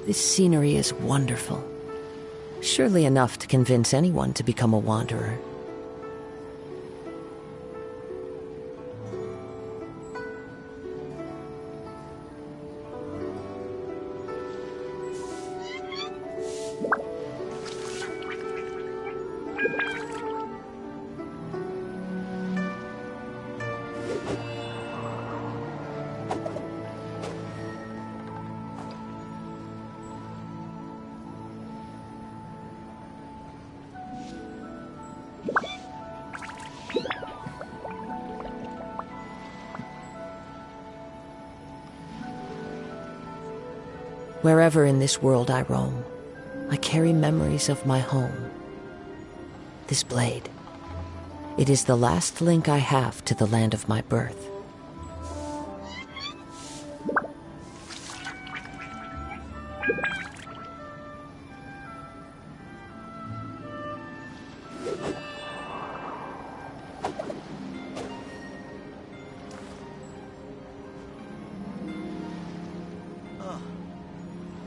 This scenery is wonderful. Surely enough to convince anyone to become a wanderer. Wherever in this world I roam, I carry memories of my home. This blade, it is the last link I have to the land of my birth.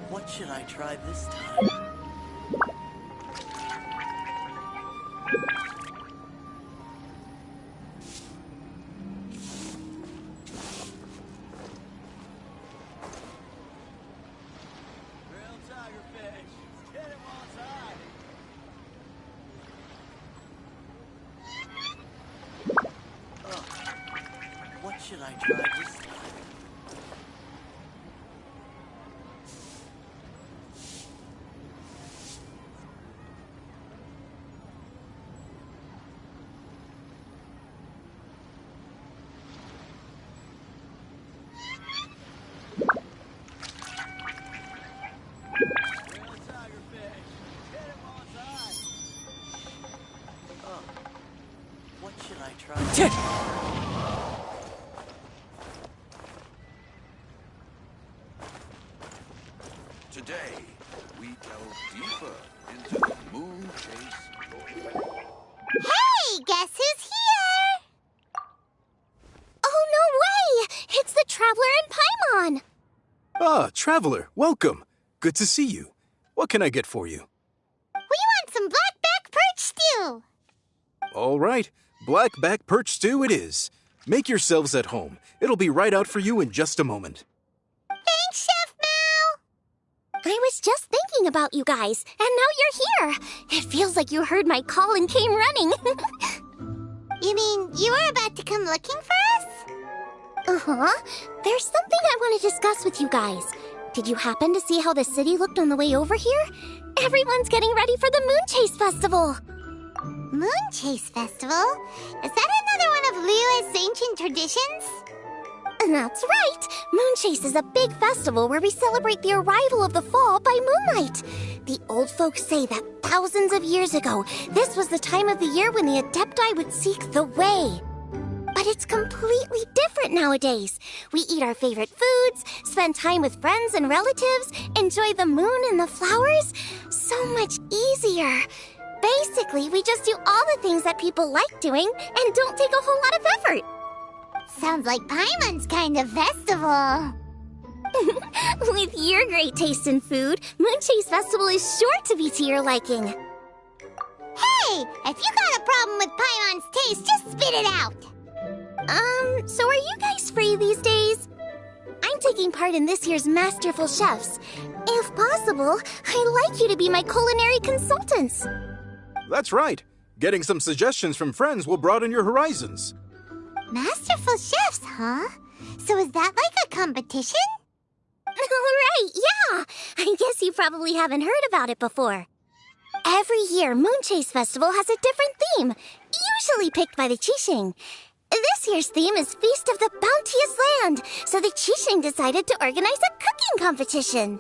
What should I try this time? Grilled tigerfish. Get him on side. What should I try this time? What should I try? Today, we delve deeper into the Moonchase. Hey, guess who's here? Oh, no way! It's the Traveler and Paimon! Ah, Traveler, welcome. Good to see you. What can I get for you? We want some blackback perch stew! All right, blackback perch stew it is. Make yourselves at home. It'll be right out for you in just a moment. Thanks, Chef Mao! I was just thinking about you guys, and now you're here. It feels like you heard my call and came running. You mean you were about to come looking for us? Uh-huh. There's something I want to discuss with you guys. Did you happen to see how the city looked on the way over here? Everyone's getting ready for the Moonchase Festival. Moonchase Festival? Is that another one of Liyue's ancient traditions? That's right! Moonchase is a big festival where we celebrate the arrival of the fall by moonlight. The old folks say that thousands of years ago, this was the time of the year when the Adepti would seek the way. But it's completely different nowadays. We eat our favorite foods, spend time with friends and relatives, enjoy the moon and the flowers. So much easier. Basically, we just do all the things that people like doing and don't take a whole lot of effort. Sounds like Paimon's kind of festival. With your great taste in food, Moonchase Festival is sure to be to your liking. Hey! If you got a problem with Paimon's taste, just spit it out! So are you guys free these days? I'm taking part in this year's Masterful Chefs. If possible, I'd like you to be my culinary consultants. That's right. Getting some suggestions from friends will broaden your horizons. Masterful Chefs, huh? So is that like a competition? Right, yeah! I guess you probably haven't heard about it before. Every year, Moonchase Festival has a different theme, usually picked by the Qixing. This year's theme is Feast of the Bounteous Land, so the Qixing decided to organize a cooking competition.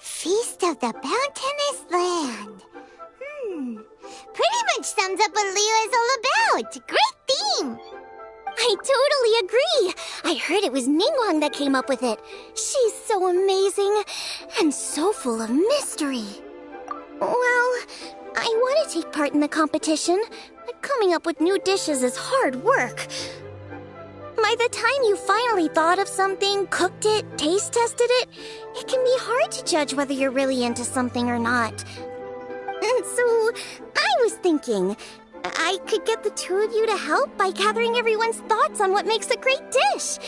Feast of the Bounteous Land. Pretty much sums up what Liyue is all about. Great theme! I totally agree. I heard it was Ningguang that came up with it. She's so amazing and so full of mystery. Well, I want to take part in the competition, but coming up with new dishes is hard work. By the time you finally thought of something, cooked it, taste tested it, it can be hard to judge whether you're really into something or not. And so, I was thinking, I could get the two of you to help by gathering everyone's thoughts on what makes a great dish.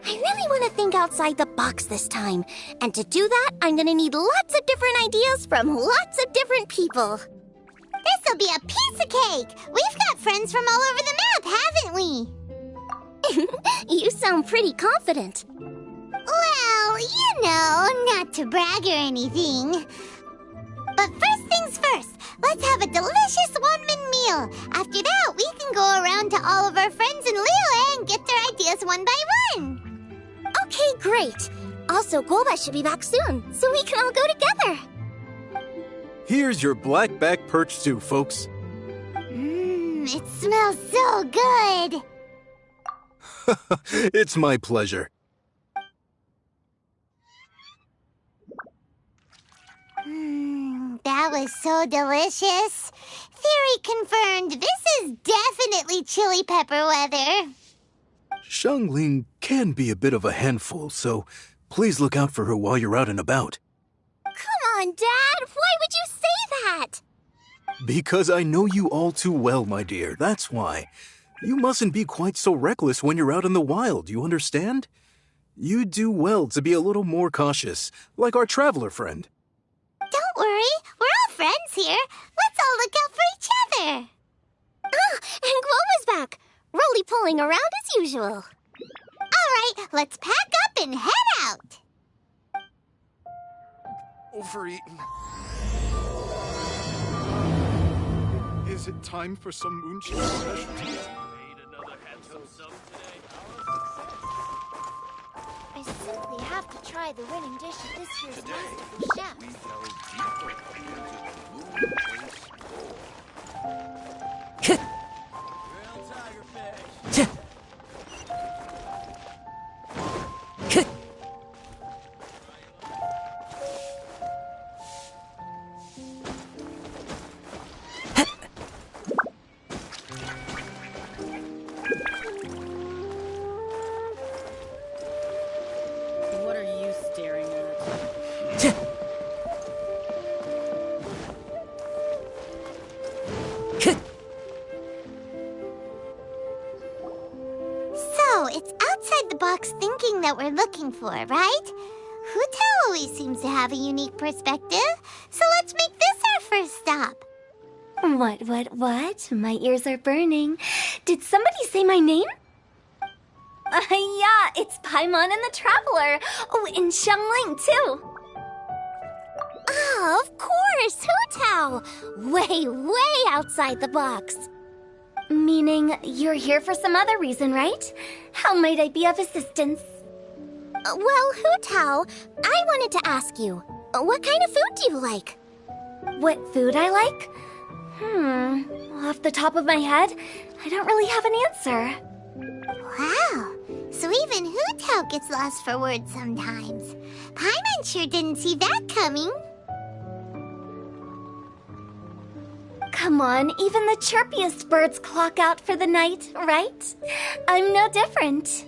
I really want to think outside the box this time. And to do that, I'm going to need lots of different ideas from lots of different people. This'll be a piece of cake! We've got friends from all over the map, haven't we? You sound pretty confident. Well, you know, not to brag or anything. But first things first, let's have a delicious one-man meal. After that, we can go around to all of our friends in Liyue and get their ideas one by one. Okay, great. Also, Golba should be back soon, so we can all go together. Here's your blackback perch stew, folks. It smells so good. It's my pleasure. That was so delicious. Theory confirmed, this is definitely chili pepper weather. Xiangling can be a bit of a handful, so please look out for her while you're out and about. Come on, Dad. Why would you say that? Because I know you all too well, my dear, that's why. You mustn't be quite so reckless when you're out in the wild, you understand? You do well to be a little more cautious, like our traveler friend. Don't worry, we're all friends here. Let's all look out for each other. Ah, and Globa's back. Roly-poling around as usual. All right, let's pack up and head out. Overeaten. Is it time for some Moonchase specialties? I simply have to try the winning dish of this year's Today, Masterful Chef. we delve deeper into the Moonchase Bowl. Grilled tigerfish. What are you staring at? So, it's outside the box thinking that we're looking for, right? Hutao always seems to have a unique perspective, so let's make this our first stop. What? My ears are burning. Did somebody say my name? Yeah, it's Paimon and the Traveler. Oh, and Xiangling, too. Oh, of course, Hutao. Way outside the box. Meaning you're here for some other reason, right? How might I be of assistance? Well, Hutao, I wanted to ask you, what kind of food do you like? What food I like? Off the top of my head, I don't really have an answer. Wow, so even Hutao gets lost for words sometimes. Paimon sure didn't see that coming. Come on, even the chirpiest birds clock out for the night, right? I'm no different.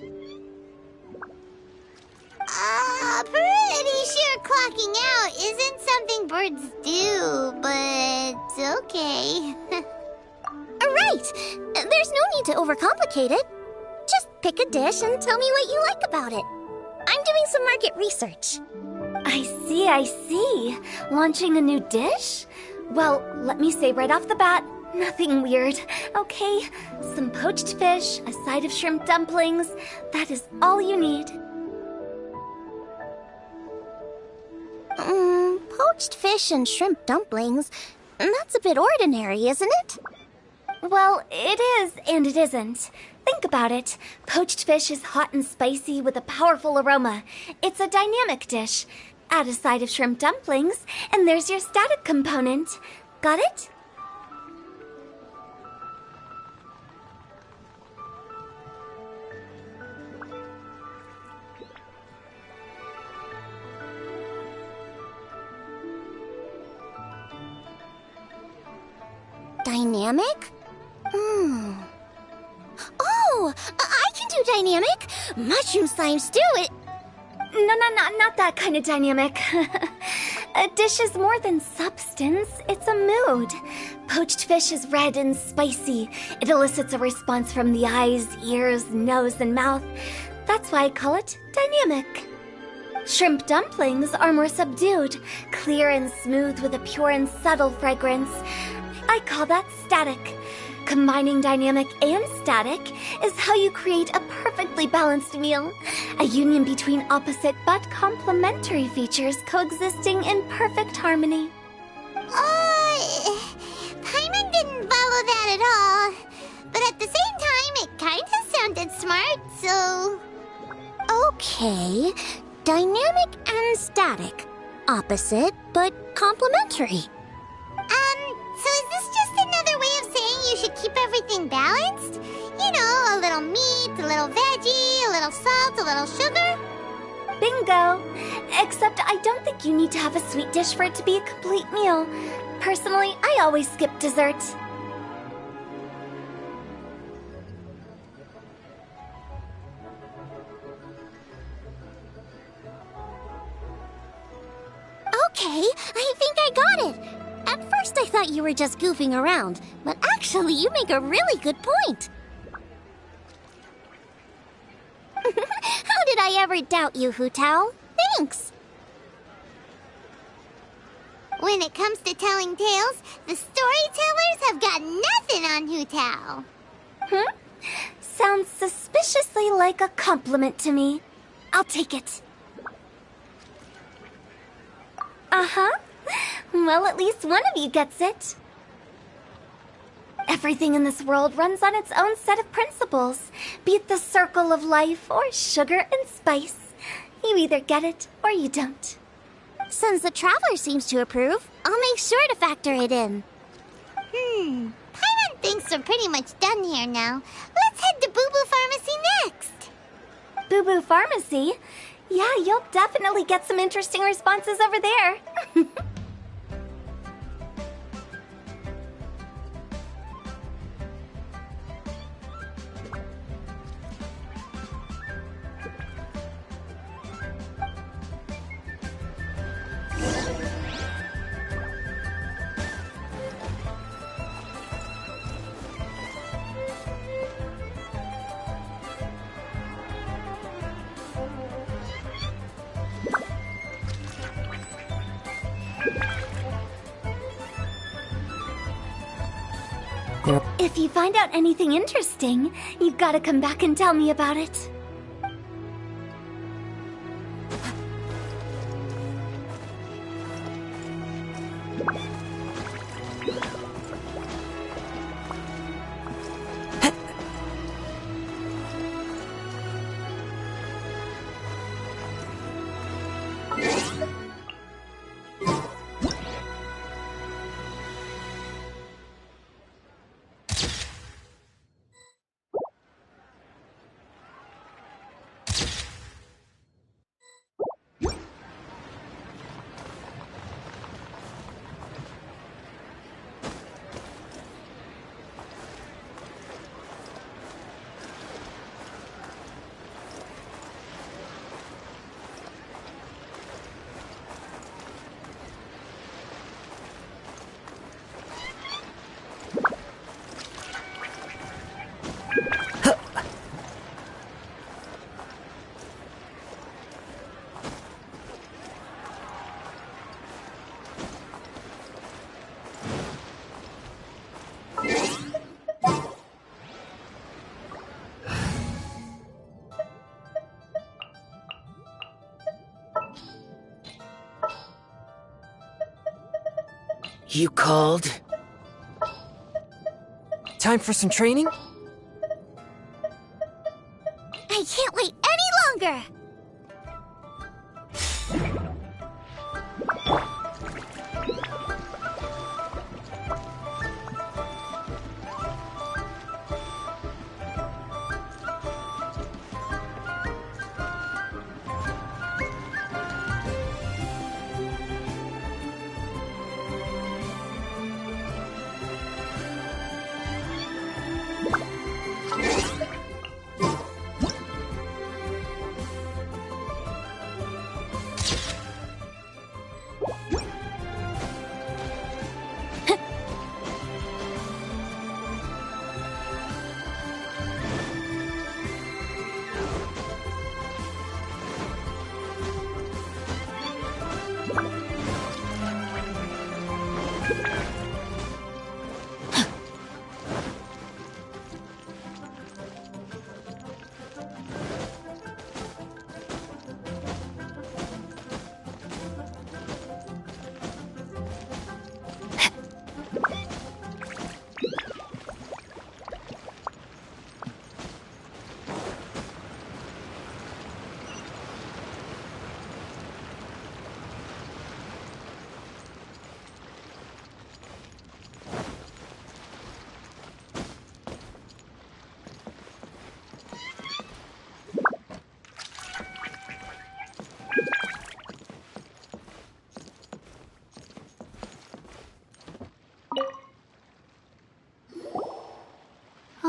Pretty sure clocking out isn't something birds do, but okay. Right! There's no need to overcomplicate it. Just pick a dish and tell me what you like about it. I'm doing some market research. I see. Launching a new dish? Well, let me say right off the bat, nothing weird, okay? Some poached fish, a side of shrimp dumplings. That is all you need. Poached fish and shrimp dumplings? That's a bit ordinary, isn't it? Well, it is and it isn't. Think about it. Poached fish is hot and spicy with a powerful aroma. It's a dynamic dish. Add a side of shrimp dumplings, and there's your static component. Got it? Dynamic? Oh, I can do dynamic. Mushroom slime stew, it... No, not that kind of dynamic. A dish is more than substance, it's a mood. Poached fish is red and spicy. It elicits a response from the eyes, ears, nose, and mouth. That's why I call it dynamic. Shrimp dumplings are more subdued, clear and smooth with a pure and subtle fragrance. I call that static. Combining dynamic and static is how you create a perfectly balanced meal. A union between opposite but complementary features coexisting in perfect harmony. Paimon didn't follow that at all. But at the same time, it kinda sounded smart, so... Okay, dynamic and static. Opposite, but complementary. So is this just another way of saying you should keep everything balanced? You know, a little meat, a little veggie, a little salt, a little sugar? Bingo! Except I don't think you need to have a sweet dish for it to be a complete meal. Personally, I always skip dessert. Okay, I think I got it. At first I thought you were just goofing around, but actually you make a really good point. How did I ever doubt you, Hu Tao? Thanks. When it comes to telling tales, the storytellers have got nothing on Hu Tao. Sounds suspiciously like a compliment to me. I'll take it. Uh-huh. Well, at least one of you gets it. Everything in this world runs on its own set of principles, be it the circle of life or sugar and spice. You either get it or you don't. Since the Traveler seems to approve, I'll make sure to factor it in. Paimon thinks we're pretty much done here now. Let's head to Boo Boo Pharmacy next. Boo Boo Pharmacy? Yeah, you'll definitely get some interesting responses over there. If you find out anything interesting, you've got to come back and tell me about it. You called? Time for some training? I can't wait any longer!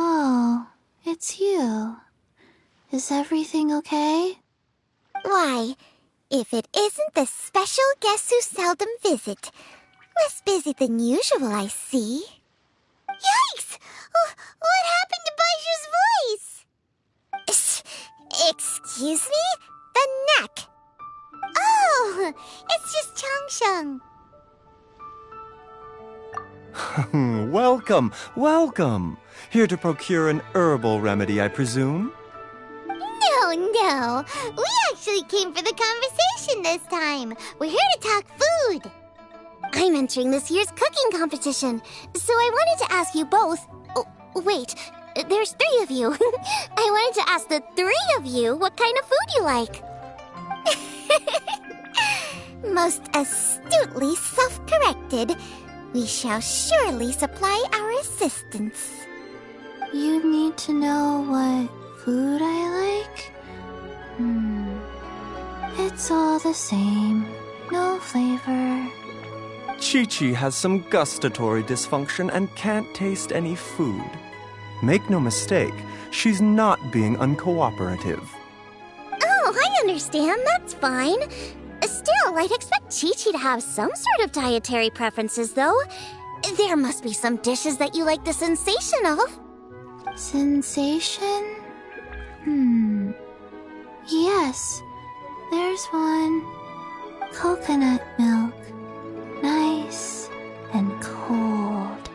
Oh, it's you. Is everything okay? Why, if it isn't the special guests who seldom visit. Less busy than usual, I see. Yikes! What happened to Baishu's voice? Excuse me? The neck. Oh, it's just Changsheng. Welcome, welcome. Here to procure an herbal remedy, I presume? No. We actually came for the conversation this time. We're here to talk food. I'm entering this year's cooking competition, so I wanted to ask you both... Oh, wait, there's 3 of you. I wanted to ask the 3 of you what kind of food you like. Most astutely self-corrected. We shall surely supply our assistance. You need to know what food I like? It's all the same. No flavor. Chi-Chi has some gustatory dysfunction and can't taste any food. Make no mistake, she's not being uncooperative. Oh, I understand. That's fine. Still, I'd expect Chi-Chi to have some sort of dietary preferences, though. There must be some dishes that you like the sensation of. Sensation? Yes, there's one. Coconut milk. Nice and cold.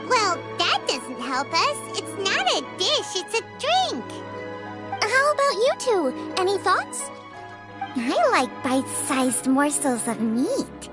Well, that doesn't help us. It's not a dish, it's a drink. How about you two? Any thoughts? I like bite-sized morsels of meat.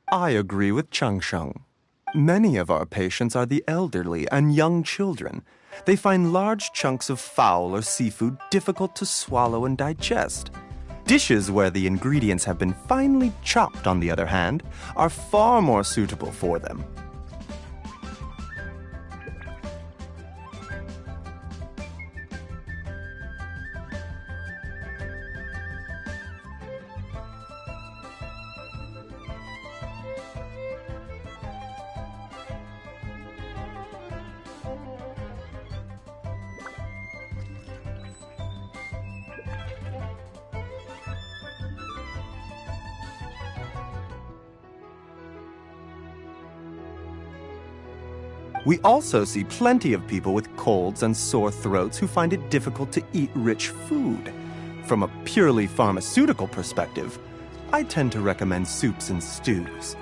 I agree with Changsheng. Many of our patients are the elderly and young children. They find large chunks of fowl or seafood difficult to swallow and digest. Dishes where the ingredients have been finely chopped, on the other hand, are far more suitable for them. We also see plenty of people with colds and sore throats who find it difficult to eat rich food. From a purely pharmaceutical perspective, I tend to recommend soups and stews.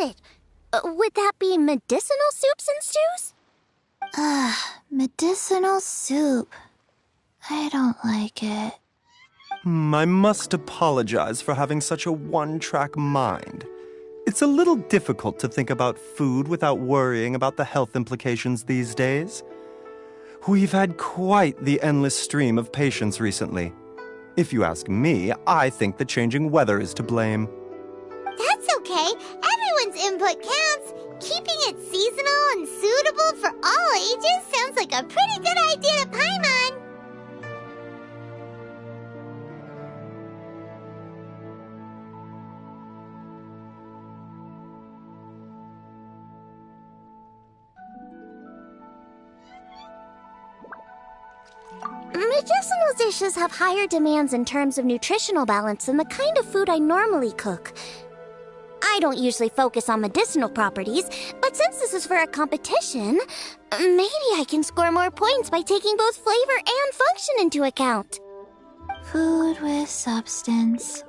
get it. Would that be medicinal soups and stews? Medicinal soup. I don't like it. I must apologize for having such a one-track mind. It's a little difficult to think about food without worrying about the health implications these days. We've had quite the endless stream of patients recently. If you ask me, I think the changing weather is to blame. That's okay. Everyone's input counts. Keeping it seasonal and suitable for all ages sounds like a pretty good idea to Paimon. Medicinal dishes have higher demands in terms of nutritional balance than the kind of food I normally cook. I don't usually focus on medicinal properties, but since this is for a competition, maybe I can score more points by taking both flavor and function into account. Food with substance.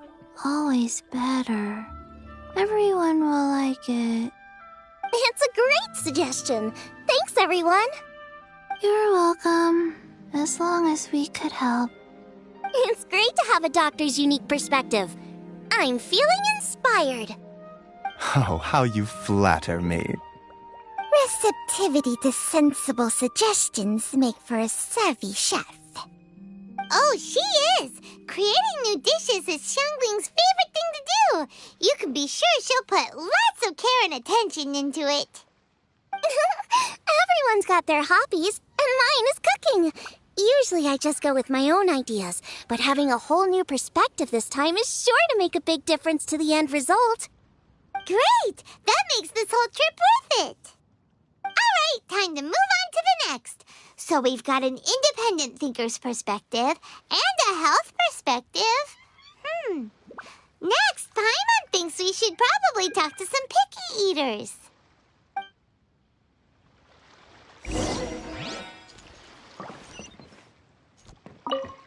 Always better. Everyone will like it. It's a great suggestion. Thanks, everyone. You're welcome. As long as we could help. It's great to have a doctor's unique perspective. I'm feeling inspired. Oh, how you flatter me. Receptivity to sensible suggestions make for a savvy chef. Oh, she is! Creating new dishes is Xiangling's favorite thing to do. You can be sure she'll put lots of care and attention into it. Everyone's got their hobbies, and mine is cooking. Usually I just go with my own ideas, but having a whole new perspective this time is sure to make a big difference to the end result. Great! That makes this whole trip worth it! Alright, time to move on to the next. So we've got an independent thinker's perspective and a health perspective. Next, Paimon thinks we should probably talk to some picky eaters.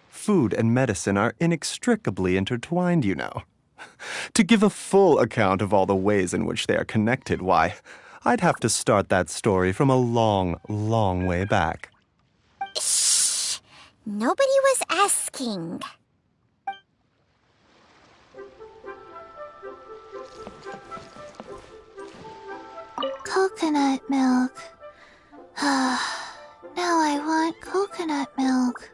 Food and medicine are inextricably intertwined, you know. To give a full account of all the ways in which they are connected, why, I'd have to start that story from a long, long way back. Shh! Nobody was asking. Coconut milk. Now I want coconut milk.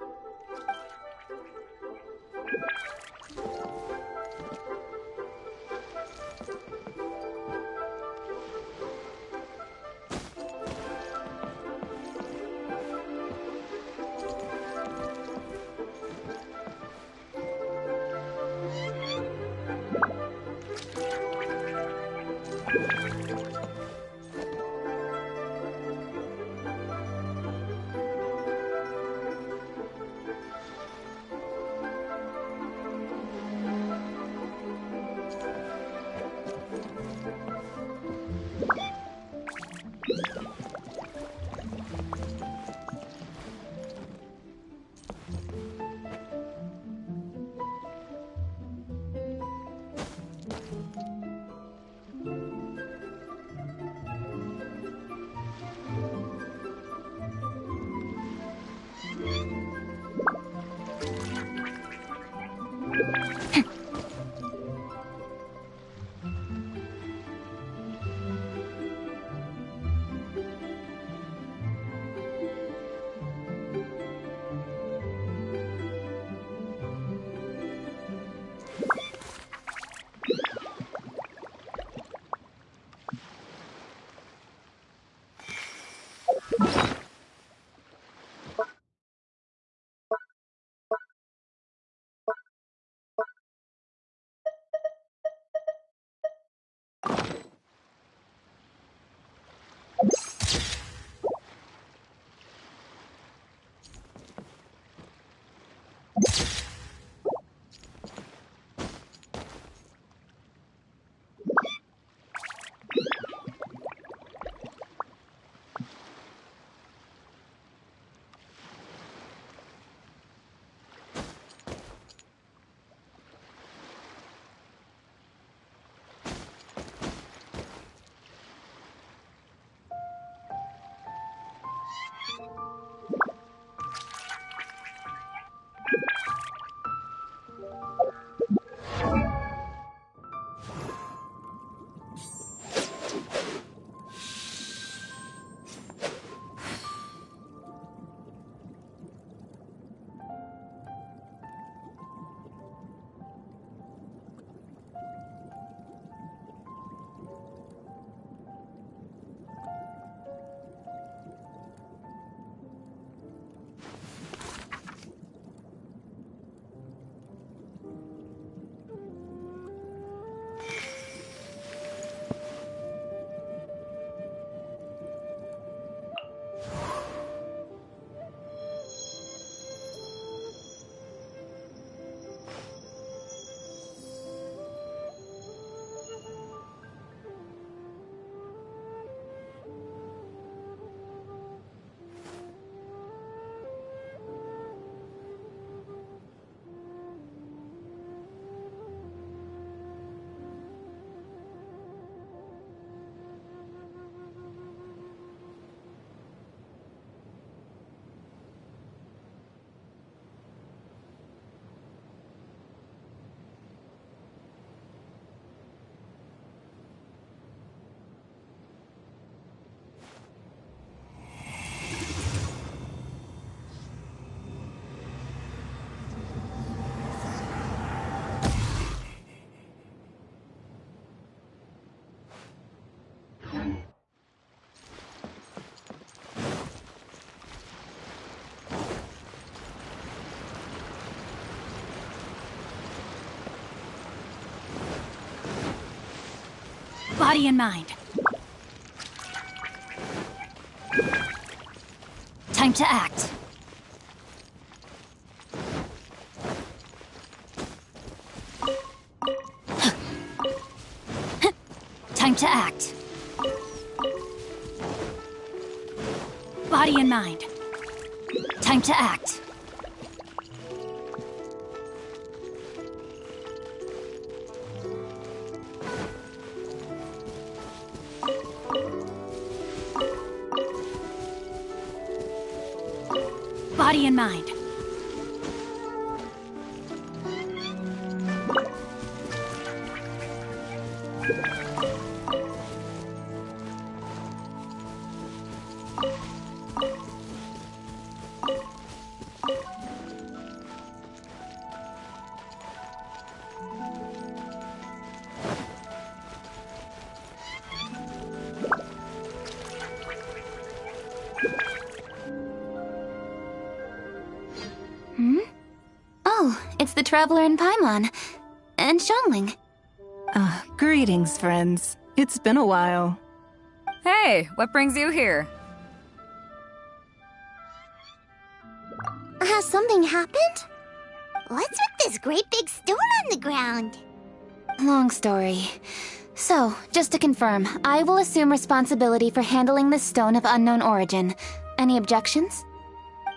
Body and mind. Time to act. Time to act. Body and mind. Time to act. Body and mind. Oh, it's the Traveler in Paimon. And Xiangling. Greetings, friends. It's been a while. Hey, what brings you here? Has something happened? What's with this great big stone on the ground? Long story. So, just to confirm, I will assume responsibility for handling this stone of unknown origin. Any objections?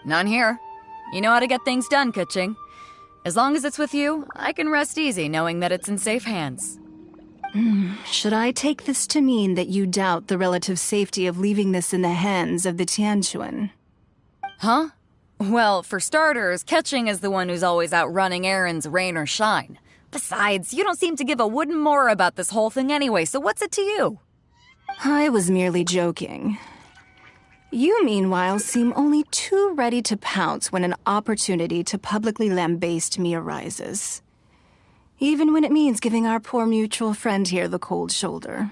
None here. You know how to get things done, Kuching. As long as it's with you, I can rest easy knowing that it's in safe hands. Should I take this to mean that you doubt the relative safety of leaving this in the hands of the Tianquan? Huh? Well, for starters, Kuching is the one who's always out running errands, rain or shine. Besides, you don't seem to give a wooden more about this whole thing anyway, so what's it to you? I was merely joking. You, meanwhile, seem only too ready to pounce when an opportunity to publicly lambaste me arises. Even when it means giving our poor mutual friend here the cold shoulder.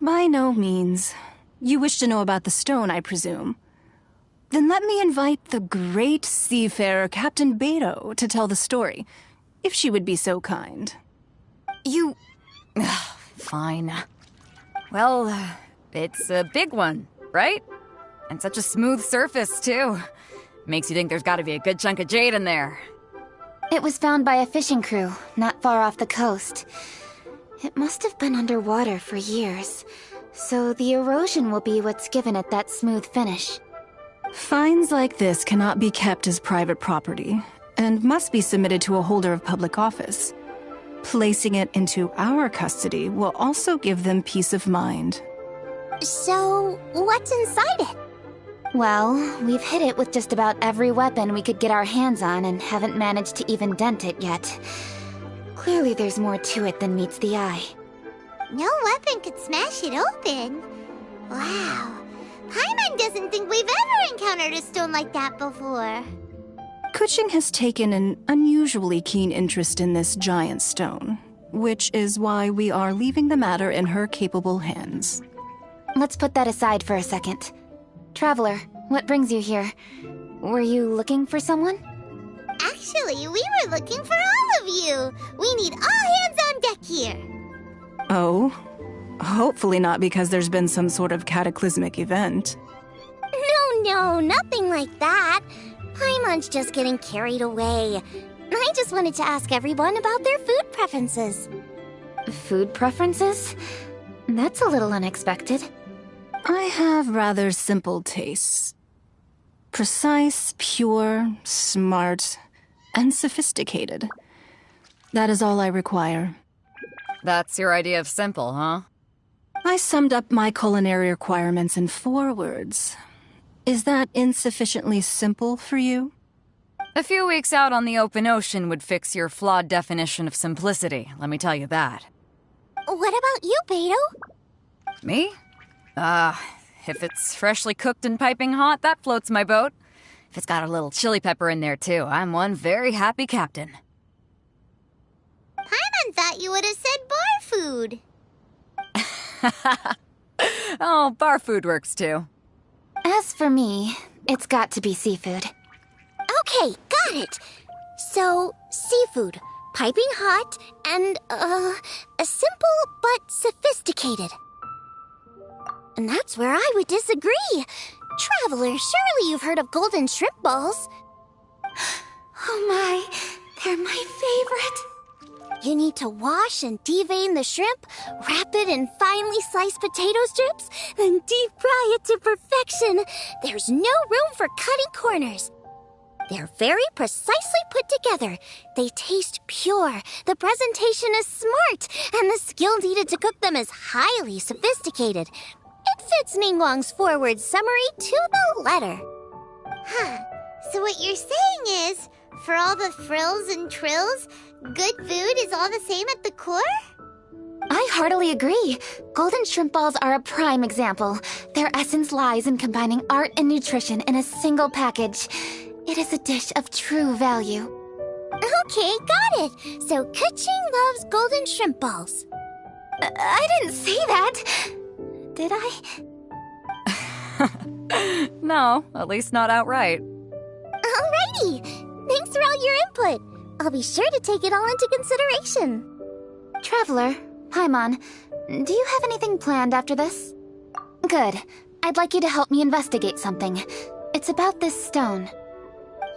By no means. You wish to know about the stone, I presume. Then let me invite the great seafarer Captain Beto to tell the story, if she would be so kind. You... Fine. Well, it's a big one, right? And such a smooth surface, too. Makes you think there's gotta be a good chunk of jade in there. It was found by a fishing crew, not far off the coast. It must have been underwater for years, so the erosion will be what's given it that smooth finish. Finds like this cannot be kept as private property, and must be submitted to a holder of public office. Placing it into our custody will also give them peace of mind. So, what's inside it? Well, we've hit it with just about every weapon we could get our hands on and haven't managed to even dent it yet. Clearly there's more to it than meets the eye. No weapon could smash it open. Wow. Paimon doesn't think we've ever encountered a stone like that before. Kuching has taken an unusually keen interest in this giant stone, which is why we are leaving the matter in her capable hands. Let's put that aside for a second. Traveler, what brings you here? Were you looking for someone? Actually, we were looking for all of you. We need all hands on deck here. Oh? Hopefully not because there's been some sort of cataclysmic event. No, nothing like that. Paimon's just getting carried away. I just wanted to ask everyone about their food preferences. Food preferences? That's a little unexpected. I have rather simple tastes. Precise, pure, smart, and sophisticated. That is all I require. That's your idea of simple, huh? I summed up my culinary requirements in 4 words. Is that insufficiently simple for you? A few weeks out on the open ocean would fix your flawed definition of simplicity, let me tell you that. What about you, Beto? Me? If it's freshly cooked and piping hot, that floats my boat. If it's got a little chili pepper in there, too, I'm one very happy captain. Paimon thought you would have said bar food. Oh, bar food works too. As for me, it's got to be seafood. Okay, got it. So, seafood, piping hot, and, simple but sophisticated. And that's where I would disagree. Traveler, surely you've heard of golden shrimp balls. Oh my, they're my favorite. You need to wash and devein the shrimp, wrap it in finely sliced potato strips, then deep fry it to perfection. There's no room for cutting corners. They're very precisely put together. They taste pure, the presentation is smart, and the skill needed to cook them is highly sophisticated. It fits Ningguang's forward summary to the letter. Huh. So what you're saying is, for all the frills and trills, good food is all the same at the core? I heartily agree. Golden shrimp balls are a prime example. Their essence lies in combining art and nutrition in a single package. It is a dish of true value. Okay, got it. So Kuching loves golden shrimp balls. I didn't say that. Did I? No, at least not outright. Alrighty. Thanks for all your input. I'll be sure to take it all into consideration. Traveler, Paimon, do you have anything planned after this? Good. I'd like you to help me investigate something. It's about this stone.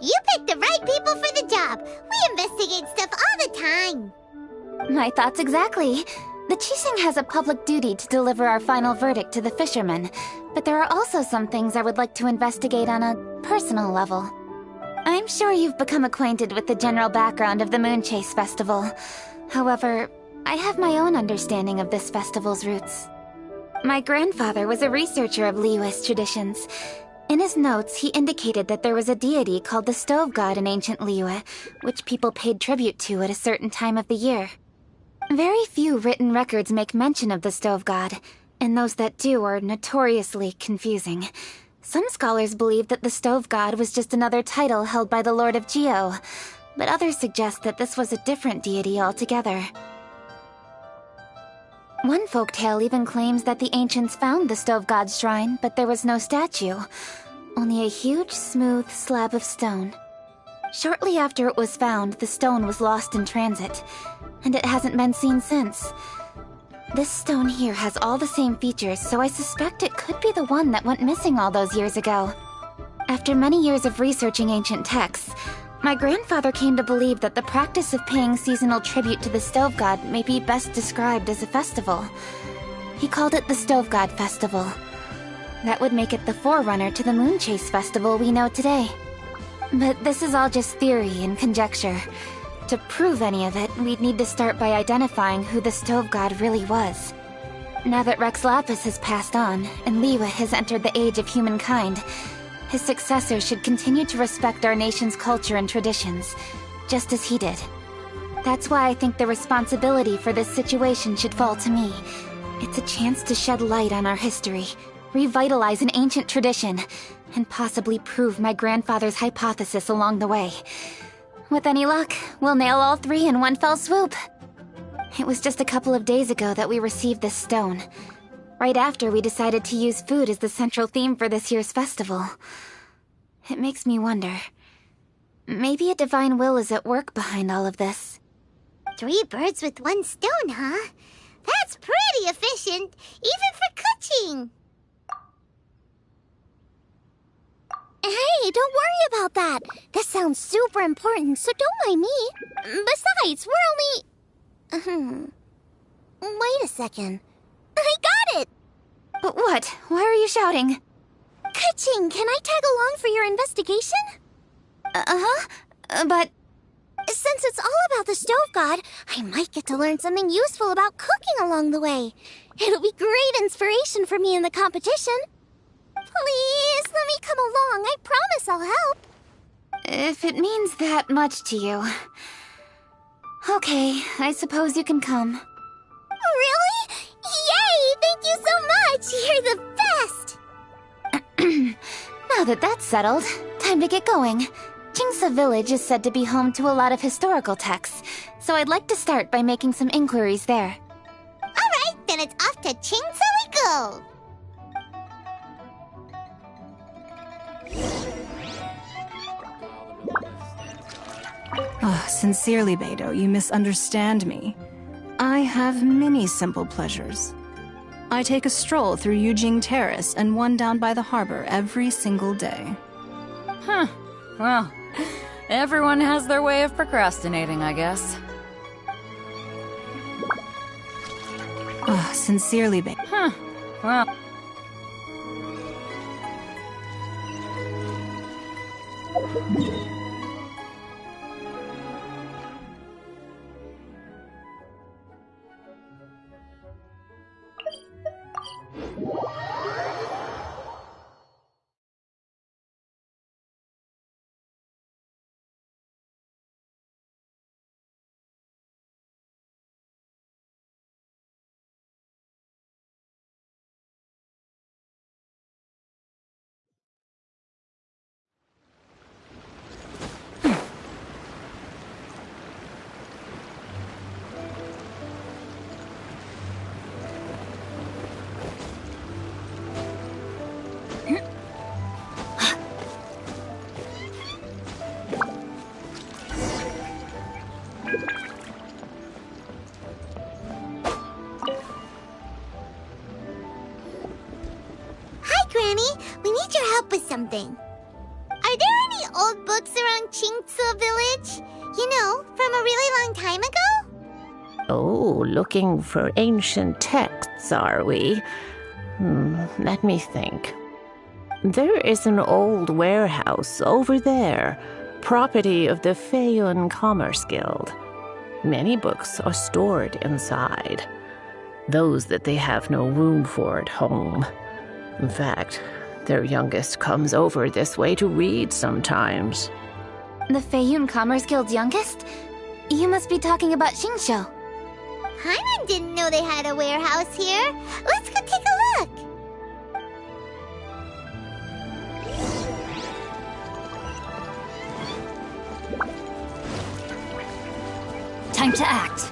You picked the right people for the job. We investigate stuff all the time. My thoughts exactly. The Qixing has a public duty to deliver our final verdict to the fishermen, but there are also some things I would like to investigate on a personal level. I'm sure you've become acquainted with the general background of the Moonchase Festival. However, I have my own understanding of this festival's roots. My grandfather was a researcher of Liyue's traditions. In his notes, he indicated that there was a deity called the Stove God in ancient Liyue, which people paid tribute to at a certain time of the year. Very few written records make mention of the Stove God, and those that do are notoriously confusing. Some scholars believe that the Stove God was just another title held by the Lord of Geo, but others suggest that this was a different deity altogether. One folktale even claims that the ancients found the Stove God's shrine, but there was no statue, only a huge, smooth slab of stone. Shortly after it was found, the stone was lost in transit, and it hasn't been seen since. This stone here has all the same features, so I suspect it could be the one that went missing all those years ago. After many years of researching ancient texts, my grandfather came to believe that the practice of paying seasonal tribute to the Stove God may be best described as a festival. He called it the Stove God Festival. That would make it the forerunner to the Moonchase Festival we know today. But this is all just theory and conjecture. To prove any of it, we'd need to start by identifying who the Stove God really was. Now that Rex Lapis has passed on, and Liyue has entered the age of humankind, his successor should continue to respect our nation's culture and traditions, just as he did. That's why I think the responsibility for this situation should fall to me. It's a chance to shed light on our history, revitalize an ancient tradition, and possibly prove my grandfather's hypothesis along the way. With any luck, we'll nail all three in one fell swoop. It was just a couple of days ago that we received this stone. Right after we decided to use food as the central theme for this year's festival. It makes me wonder. Maybe a divine will is at work behind all of this. 3 birds with 1 stone, huh? That's pretty efficient, even for Kuching. Hey, don't worry about that. This sounds super important, so don't mind me. Besides, we're only... Wait a second. I got it! But what? Why are you shouting? Kuching, can I tag along for your investigation? But... Since it's all about the Stove God, I might get to learn something useful about cooking along the way. It'll be great inspiration for me in the competition. Please, let me come along. I promise I'll help. If it means that much to you... Okay, I suppose you can come. Really? Yay! Thank you so much! You're the best! Now that that's settled, time to get going. Qingsa Village is said to be home to a lot of historical texts, so I'd like to start by making some inquiries there. Alright, then it's off to Qingsa we go! Sincerely, Beidou, you misunderstand me. I have many simple pleasures. I take a stroll through Yujing Terrace and one down by the harbor every single day. Huh. Well, everyone has their way of procrastinating, I guess. Sincerely, Beidou. Huh. Well... We need your help with something. Are there any old books around Qingce Village? You know, from a really long time ago? Oh, looking for ancient texts, are we? Let me think. There is an old warehouse over there, property of the Feiyun Commerce Guild. Many books are stored inside, those that they have no room for at home. In fact, their youngest comes over this way to read sometimes. The Feiyun Commerce Guild's youngest? You must be talking about Xingqiu. Paimon didn't know they had a warehouse here. Let's go take a look. Time to act.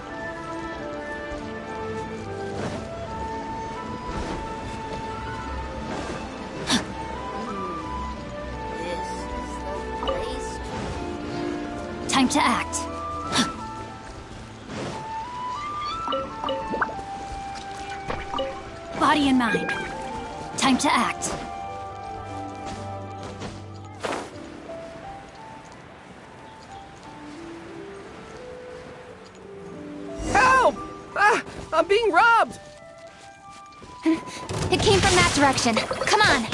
Time to act. Body and mind. Time to act. Help! Ah, I'm being robbed! It came from that direction. Come on!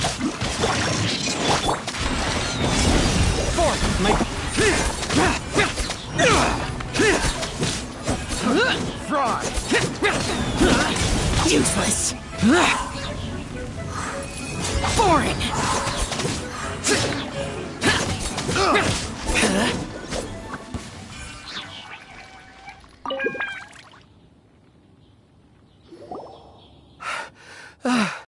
Fraud! Useless. Foreign! I've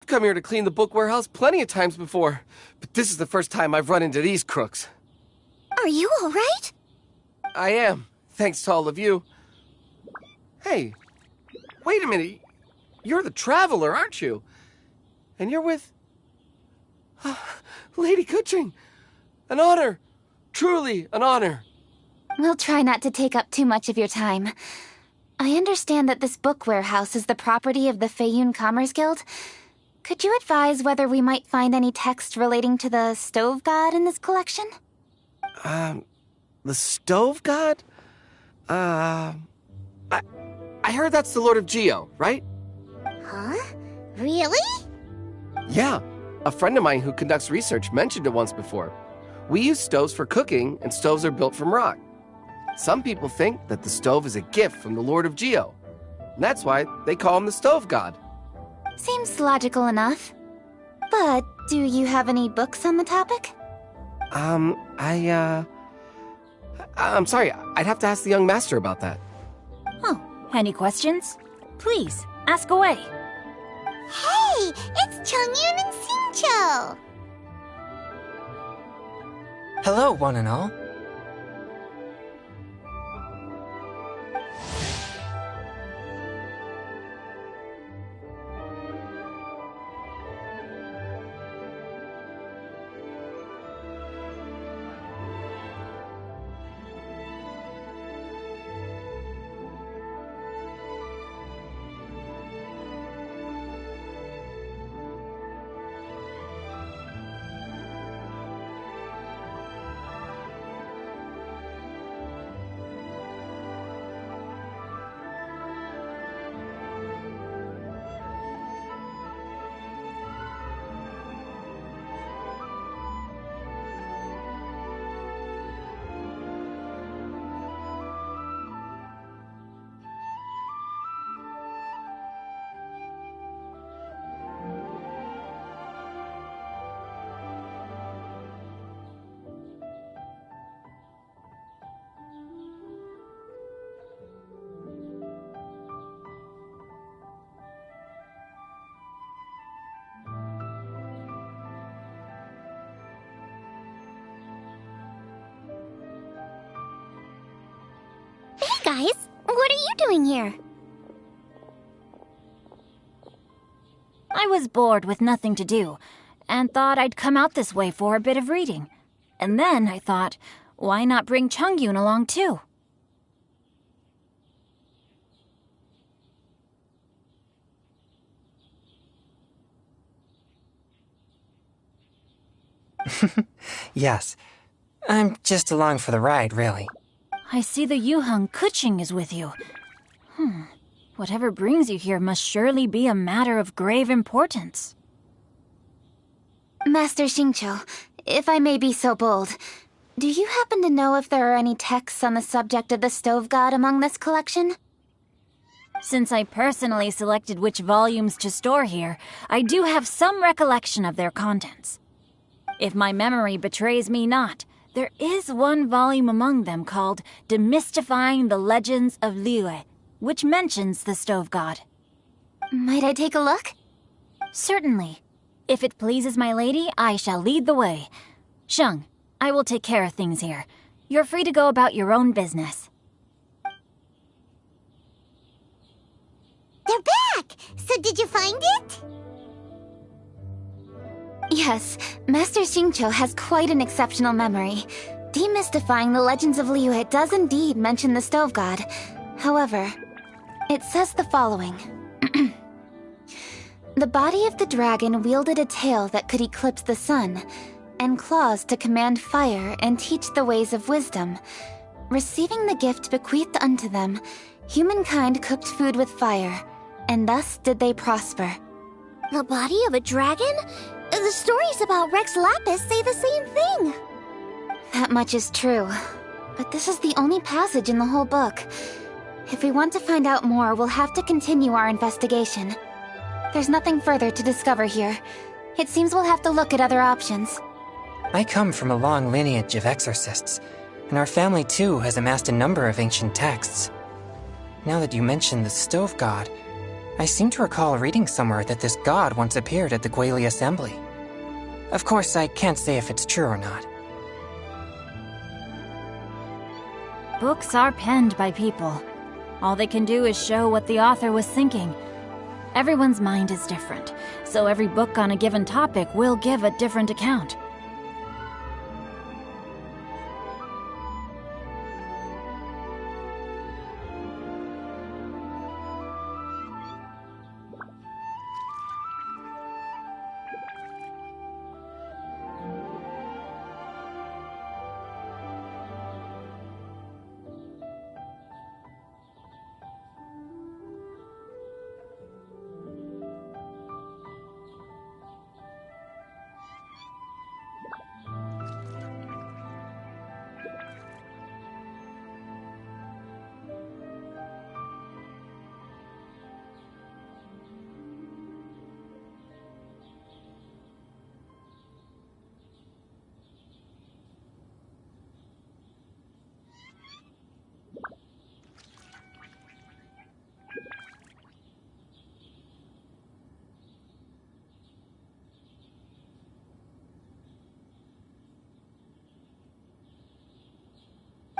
come here to clean the book warehouse plenty of times before, but this is the first time I've run into these crooks. Are you all right? I am, thanks to all of you. Hey, wait a minute. You're the Traveler, aren't you? And you're with... Lady Kuching. An honor. Truly an honor. We'll try not to take up too much of your time. I understand that this book warehouse is the property of the Feiyun Commerce Guild. Could you advise whether we might find any text relating to the stove god in this collection? The stove god? I heard that's the Lord of Geo, right? Huh? Really? Yeah. A friend of mine who conducts research mentioned it once before. We use stoves for cooking, and stoves are built from rock. Some people think that the stove is a gift from the Lord of Geo. And that's why they call him the stove god. Seems logical enough. But do you have any books on the topic? I'm sorry, I'd have to ask the young master about that. Oh, any questions? Please, ask away. Hey, it's Chongyun and Xingqiu. Hello, one and all. guys. What are you doing here? I was bored with nothing to do, and thought I'd come out this way for a bit of reading. And then I thought, why not bring Chungyun along too? Yes. I'm just along for the ride, really. I see the Yuheng Kuching is with you. Whatever brings you here must surely be a matter of grave importance. Master Xingqiu, if I may be so bold, do you happen to know if there are any texts on the subject of the stove god among this collection? Since I personally selected which volumes to store here, I do have some recollection of their contents. If my memory betrays me not, there is one volume among them called Demystifying the Legends of Liyue, which mentions the stove god. Might I take a look? Certainly. If it pleases my lady, I shall lead the way. Sheng, I will take care of things here. You're free to go about your own business. They're back! So did you find it? Yes, Master Xingqiu has quite an exceptional memory. Demystifying the Legends of Liyue does indeed mention the stove god. However, it says the following. The body of the dragon wielded a tail that could eclipse the sun, and claws to command fire and teach the ways of wisdom. Receiving the gift bequeathed unto them, humankind cooked food with fire, and thus did they prosper. The body of a dragon? The stories about Rex Lapis say the same thing. That much is true, but this is the only passage in the whole book. If we want to find out more, we'll have to continue our investigation. There's nothing further to discover here. It seems we'll have to look at other options. I come from a long lineage of exorcists, and our family too has amassed a number of ancient texts. Now that you mention the stove god, I seem to recall reading somewhere that this god once appeared at the Guili Assembly. Of course, I can't say if it's true or not. Books are penned by people. All they can do is show what the author was thinking. Everyone's mind is different, so every book on a given topic will give a different account.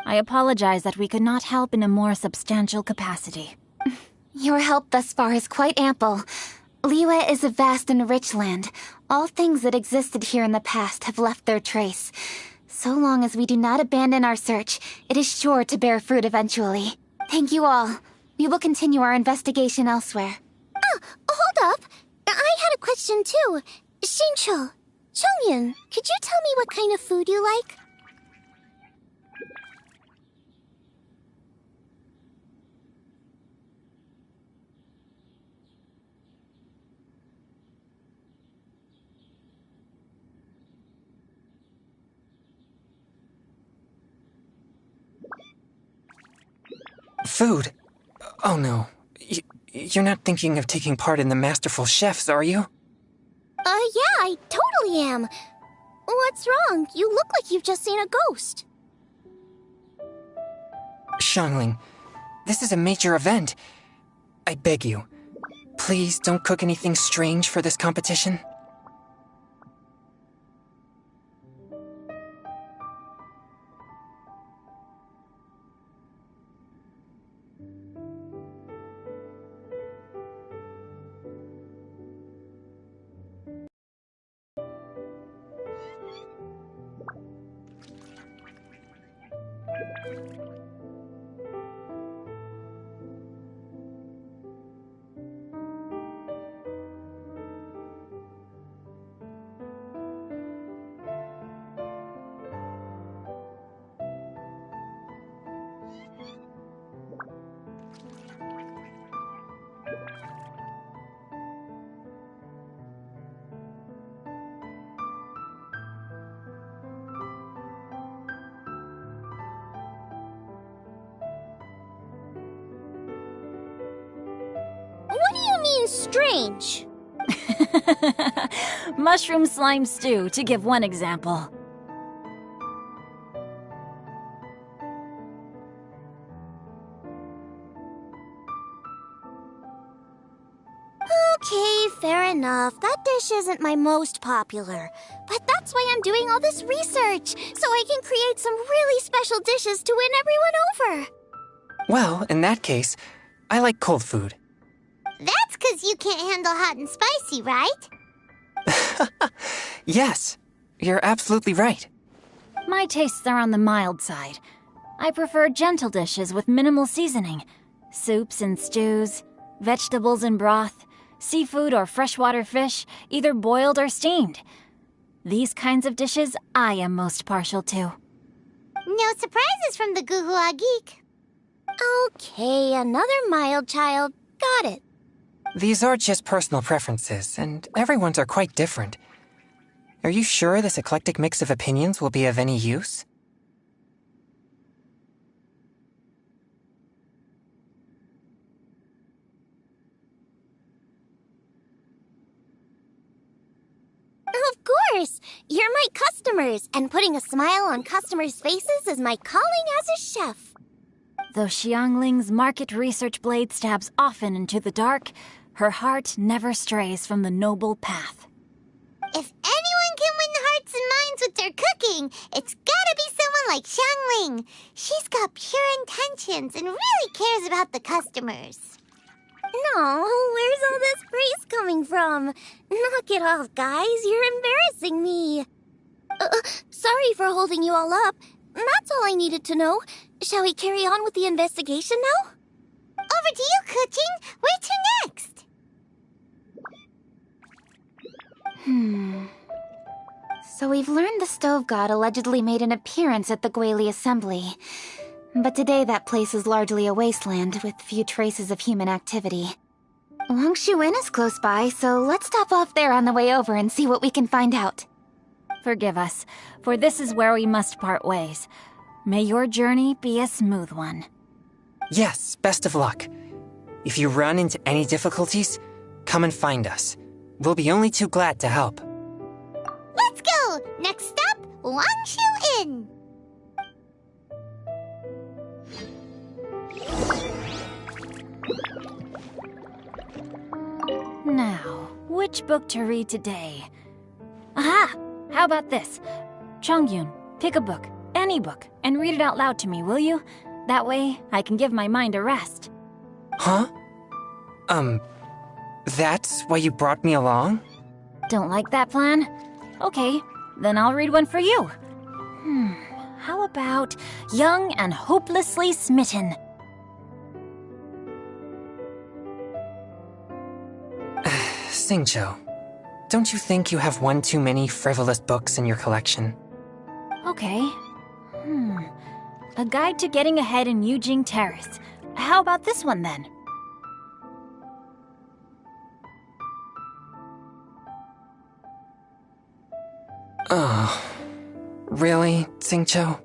I apologize that we could not help in a more substantial capacity. Your help thus far is quite ample. Liyue is a vast and rich land. All things that existed here in the past have left their trace. So long as we do not abandon our search, it is sure to bear fruit eventually. Thank you all. We will continue our investigation elsewhere. Hold up. I had a question too. Xingqiu, Chongyun, could you tell me what kind of food you like? Food? Oh no. You're not thinking of taking part in the Masterful Chefs, are you? Yeah, I totally am. What's wrong? You look like you've just seen a ghost. Xiangling, this is a major event. I beg you, please don't cook anything strange for this competition. What do you mean, strange? Mushroom slime stew, to give one example. Okay, fair enough. That dish isn't my most popular. But that's why I'm doing all this research, so I can create some really special dishes to win everyone over. Well, in that case, I like cold food. That's 'cause you can't handle hot and spicy, right? Yes, you're absolutely right. My tastes are on the mild side. I prefer gentle dishes with minimal seasoning. Soups and stews, vegetables and broth, seafood or freshwater fish, either boiled or steamed. These kinds of dishes I am most partial to. No surprises from the Guhua Geek. Okay, another mild child. Got it. These are just personal preferences, and everyone's are quite different. Are you sure this eclectic mix of opinions will be of any use? Of course! You're my customers, and putting a smile on customers' faces is my calling as a chef. Though Xiangling's market research blade stabs often into the dark, her heart never strays from the noble path. If anyone can win hearts and minds with their cooking, it's gotta be someone like Xiangling. She's got pure intentions and really cares about the customers. No, where's all this praise coming from? Knock it off, guys. You're embarrassing me. Sorry for holding you all up. That's all I needed to know. Shall we carry on with the investigation now? Over to you, Kuching. Where to next? So we've learned the Stove God allegedly made an appearance at the Guili Assembly. But today that place is largely a wasteland with few traces of human activity. Longshu Inn is close by, so let's stop off there on the way over and see what we can find out. Forgive us, for this is where we must part ways. May your journey be a smooth one. Yes, best of luck. If you run into any difficulties, come and find us. We'll be only too glad to help. Let's go! Next stop, Longshu Inn. Now, which book to read today? Aha! How about this? Chongyun, pick a book, any book, and read it out loud to me, will you? That way, I can give my mind a rest. Huh? That's why you brought me along? Don't like that plan? Okay, then I'll read one for you. How about Young and Hopelessly Smitten? Xingqiu, don't you think you have one too many frivolous books in your collection? Okay. A Guide to Getting Ahead in Yujing Terrace. How about this one then? Oh, really, Xingqiu?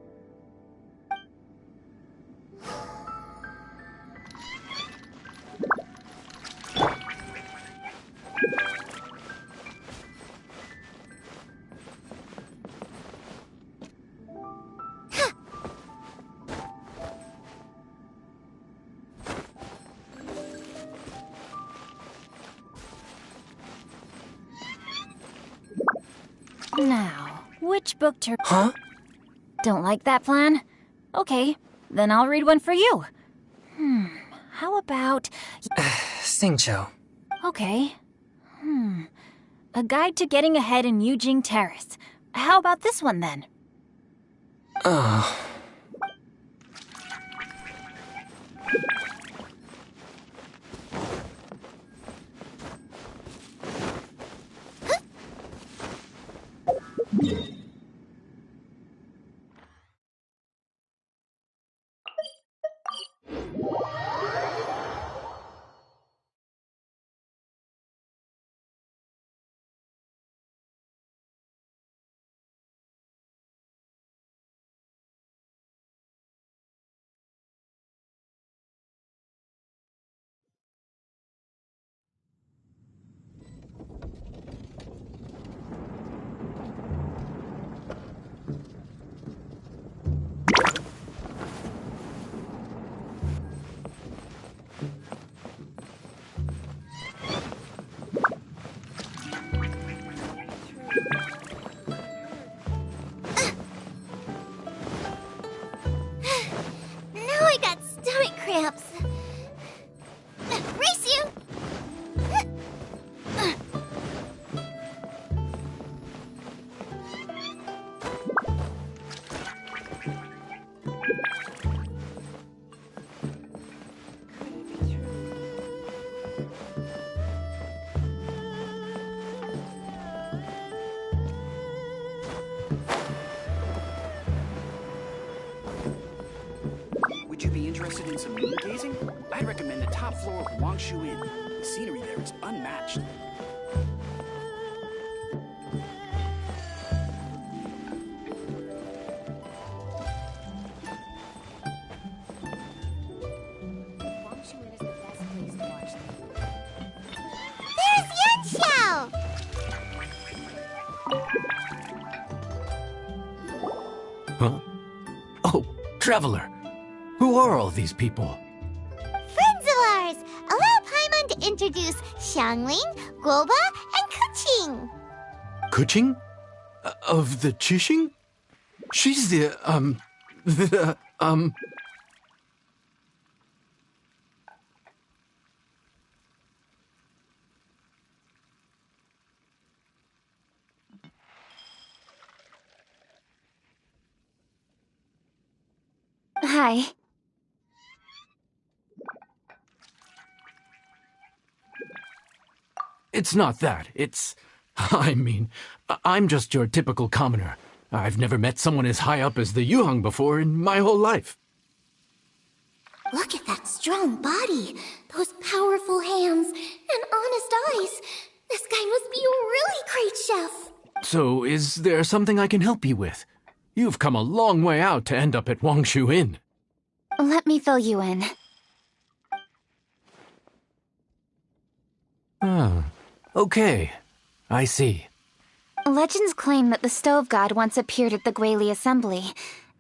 Now, which book to... Huh? Don't like that plan? Okay, then I'll read one for you. How about... Xingqiu. Okay. A Guide to Getting Ahead in Yujing Terrace. How about this one then? Oh. Now I got stomach cramps. Race you! Would you be interested in some moon gazing? I'd recommend the top floor of Wangshu Inn. The scenery there is unmatched. There's Yanxiao! Huh? Oh, Traveler. Who are all these people? Friends of ours! Allow Paimon to introduce Xiangling, Guoba, and Kuching. Kuching? Of the Chishing? She's the, Hi. It's not that. I mean, I'm just your typical commoner. I've never met someone as high up as the Yuheng before in my whole life. Look at that strong body, those powerful hands, and honest eyes. This guy must be a really great chef. So, is there something I can help you with? You've come a long way out to end up at Wangshu Inn. Let me fill you in. Ah, okay. I see. Legends claim that the Stove God once appeared at the Guili Assembly.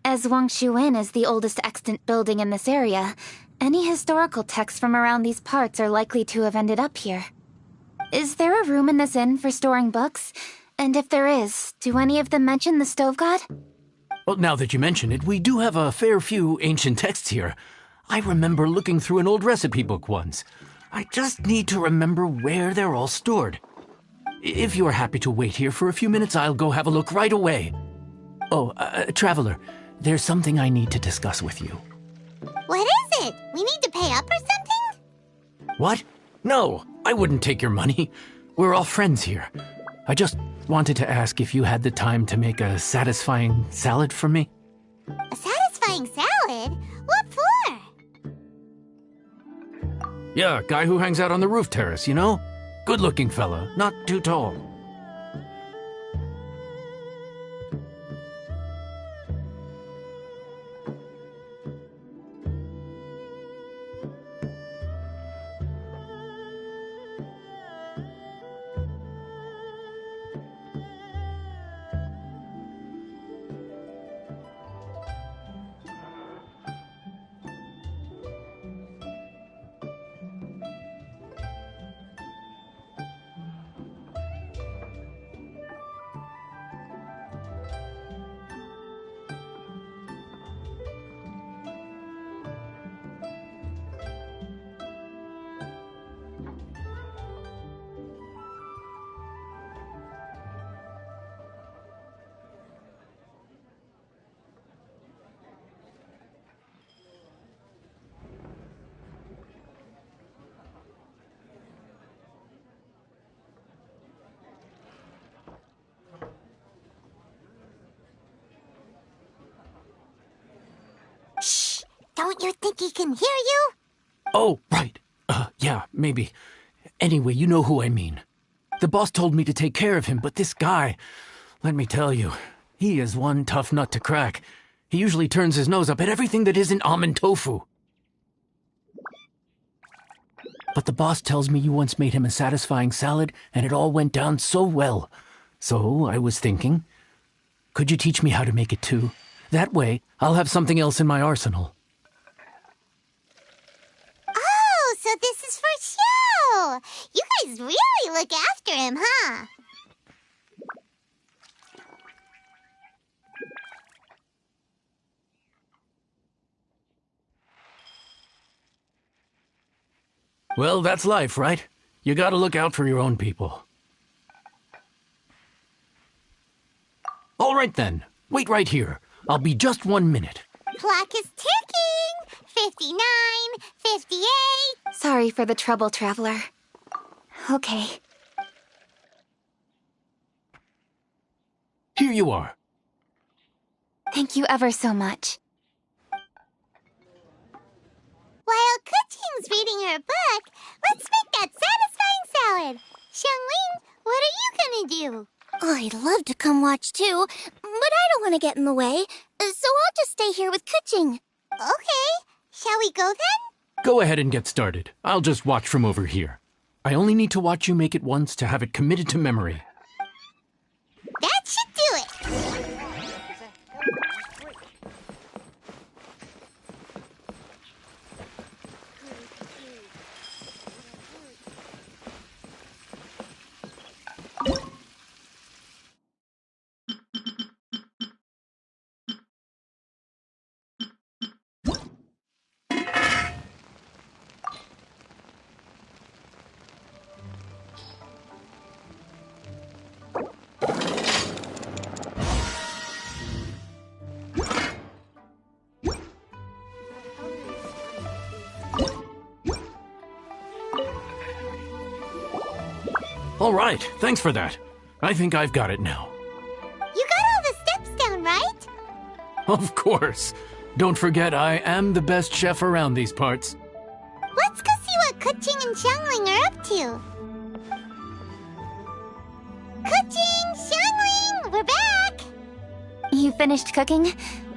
As Wangshu Inn is the oldest extant building in this area, any historical texts from around these parts are likely to have ended up here. Is there a room in this inn for storing books? And if there is, do any of them mention the Stove God? Well, now that you mention it, we do have a fair few ancient texts here. I remember looking through an old recipe book once. I just need to remember where they're all stored. If you're happy to wait here for a few minutes, I'll go have a look right away. Oh, Traveler, there's something I need to discuss with you. What is it? We need to pay up or something? What? No, I wouldn't take your money. We're all friends here. I just wanted to ask if you had the time to make a satisfying salad for me. A satisfying salad? What for? Yeah, guy who hangs out on the roof terrace, you know? Good-looking fella, not too tall. Don't you think he can hear you? Oh, right. Yeah, maybe. Anyway, you know who I mean. The boss told me to take care of him, but this guy, let me tell you, he is one tough nut to crack. He usually turns his nose up at everything that isn't almond tofu. But the boss tells me you once made him a satisfying salad, and it all went down so well. So I was thinking, could you teach me how to make it too? That way, I'll have something else in my arsenal. Oh, so this is for show! You guys really look after him, huh? Well, that's life, right? You gotta look out for your own people. All right then. Wait right here. I'll be just 1 minute. Clock is ticking! 59, 58... Sorry for the trouble, Traveler. Okay. Here you are. Thank you ever so much. While Kuching's reading her book, let's make that satisfying salad. Xiangling, what are you gonna do? I'd love to come watch too, but I don't want to get in the way, so I'll just stay here with Kuching. Okay, shall we go then? Go ahead and get started. I'll just watch from over here. I only need to watch you make it once to have it committed to memory. That should do it. All right, thanks for that. I think I've got it now. You got all the steps down, right? Of course. Don't forget, I am the best chef around these parts. Let's go see what Kuching and Xiangling are up to. Kuching, Xiangling, we're back! You finished cooking?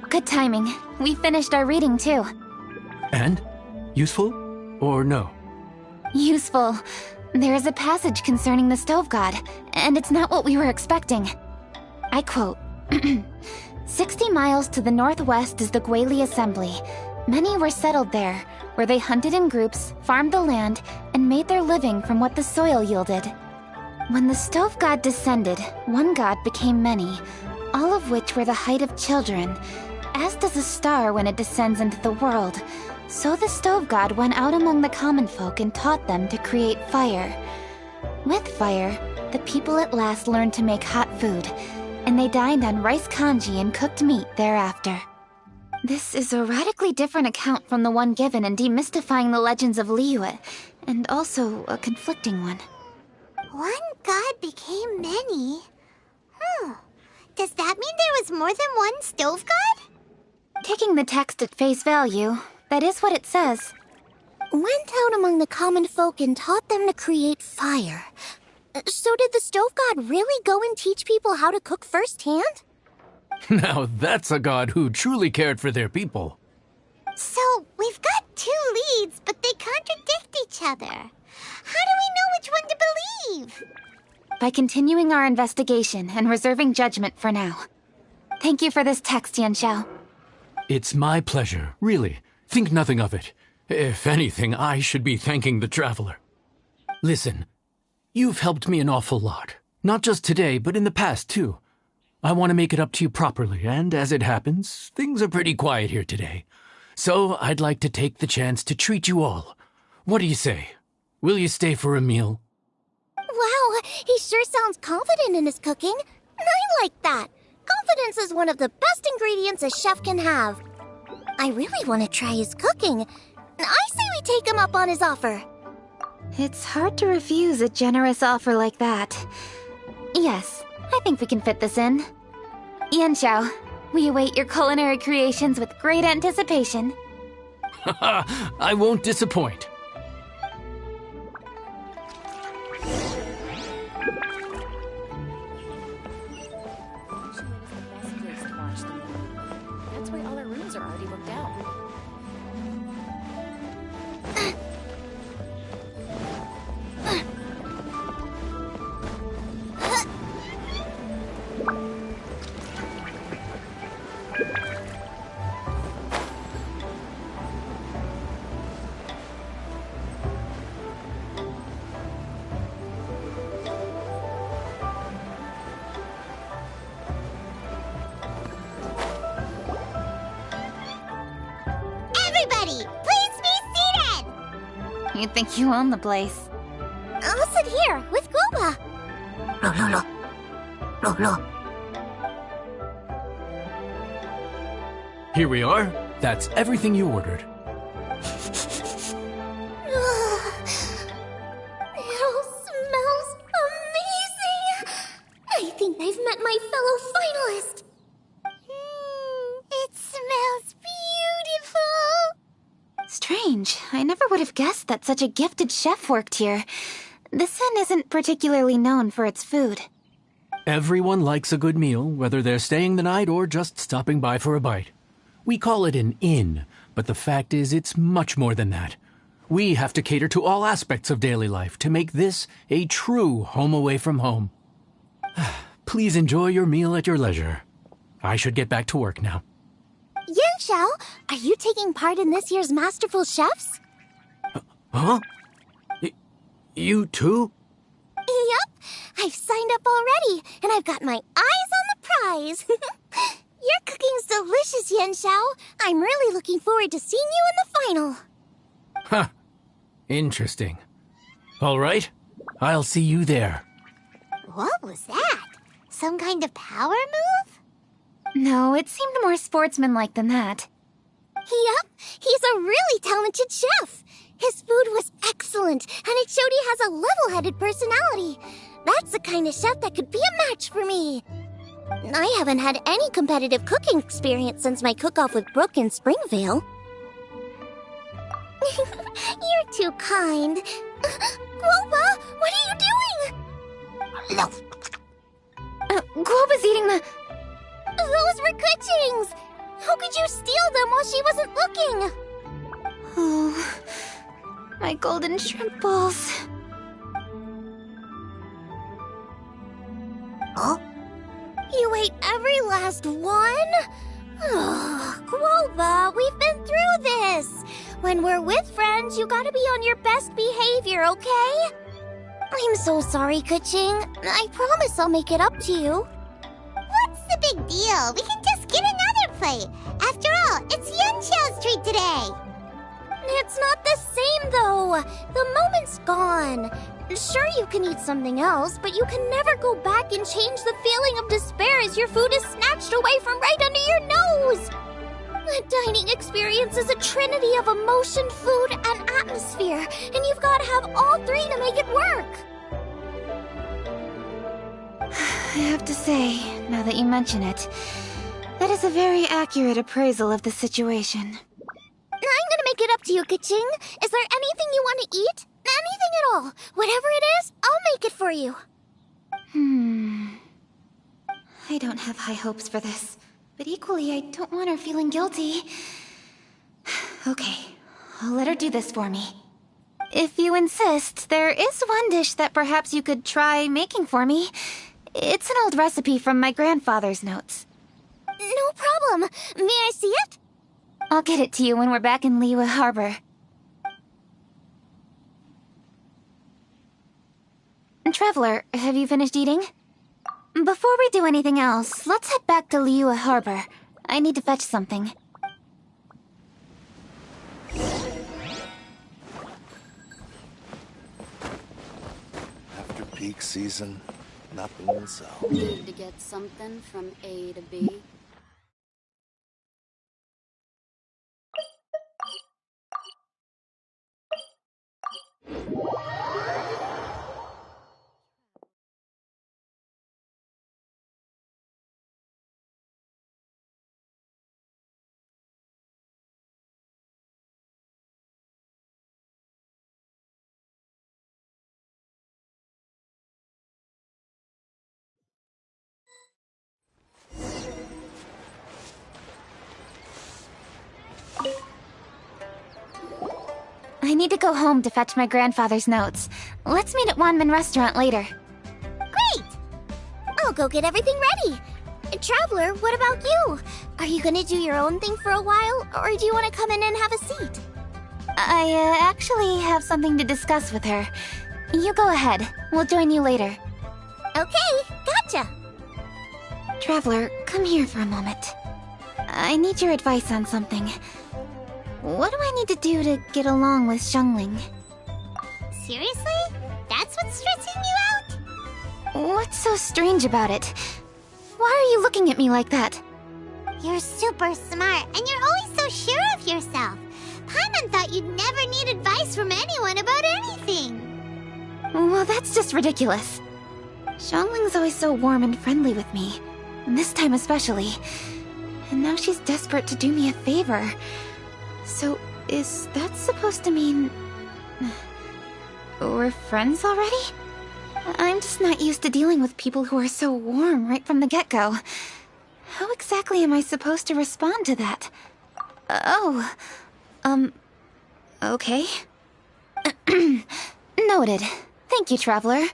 Good timing. We finished our reading too. And? Useful? Or no? Useful. There is a passage concerning the stove god, and it's not what we were expecting. I quote, 60 miles to the northwest is the Guili Assembly. Many were settled there, where they hunted in groups, farmed the land, and made their living from what the soil yielded. When the stove god descended, one god became many, all of which were the height of children. As does a star when it descends into the world, so the stove god went out among the common folk and taught them to create fire. With fire, the people at last learned to make hot food, and they dined on rice congee and cooked meat thereafter. This is a radically different account from the one given in Demystifying the Legends of Liyue, and also a conflicting one. One god became many? Does that mean there was more than one stove god? Taking the text at face value, that is what it says. Went out among the common folk and taught them to create fire. So did the stove god really go and teach people how to cook firsthand? Now that's a god who truly cared for their people. So, we've got two leads, but they contradict each other. How do we know which one to believe? By continuing our investigation and reserving judgment for now. Thank you for this text, Yanxiao. It's my pleasure, really. Think nothing of it. If anything, I should be thanking the traveler. Listen, you've helped me an awful lot. Not just today, but in the past, too. I want to make it up to you properly, and as it happens, things are pretty quiet here today. So I'd like to take the chance to treat you all. What do you say? Will you stay for a meal? Wow, he sure sounds confident in his cooking. I like that. Confidence is one of the best ingredients a chef can have. I really want to try his cooking. I say we take him up on his offer. It's hard to refuse a generous offer like that. Yes, I think we can fit this in. Yanxiao, we await your culinary creations with great anticipation. I won't disappoint. That's why all our rooms are already booked out. Everybody, please be seated! You'd think you own the place. I'll sit here with Goba. Here we are. That's everything you ordered. It all smells amazing. I think I've met my fellow finalist. It smells beautiful. Strange. I never would have guessed that such a gifted chef worked here. This inn isn't particularly known for its food. Everyone likes a good meal, whether they're staying the night or just stopping by for a bite. We call it an inn, but the fact is it's much more than that. We have to cater to all aspects of daily life to make this a true home away from home. Please enjoy your meal at your leisure. I should get back to work now. Yan Xiao, are you taking part in this year's Masterful Chefs? Huh? You too? Yep, I've signed up already, and I've got my eyes on the prize. Your cooking's delicious, Yan Xiao. I'm really looking forward to seeing you in the final. Huh. Interesting. All right, I'll see you there. What was that? Some kind of power move? No, it seemed more sportsmanlike than that. Yep, he's a really talented chef. His food was excellent, and it showed he has a level-headed personality. That's the kind of chef that could be a match for me. I haven't had any competitive cooking experience since my cook-off with Brooke in Springvale. You're too kind. Guoba, what are you doing? Guoba's eating the... Those were Kuching's! How could you steal them while she wasn't looking? Oh, my golden shrimp balls. Huh? You ate every last one? Ugh, Guoba, we've been through this. When we're with friends, you gotta be on your best behavior, okay? I'm so sorry, Kuching. I promise I'll make it up to you. What's the big deal? We can just get another plate. After all, it's Yan Xiao's treat today. It's not the same, though. The moment's gone. Sure, you can eat something else, but you can never go back and change the feeling of despair as your food is snatched away from right under your nose. The dining experience is a trinity of emotion, food, and atmosphere, and you've got to have all three to make it work. I have to say, now that you mention it, that is a very accurate appraisal of the situation. I'm gonna make it up to you, Kuching. Is there anything you want to eat? Anything at all. Whatever it is, I'll make it for you. I don't have high hopes for this, but equally I don't want her feeling guilty. Okay, I'll let her do this for me. If you insist, there is one dish that perhaps you could try making for me. It's an old recipe from my grandfather's notes. No problem. May I see it? I'll get it to you when we're back in Liyue Harbor. Traveler, have you finished eating? Before we do anything else, let's head back to Liyue Harbor. I need to fetch something. After peak season, nothing will sell. Need to get something from A to B. need to go home to fetch my grandfather's notes. Let's meet at Wanman Restaurant later. Great! I'll go get everything ready. Traveler, what about you? Are you gonna do your own thing for a while, or do you want to come in and have a seat? I actually have something to discuss with her. You go ahead. We'll join you later. Okay, gotcha. Traveler, come here for a moment. I need your advice on something. What do I need to do to get along with Xiangling? Seriously? That's what's stressing you out? What's so strange about it? Why are you looking at me like that? You're super smart, and you're always so sure of yourself. Paimon thought you'd never need advice from anyone about anything. Well, that's just ridiculous. Xiangling's always so warm and friendly with me, and this time especially. And now she's desperate to do me a favor. So, is that supposed to mean... we're friends already? I'm just not used to dealing with people who are so warm right from the get-go. How exactly am I supposed to respond to that? Okay. Noted. Thank you, Traveler.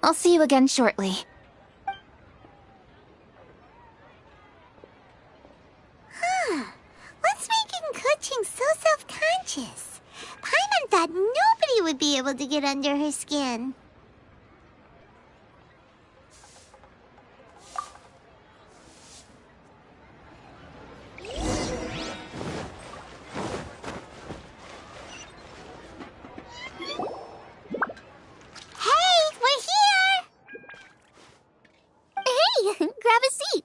I'll see you again shortly. What's making Kuching so self-conscious? Paimon thought nobody would be able to get under her skin. Grab a seat.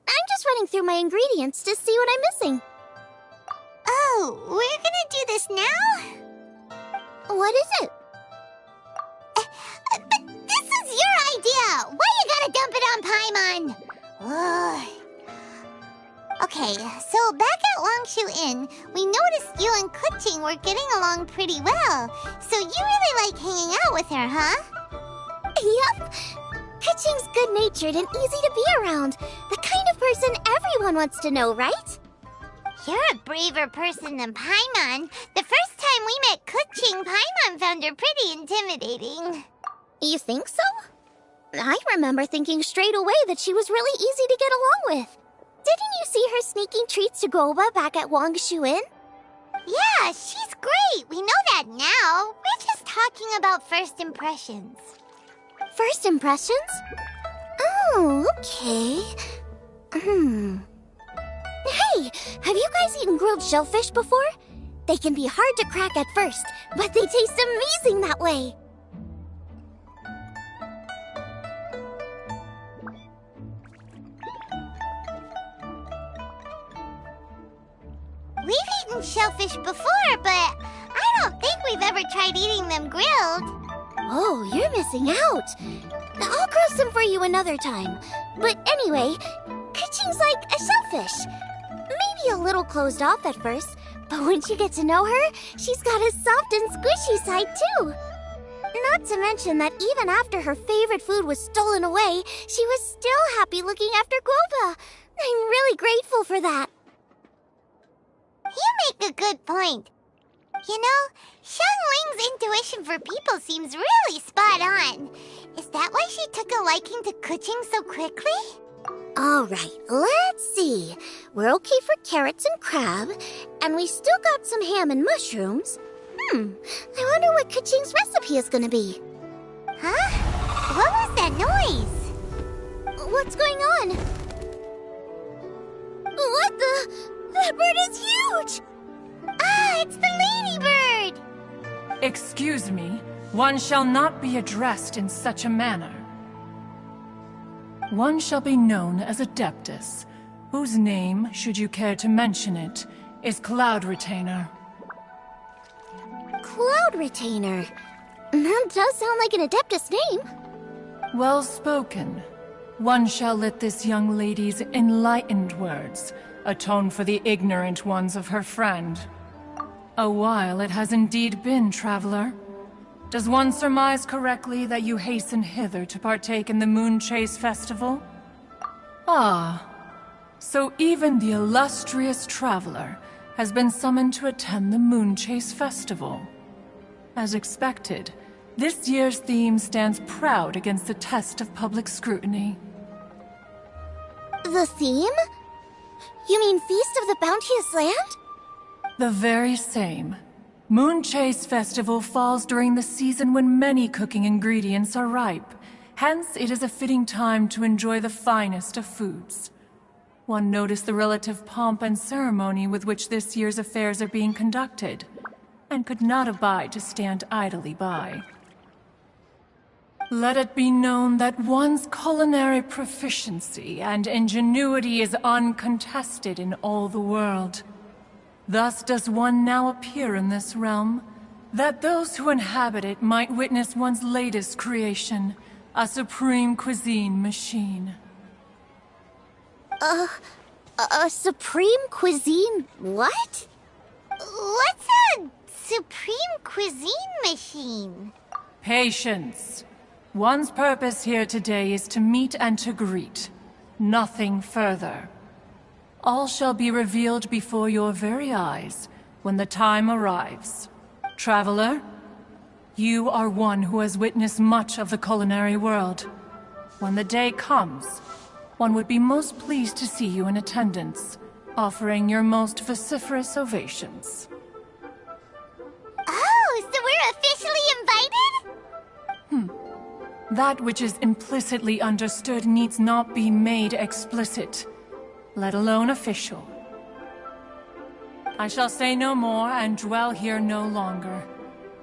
I'm just running through my ingredients to see what I'm missing. Oh, we're gonna do this now? What is it? But this was your idea! Why you gotta dump it on Paimon? Ugh. Okay, so back at Longshu Inn, we noticed you and Kuching were getting along pretty well. So you really like hanging out with her, huh? Yep. Kuching's good-natured and easy to be around. The kind of person everyone wants to know, right? You're a braver person than Paimon. The first time we met Kuching, Paimon found her pretty intimidating. You think so? I remember thinking straight away that she was really easy to get along with. Didn't you see her sneaking treats to Goba back at Wangshu Inn? Yeah, she's great. We know that now. We're just talking about first impressions. First impressions? Oh, okay. Hey, have you guys eaten grilled shellfish before? They can be hard to crack at first, but they taste amazing that way. We've eaten shellfish before, but I don't think we've ever tried eating them grilled. Oh, you're missing out. I'll grill some for you another time. But anyway, Kuching's like a shellfish. Maybe a little closed off at first, but once you get to know her, she's got a soft and squishy side too. Not to mention that even after her favorite food was stolen away, she was still happy looking after Guoba. I'm really grateful for that. You make a good point. You know, Xiangling's intuition for people seems really spot on. Is that why she took a liking to Kuching so quickly? All right, let's see. We're okay for carrots and crab, and we still got some ham and mushrooms. I wonder what Kuching's recipe is gonna be. Huh? What was that noise? What's going on? What the? That bird is huge! Ah, it's the ladybird! Excuse me, one shall not be addressed in such a manner. One shall be known as Adeptus, whose name, should you care to mention it, is Cloud Retainer. Cloud Retainer? That does sound like an Adeptus name. Well spoken. One shall let this young lady's enlightened words atone for the ignorant ones of her friend. A while it has indeed been, traveler. Does one surmise correctly that you hasten hither to partake in the Moonchase Festival? Ah, so even the illustrious traveler has been summoned to attend the Moonchase Festival. As expected, this year's theme stands proud against the test of public scrutiny. The theme? You mean Feast of the Bounteous Land? The very same. Moonchase Festival falls during the season when many cooking ingredients are ripe. Hence, it is a fitting time to enjoy the finest of foods. One noticed the relative pomp and ceremony with which this year's affairs are being conducted, and could not abide to stand idly by. Let it be known that one's culinary proficiency and ingenuity is uncontested in all the world. Thus does one now appear in this realm, that those who inhabit it might witness one's latest creation, a supreme cuisine machine. A supreme cuisine what? What's a supreme cuisine machine? Patience. One's purpose here today is to meet and to greet. Nothing further. All shall be revealed before your very eyes when the time arrives. Traveler, you are one who has witnessed much of the culinary world. When the day comes, one would be most pleased to see you in attendance, offering your most vociferous ovations. Oh, so we're officially invited? That which is implicitly understood needs not be made explicit, let alone official. I shall say no more and dwell here no longer.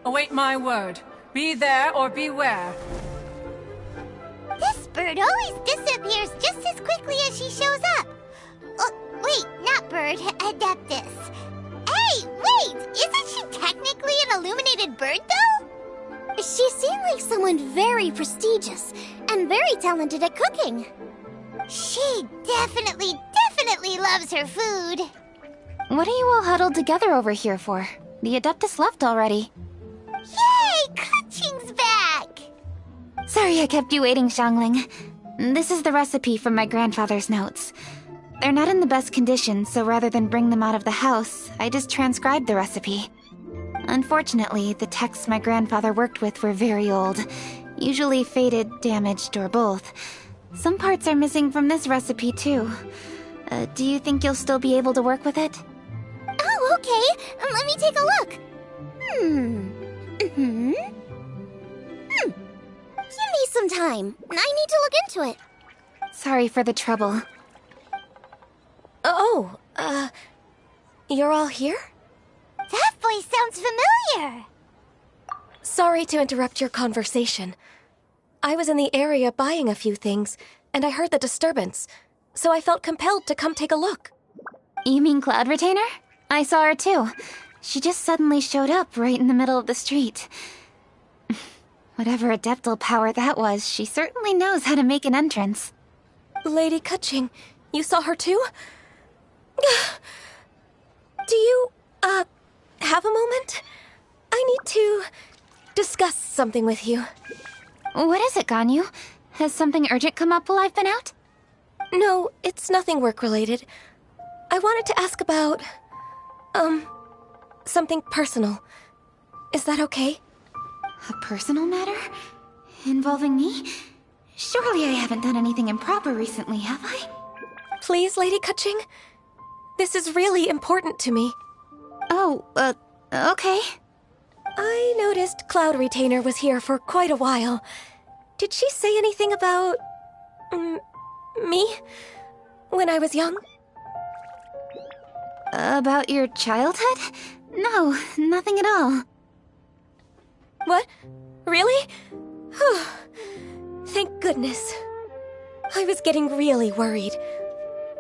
Await my word. Be there or beware. This bird always disappears just as quickly as she shows up. Wait, not bird, Adeptus. Hey, wait! Isn't she technically an illuminated bird, though? She seemed like someone very prestigious and very talented at cooking. She definitely loves her food. What are you all huddled together over here for? The Adeptus left already. Yay! Kaching's back! Sorry I kept you waiting, Xiangling. This is the recipe from my grandfather's notes. They're not in the best condition, so rather than bring them out of the house, I just transcribed the recipe. Unfortunately, the texts my grandfather worked with were very old, usually faded, damaged, or both. Some parts are missing from this recipe, too. Do you think you'll still be able to work with it? Oh, okay. Let me take a look. Give me some time. I need to look into it. Sorry for the trouble. You're all here? That voice sounds familiar. Sorry to interrupt your conversation. I was in the area buying a few things, and I heard the disturbance, so I felt compelled to come take a look. You mean Cloud Retainer? I saw her too. She just suddenly showed up right in the middle of the street. Whatever adeptal power that was, she certainly knows how to make an entrance. Lady Kaching, you saw her too? Do you, have a moment? I need to discuss something with you. What is it, Ganyu? Has something urgent come up while I've been out? No, it's nothing work-related. I wanted to ask about, something personal. Is that okay? A personal matter? Involving me? Surely I haven't done anything improper recently, have I? Please, Lady Kaching? This is really important to me. Oh, okay. I noticed Cloud Retainer was here for quite a while. Did she say anything about... me? When I was young? About your childhood? No, nothing at all. What? Really? Whew. Thank goodness. I was getting really worried.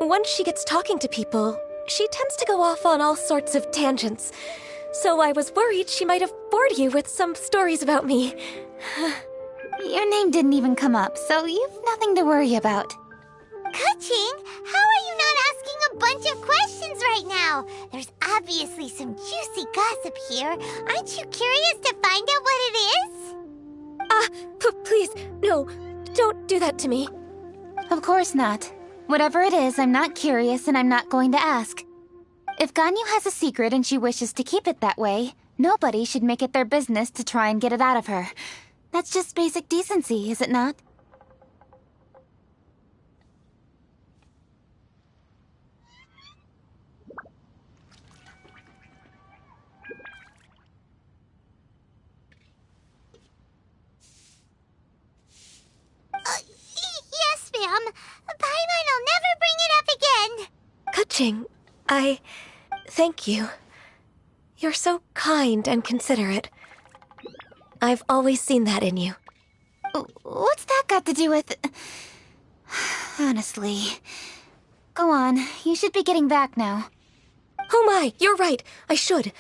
Once she gets talking to people, she tends to go off on all sorts of tangents. So I was worried she might have bored you with some stories about me. Your name didn't even come up, so you've nothing to worry about. Kaching, how are you not asking a bunch of questions right now? There's obviously some juicy gossip here. Aren't you curious to find out what it is? Please, no, don't do that to me. Of course not. Whatever it is, I'm not curious and I'm not going to ask. If Ganyu has a secret and she wishes to keep it that way, Nobody should make it their business to try and get it out of her. That's just basic decency, is it not? Yes, ma'am. Paimon will never bring it up again. Kaching, thank you. You're so kind and considerate. I've always seen that in you. What's that got to do with... Honestly. Go on, you should be getting back now. Oh my, you're right. I should.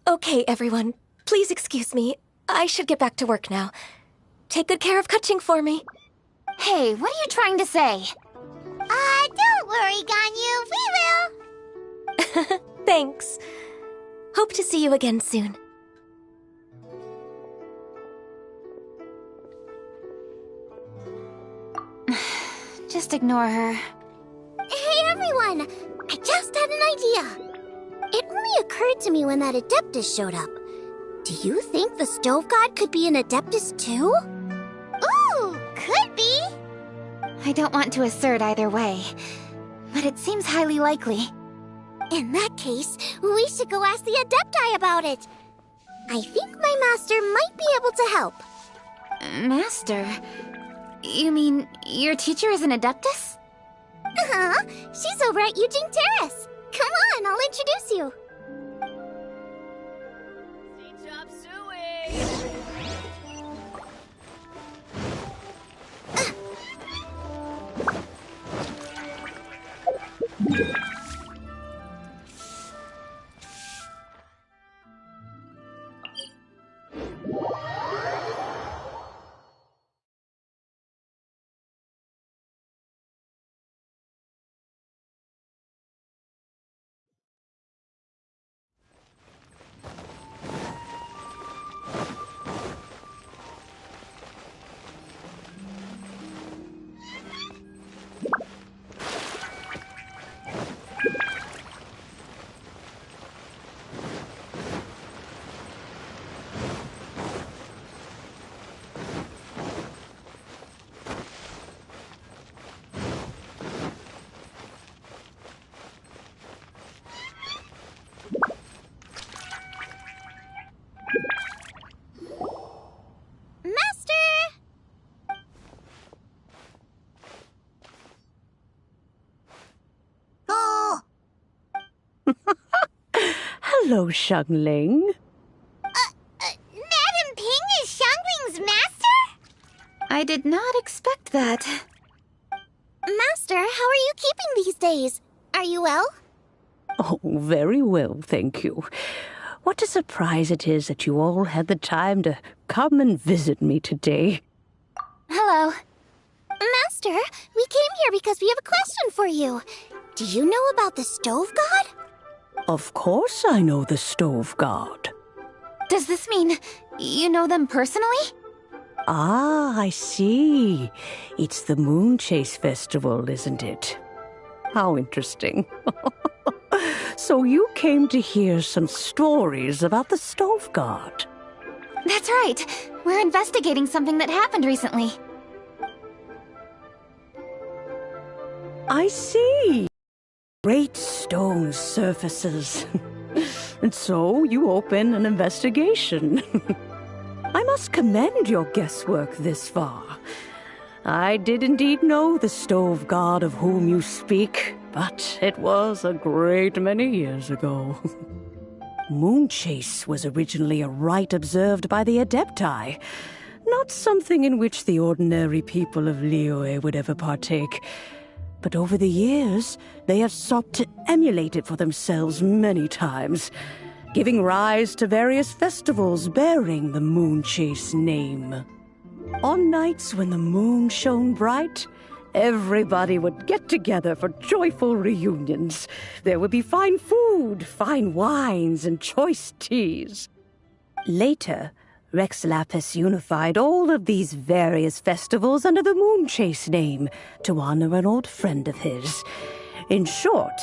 Okay, everyone. Please excuse me. I should get back to work now. Take good care of Kaching for me. Hey, what are you trying to say? Don't worry, Ganyu. We will. Thanks. Hope to see you again soon. Just ignore her. Hey, everyone! I just had an idea. It only occurred to me when that Adeptus showed up. Do you think the Stove God could be an Adeptus too? Ooh, could be. I don't want to assert either way, but it seems highly likely. In that case, we should go ask the Adepti about it. I think my master might be able to help. Master? You mean your teacher is an Adeptus? Uh-huh. She's over at Eugene Terrace. Come on, I'll introduce you. Chop suey! Hello, Xiangling. Madam Ping is Xiangling's master? I did not expect that. Master, how are you keeping these days? Are you well? Oh, very well, thank you. What a surprise it is that you all had the time to come and visit me today. Hello. Master, we came here because we have a question for you. Do you know about the Stove God? Of course I know the Stove God. Does this mean you know them personally? Ah, I see. It's the Moonchase Festival, isn't it? How interesting. So you came to hear some stories about the Stove God. That's right. We're investigating something that happened recently. I see. Great stone surfaces. And so you open an investigation. I must commend your guesswork this far. I did indeed know the Stove God of whom you speak, but it was a great many years ago. Moonchase was originally a rite observed by the Adepti, not something in which the ordinary people of Liyue would ever partake. But over the years, they have sought to emulate it for themselves many times, giving rise to various festivals bearing the Moonchase name. On nights when the moon shone bright, everybody would get together for joyful reunions. There would be fine food, fine wines, and choice teas. Later, Rex Lapis unified all of these various festivals under the Moonchase name to honor an old friend of his. In short,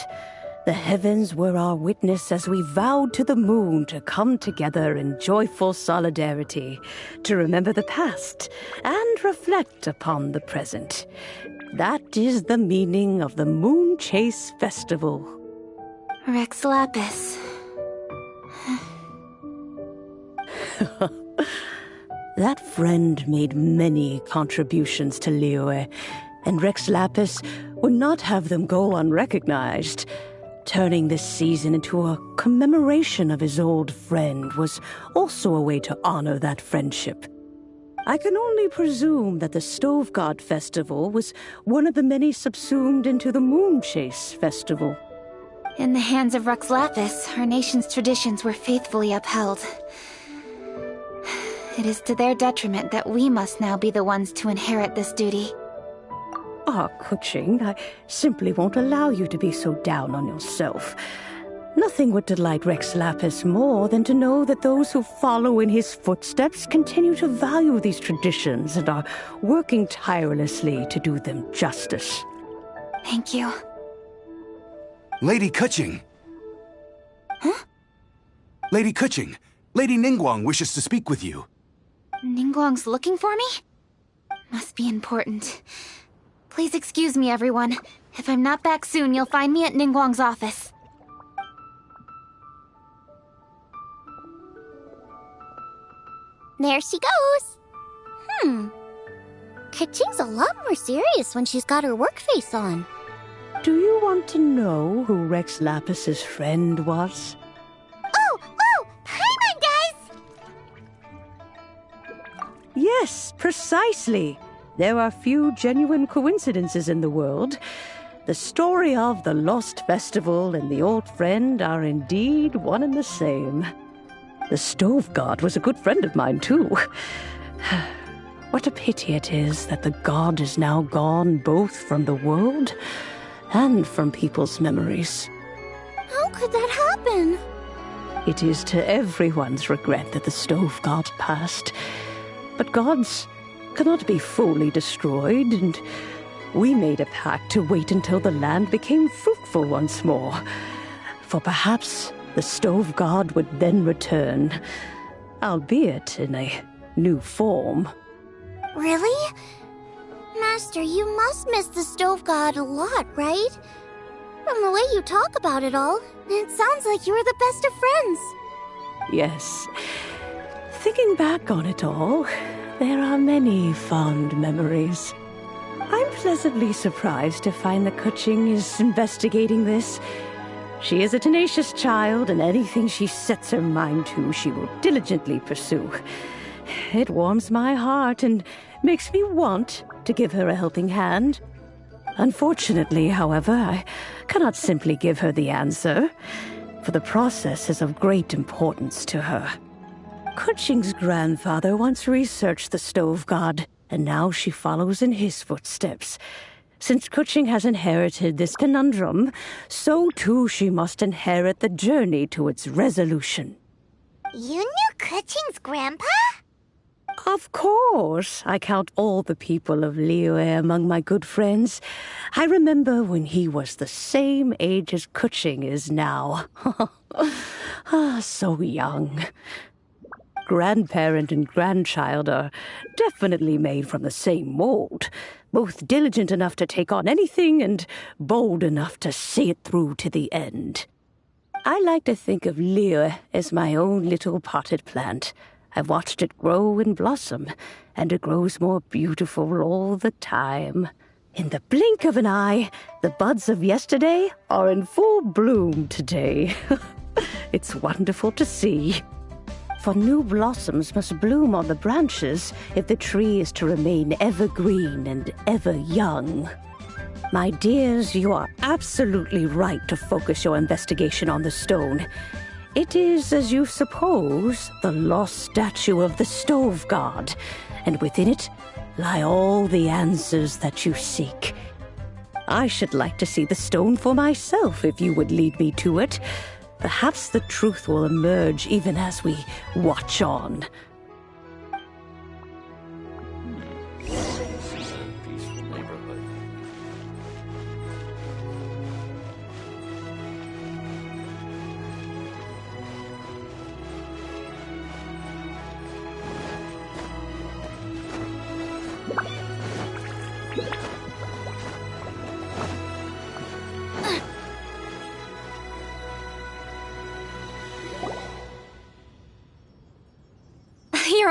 The heavens were our witness as we vowed to the moon to come together in joyful solidarity, to remember the past and reflect upon the present. That is the meaning of the Moonchase Festival. Rex Lapis. That friend made many contributions to Liyue, and Rex Lapis would not have them go unrecognized. Turning this season into a commemoration of his old friend was also a way to honor that friendship. I can only presume that the Stove God Festival was one of the many subsumed into the Moonchase Festival. In the hands of Rex Lapis, our nation's traditions were faithfully upheld. It is to their detriment that we must now be the ones to inherit this duty. Kuching, I simply won't allow you to be so down on yourself. Nothing would delight Rex Lapis more than to know that those who follow in his footsteps continue to value these traditions and are working tirelessly to do them justice. Thank you. Lady Kuching! Huh? Lady Kuching, Lady Ningguang wishes to speak with you. Ningguang's looking for me? Must be important. Please excuse me, everyone. If I'm not back soon, you'll find me at Ningguang's office. There she goes. Kuching's a lot more serious when she's got her work face on. Do you want to know who Rex Lapis's friend was? Oh! Paimon does! Yes, precisely. There are few genuine coincidences in the world. The story of the Lost Festival and the old friend are indeed one and the same. The Stove God was a good friend of mine, too. What a pity it is that the god is now gone both from the world and from people's memories. How could that happen? It is to everyone's regret that the Stove God passed. But gods cannot be fully destroyed, and we made a pact to wait until the land became fruitful once more. For perhaps the Stove God would then return, albeit in a new form. Really? Master, you must miss the Stove God a lot, right? From the way you talk about it all, it sounds like you were the best of friends. Yes. Thinking back on it all, there are many fond memories. I'm pleasantly surprised to find that Kuching is investigating this. She is a tenacious child, and anything she sets her mind to, she will diligently pursue. It warms my heart and makes me want to give her a helping hand. Unfortunately, however, I cannot simply give her the answer, for the process is of great importance to her. Kuching's grandfather once researched the Stove God, and now she follows in his footsteps. Since Kuching has inherited this conundrum, so too she must inherit the journey to its resolution. You knew Kuching's grandpa? Of course. I count all the people of Liyue among my good friends. I remember when he was the same age as Kuching is now. So young. Grandparent and grandchild are definitely made from the same mold, both diligent enough to take on anything and bold enough to see it through to the end. I like to think of Liyue as my own little potted plant. I've watched it grow and blossom, and it grows more beautiful all the time. In the blink of an eye, the buds of yesterday are in full bloom today. It's wonderful to see. For new blossoms must bloom on the branches if the tree is to remain evergreen and ever young. My dears, you are absolutely right to focus your investigation on the stone. It is, as you suppose, the lost statue of the Stove God, and within it lie all the answers that you seek. I should like to see the stone for myself if you would lead me to it. Perhaps the truth will emerge even as we watch on.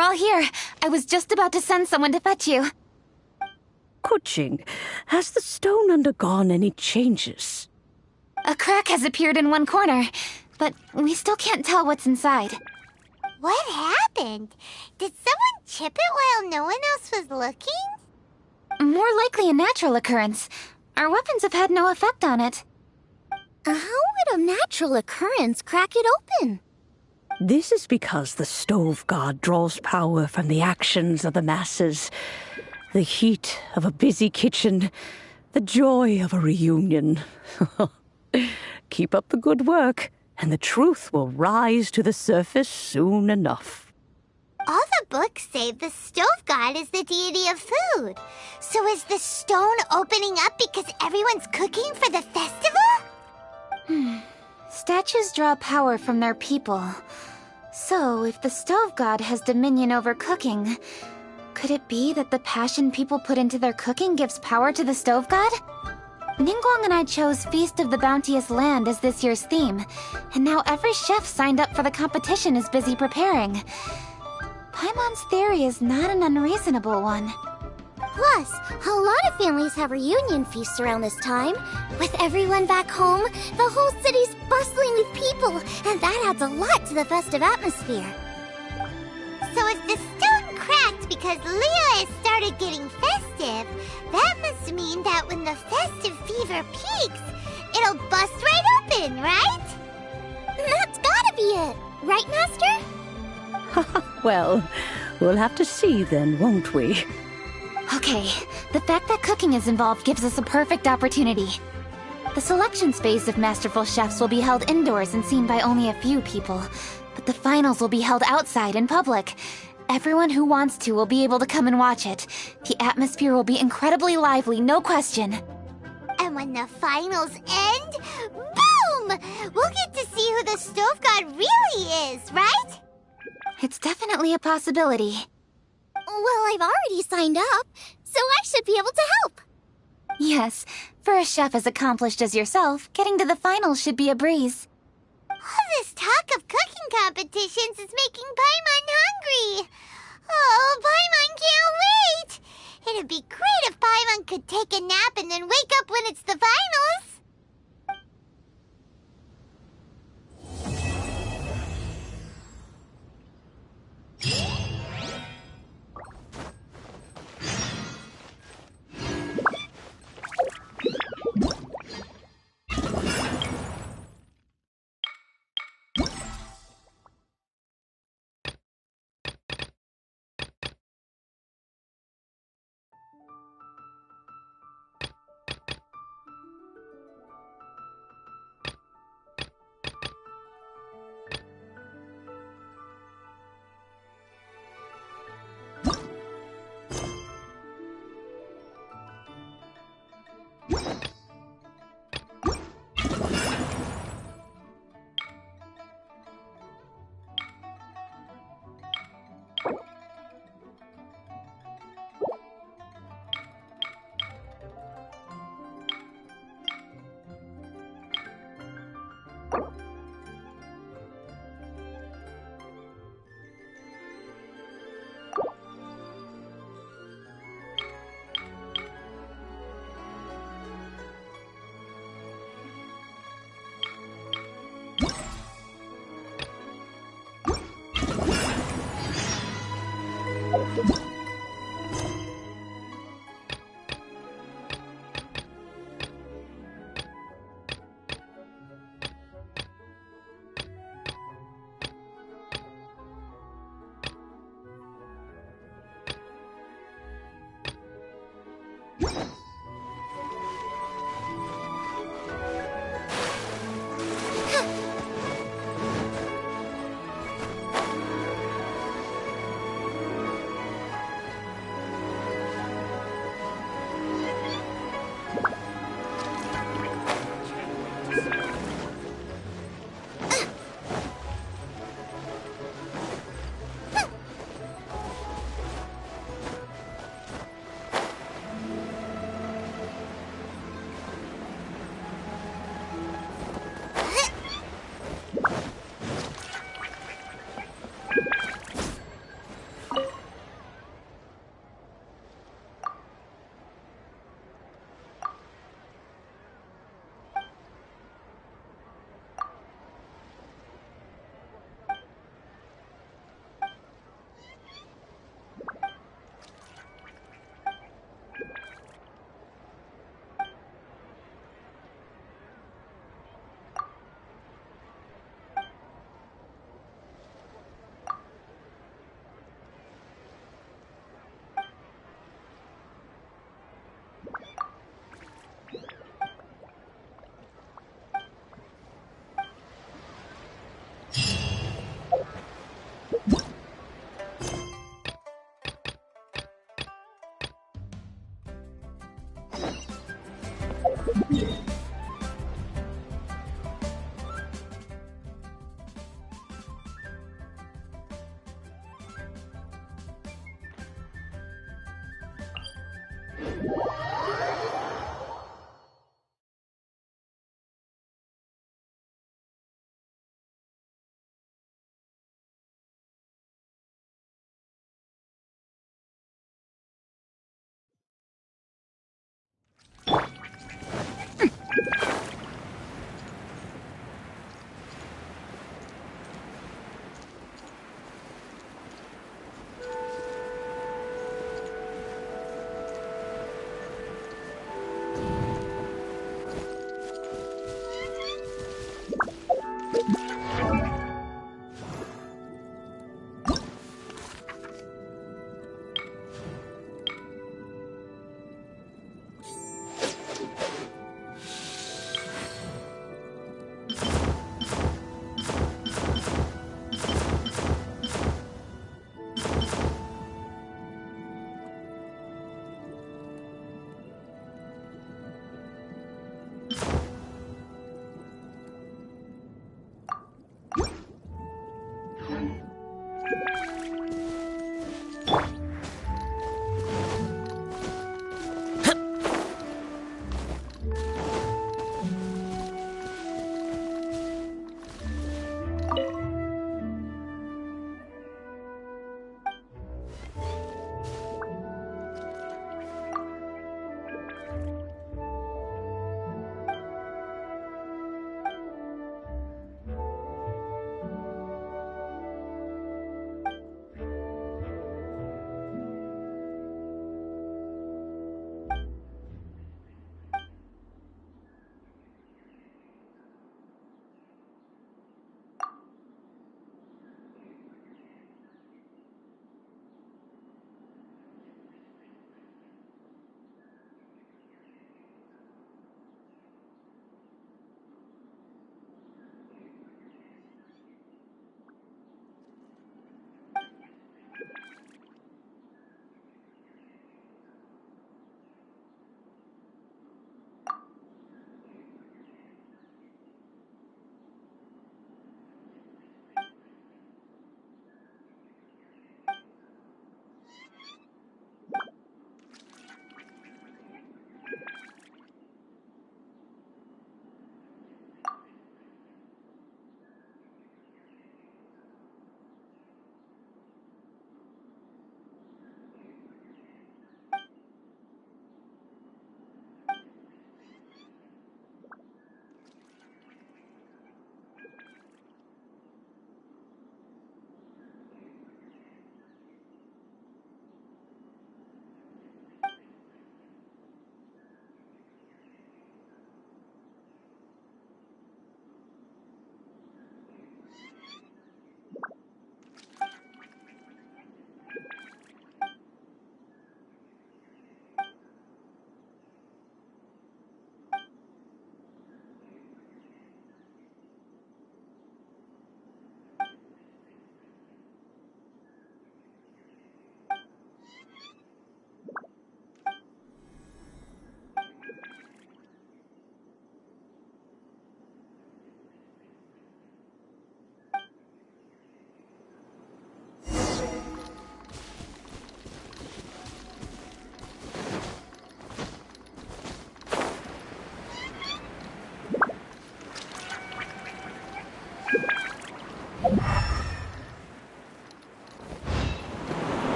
We're all here. I was just about to send someone to fetch you. Kuching, has the stone undergone any changes? A crack has appeared in one corner, but we still can't tell what's inside. What happened? Did someone chip it while no one else was looking? More likely a natural occurrence. Our weapons have had no effect on it. How would a natural occurrence crack it open? This is because the stove god draws power from the actions of the masses. The heat of a busy kitchen, the joy of a reunion. Keep up the good work, and the truth will rise to the surface soon enough. All the books say the stove god is the deity of food. So is the stone opening up because everyone's cooking for the festival? Statues draw power from their people. So, if the stove god has dominion over cooking, could it be that the passion people put into their cooking gives power to the stove god? Ningguang and I chose Feast of the Bounteous Land as this year's theme, and now every chef signed up for the competition is busy preparing. Paimon's theory is not an unreasonable one. Plus, a lot of families have reunion feasts around this time. With everyone back home, the whole city's bustling with people, and that adds a lot to the festive atmosphere. So if the stone cracked because Leo has started getting festive, that must mean that when the festive fever peaks, it'll bust right open, right? That's gotta be it, right, Master? Well, we'll have to see then, won't we? Okay, the fact that cooking is involved gives us a perfect opportunity. The selection phase of masterful chefs will be held indoors and seen by only a few people, but the finals will be held outside in public. Everyone who wants to will be able to come and watch it. The atmosphere will be incredibly lively, no question. And when the finals end, boom! We'll get to see who the stove god really is, right? It's definitely a possibility. Well, I've already signed up, so I should be able to help. Yes, for a chef as accomplished as yourself, getting to the finals should be a breeze. All this talk of cooking competitions is making Paimon hungry. Oh, Paimon can't wait! It'd be great if Paimon could take a nap and then wake up when it's the finals.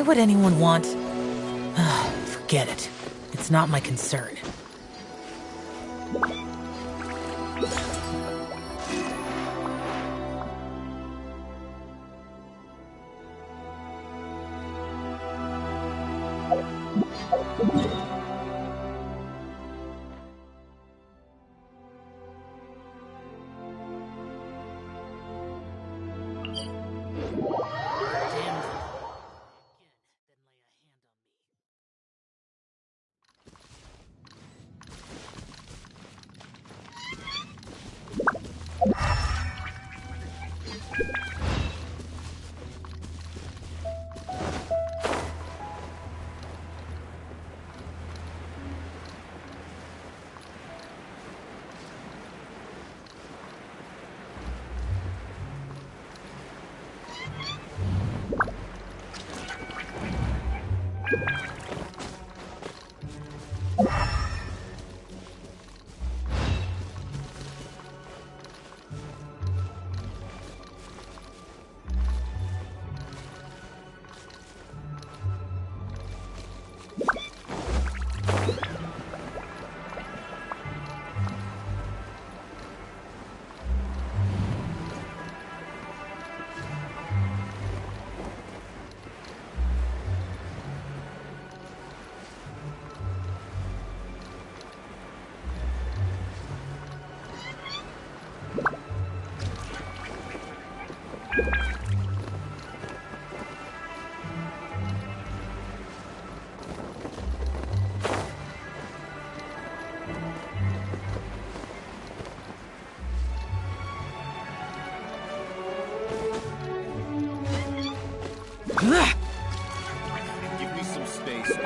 would anyone want... Forget it. It's not my concern. Give me some space.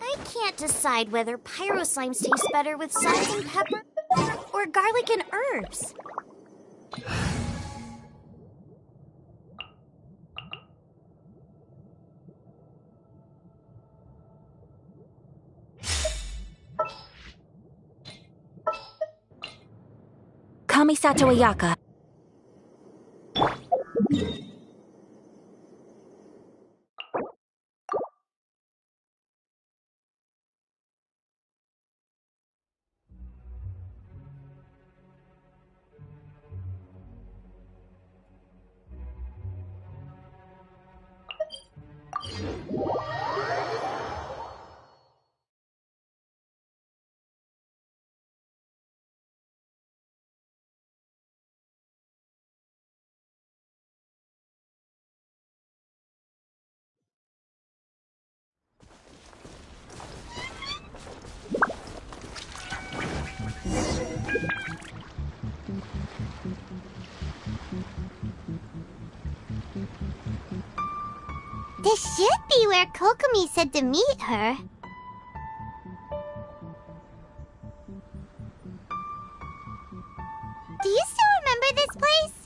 I can't decide whether pyro slimes taste better with salt and pepper or garlic and herbs. Kamisato Ayaka. This should be where Kokomi said to meet her. Do you still remember this place?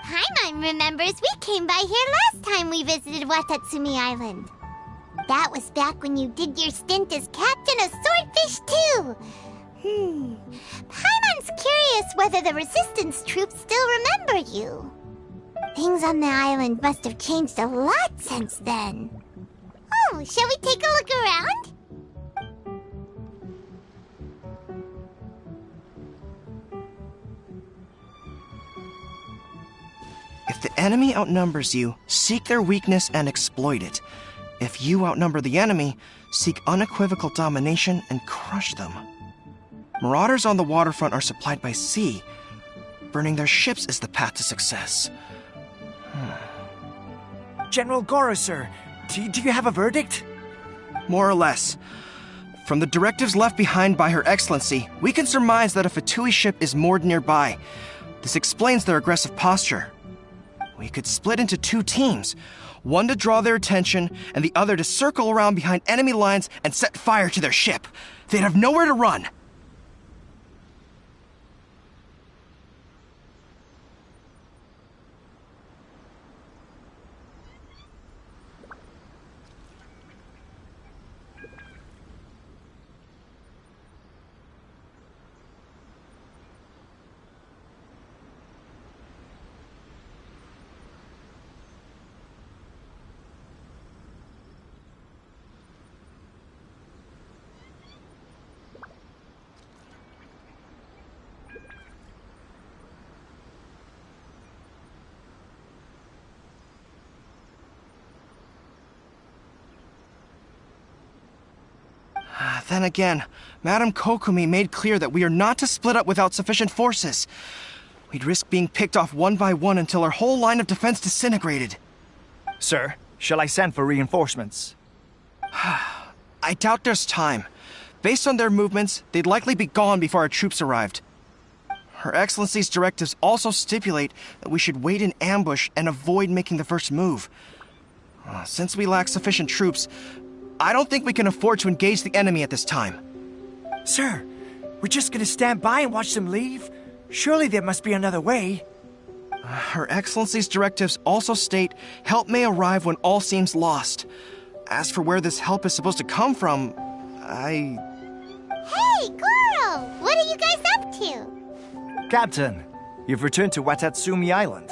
Paimon remembers we came by here last time we visited Watatsumi Island. That was back when you did your stint as captain of Swordfish too. Paimon's curious whether the resistance troops still remember you. Things on the island must have changed a lot since then. Oh, shall we take a look around? If the enemy outnumbers you, seek their weakness and exploit it. If you outnumber the enemy, seek unequivocal domination and crush them. Marauders on the waterfront are supplied by sea. Burning their ships is the path to success. General Goro, sir, do you have a verdict? More or less. From the directives left behind by Her Excellency, we can surmise that a Fatui ship is moored nearby. This explains their aggressive posture. We could split into two teams, one to draw their attention, and the other to circle around behind enemy lines and set fire to their ship. They'd have nowhere to run. Then again, Madame Kokomi made clear that we are not to split up without sufficient forces. We'd risk being picked off one by one until our whole line of defense disintegrated. Sir, shall I send for reinforcements? I doubt there's time. Based on their movements, they'd likely be gone before our troops arrived. Her Excellency's directives also stipulate that we should wait in ambush and avoid making the first move. Since we lack sufficient troops, I don't think we can afford to engage the enemy at this time. Sir, we're just gonna stand by and watch them leave? Surely there must be another way. Her Excellency's directives also state help may arrive when all seems lost. As for where this help is supposed to come from, Hey, Goro! What are you guys up to? Captain, you've returned to Watatsumi Island.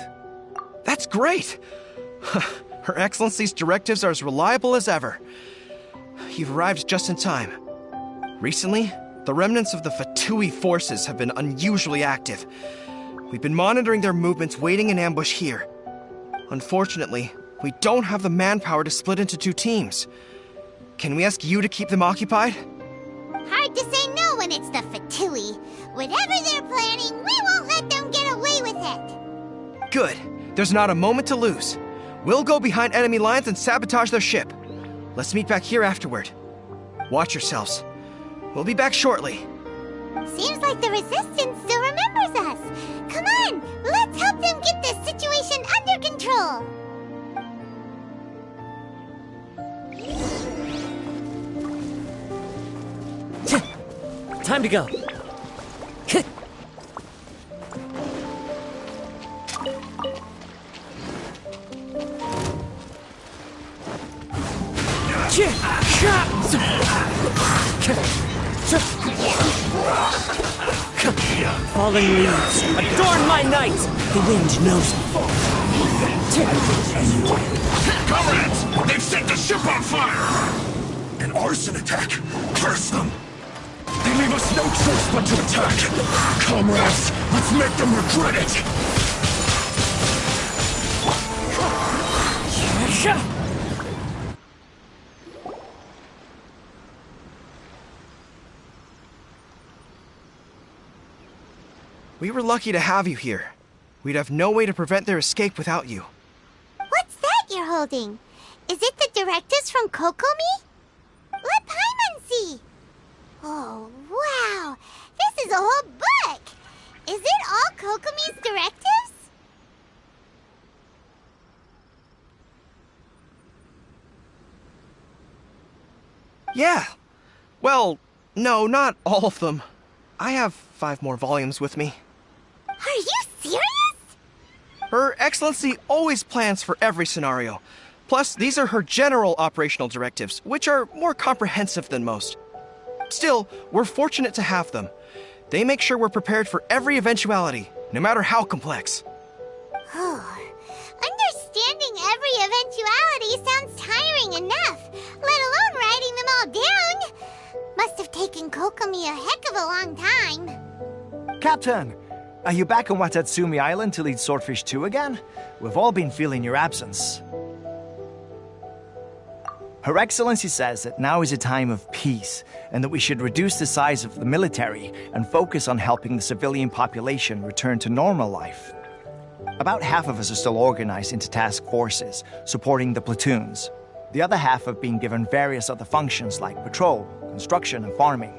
That's great! Her Excellency's directives are as reliable as ever. You've arrived just in time. Recently, the remnants of the Fatui forces have been unusually active. We've been monitoring their movements, waiting in ambush here. Unfortunately, we don't have the manpower to split into two teams. Can we ask you to keep them occupied? Hard to say no when it's the Fatui. Whatever they're planning, we won't let them get away with it. Good. There's not a moment to lose. We'll go behind enemy lines and sabotage their ship. Let's meet back here afterward. Watch yourselves. We'll be back shortly. Seems like the Resistance still remembers us. Come on, let's help them get this situation under control. Time to go. Falling leaves, adorn my night! The wind knows me. Comrades! They've set the ship on fire! An arson attack! Curse them! They leave us no choice but to attack! Comrades, let's make them regret it! We were lucky to have you here. We'd have no way to prevent their escape without you. What's that you're holding? Is it the directives from Kokomi? Let Paimon see. Oh, wow. This is a whole book. Is it all Kokomi's directives? Yeah. Well, no, not all of them. I have 5 more volumes with me. Are you serious? Her Excellency always plans for every scenario. Plus, these are her general operational directives, which are more comprehensive than most. Still, we're fortunate to have them. They make sure we're prepared for every eventuality, no matter how complex. Understanding every eventuality sounds tiring enough, let alone writing them all down. Must have taken Kokomi a heck of a long time. Captain, are you back on Watatsumi Island to lead Swordfish 2 again? We've all been feeling your absence. Her Excellency says that now is a time of peace, and that we should reduce the size of the military and focus on helping the civilian population return to normal life. About half of us are still organized into task forces, supporting the platoons. The other half have been given various other functions like patrol, construction, and farming.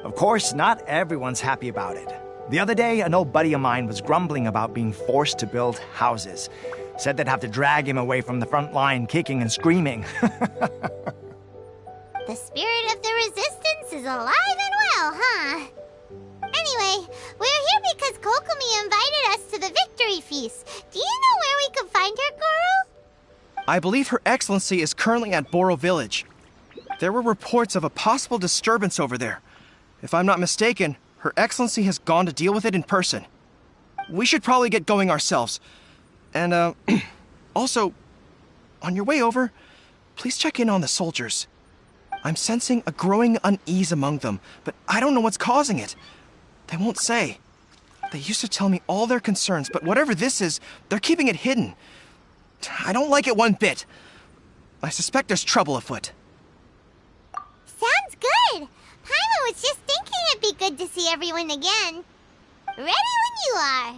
Of course, not everyone's happy about it. The other day, an old buddy of mine was grumbling about being forced to build houses. Said they'd have to drag him away from the front line, kicking and screaming. The spirit of the resistance is alive and well, huh? Anyway, we're here because Kokomi invited us to the victory feast. Do you know where we can find her, Goro? I believe Her Excellency is currently at Boro Village. There were reports of a possible disturbance over there. If I'm not mistaken, Her Excellency has gone to deal with it in person. We should probably get going ourselves. And, also, on your way over, please check in on the soldiers. I'm sensing a growing unease among them, but I don't know what's causing it. They won't say. They used to tell me all their concerns, but whatever this is, they're keeping it hidden. I don't like it one bit. I suspect there's trouble afoot. Sounds good. Paimon was just thinking it'd be good to see everyone again. Ready when you are.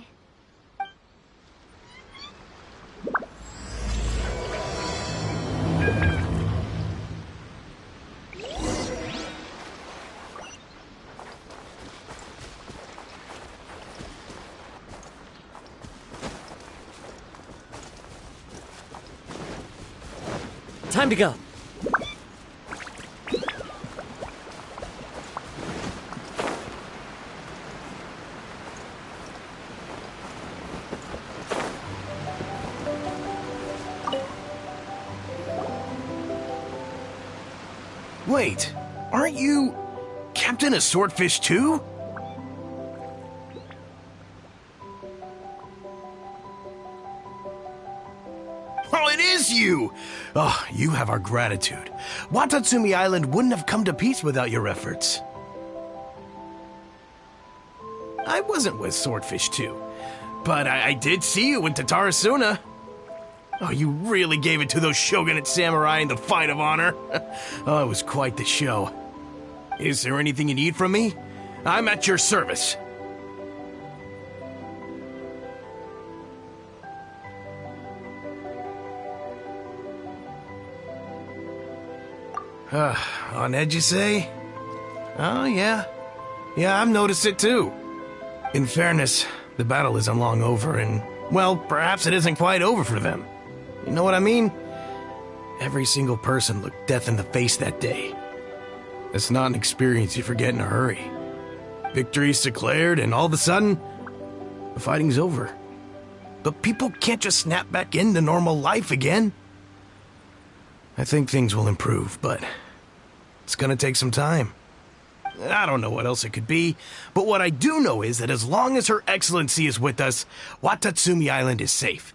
Time to go. Wait, aren't you Captain of Swordfish too? Oh, it is you! Oh, you have our gratitude. Watatsumi Island wouldn't have come to peace without your efforts. I wasn't with Swordfish 2, but I did see you in Tatarasuna. Oh, you really gave it to those shogunate samurai in the fight of honor. Oh, it was quite the show. Is there anything you need from me? I'm at your service. On edge, you say? Oh, yeah. Yeah, I've noticed it too. In fairness, the battle isn't long over, and, well, perhaps it isn't quite over for them. You know what I mean? Every single person looked death in the face that day. It's not an experience you forget in a hurry. Victory's declared, and all of a sudden, the fighting's over. But people can't just snap back into normal life again. I think things will improve, but it's gonna take some time. I don't know what else it could be, but what I do know is that as long as Her Excellency is with us, Watatsumi Island is safe.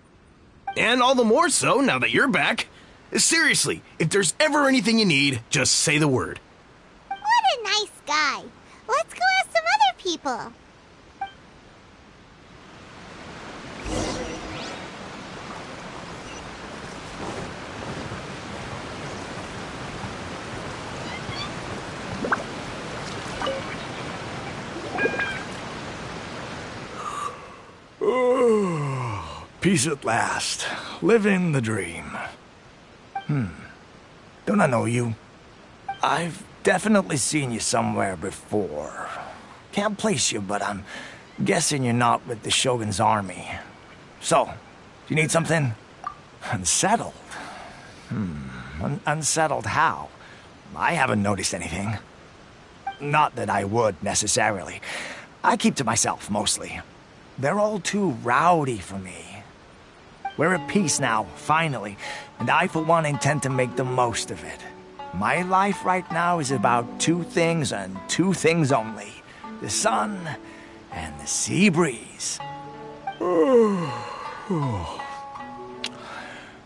And all the more so now that you're back. Seriously, if there's ever anything you need, just say the word. What a nice guy. Let's go ask some other people. Peace at last. Living the dream. Don't I know you? I've definitely seen you somewhere before. Can't place you, but I'm guessing you're not with the Shogun's army. So, do you need something? Unsettled? Unsettled how? I haven't noticed anything. Not that I would, necessarily. I keep to myself, mostly. They're all too rowdy for me. We're at peace now, finally, and I, for one, intend to make the most of it. My life right now is about two things and two things only. The sun and the sea breeze.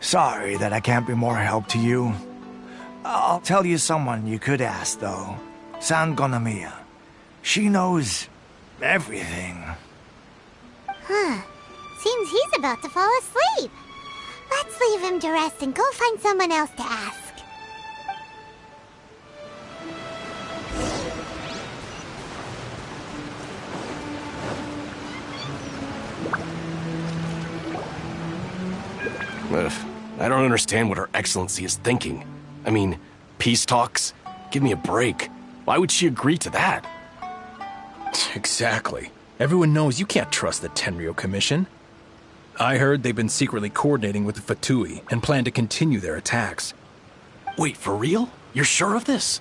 Sorry that I can't be more help to you. I'll tell you someone you could ask, though. San Gonamiya. She knows everything. Huh. Seems he's about to fall asleep. Let's leave him to rest and go find someone else to ask. I don't understand what Her Excellency is thinking. I mean, peace talks? Give me a break. Why would she agree to that? Exactly. Everyone knows you can't trust the Tenryo Commission. I heard they've been secretly coordinating with the Fatui and plan to continue their attacks. Wait, for real? You're sure of this?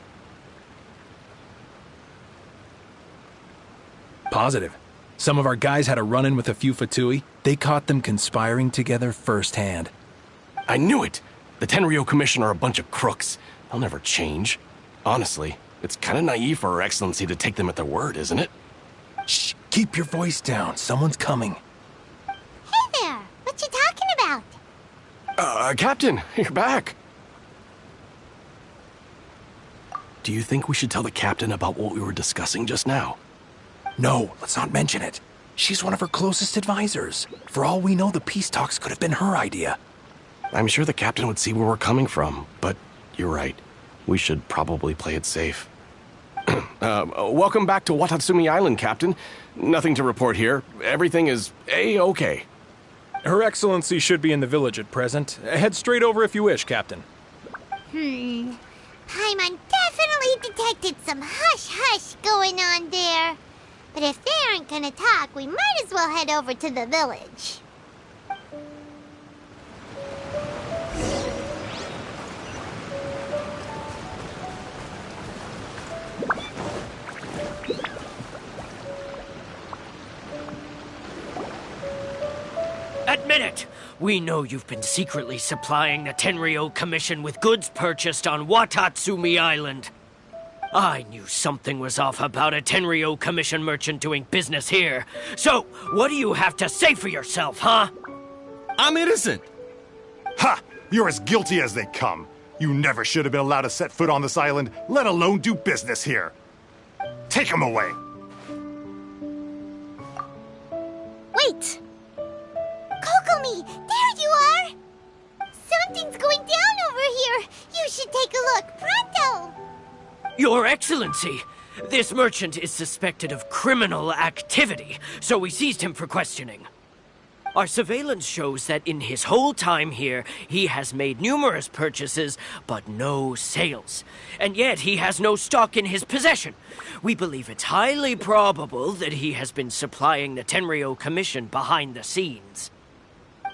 Positive. Some of our guys had a run-in with a few Fatui. They caught them conspiring together firsthand. I knew it! The Tenryo Commission are a bunch of crooks. They'll never change. Honestly, it's kind of naive for Her Excellency to take them at their word, isn't it? Shh! Keep your voice down. Someone's coming. Hey there! What you talking about? Captain, you're back. Do you think we should tell the captain about what we were discussing just now? No, let's not mention it. She's one of her closest advisors. For all we know, the peace talks could have been her idea. I'm sure the captain would see where we're coming from, but you're right. We should probably play it safe. Welcome back to Watatsumi Island, Captain. Nothing to report here. Everything is A-okay. Her Excellency should be in the village at present. Head straight over if you wish, Captain. Paimon definitely detected some hush-hush going on there. But if they aren't gonna talk, we might as well head over to the village. Admit it! We know you've been secretly supplying the Tenryo Commission with goods purchased on Watatsumi Island. I knew something was off about a Tenryo Commission merchant doing business here. So, what do you have to say for yourself, huh? I'm innocent! Ha! You're as guilty as they come. You never should have been allowed to set foot on this island, let alone do business here. Take him away! Wait! Kokomi, there you are! Something's going down over here! You should take a look, pronto! Your Excellency, this merchant is suspected of criminal activity, so we seized him for questioning. Our surveillance shows that in his whole time here, he has made numerous purchases, but no sales. And yet he has no stock in his possession. We believe it's highly probable that he has been supplying the Tenryo Commission behind the scenes.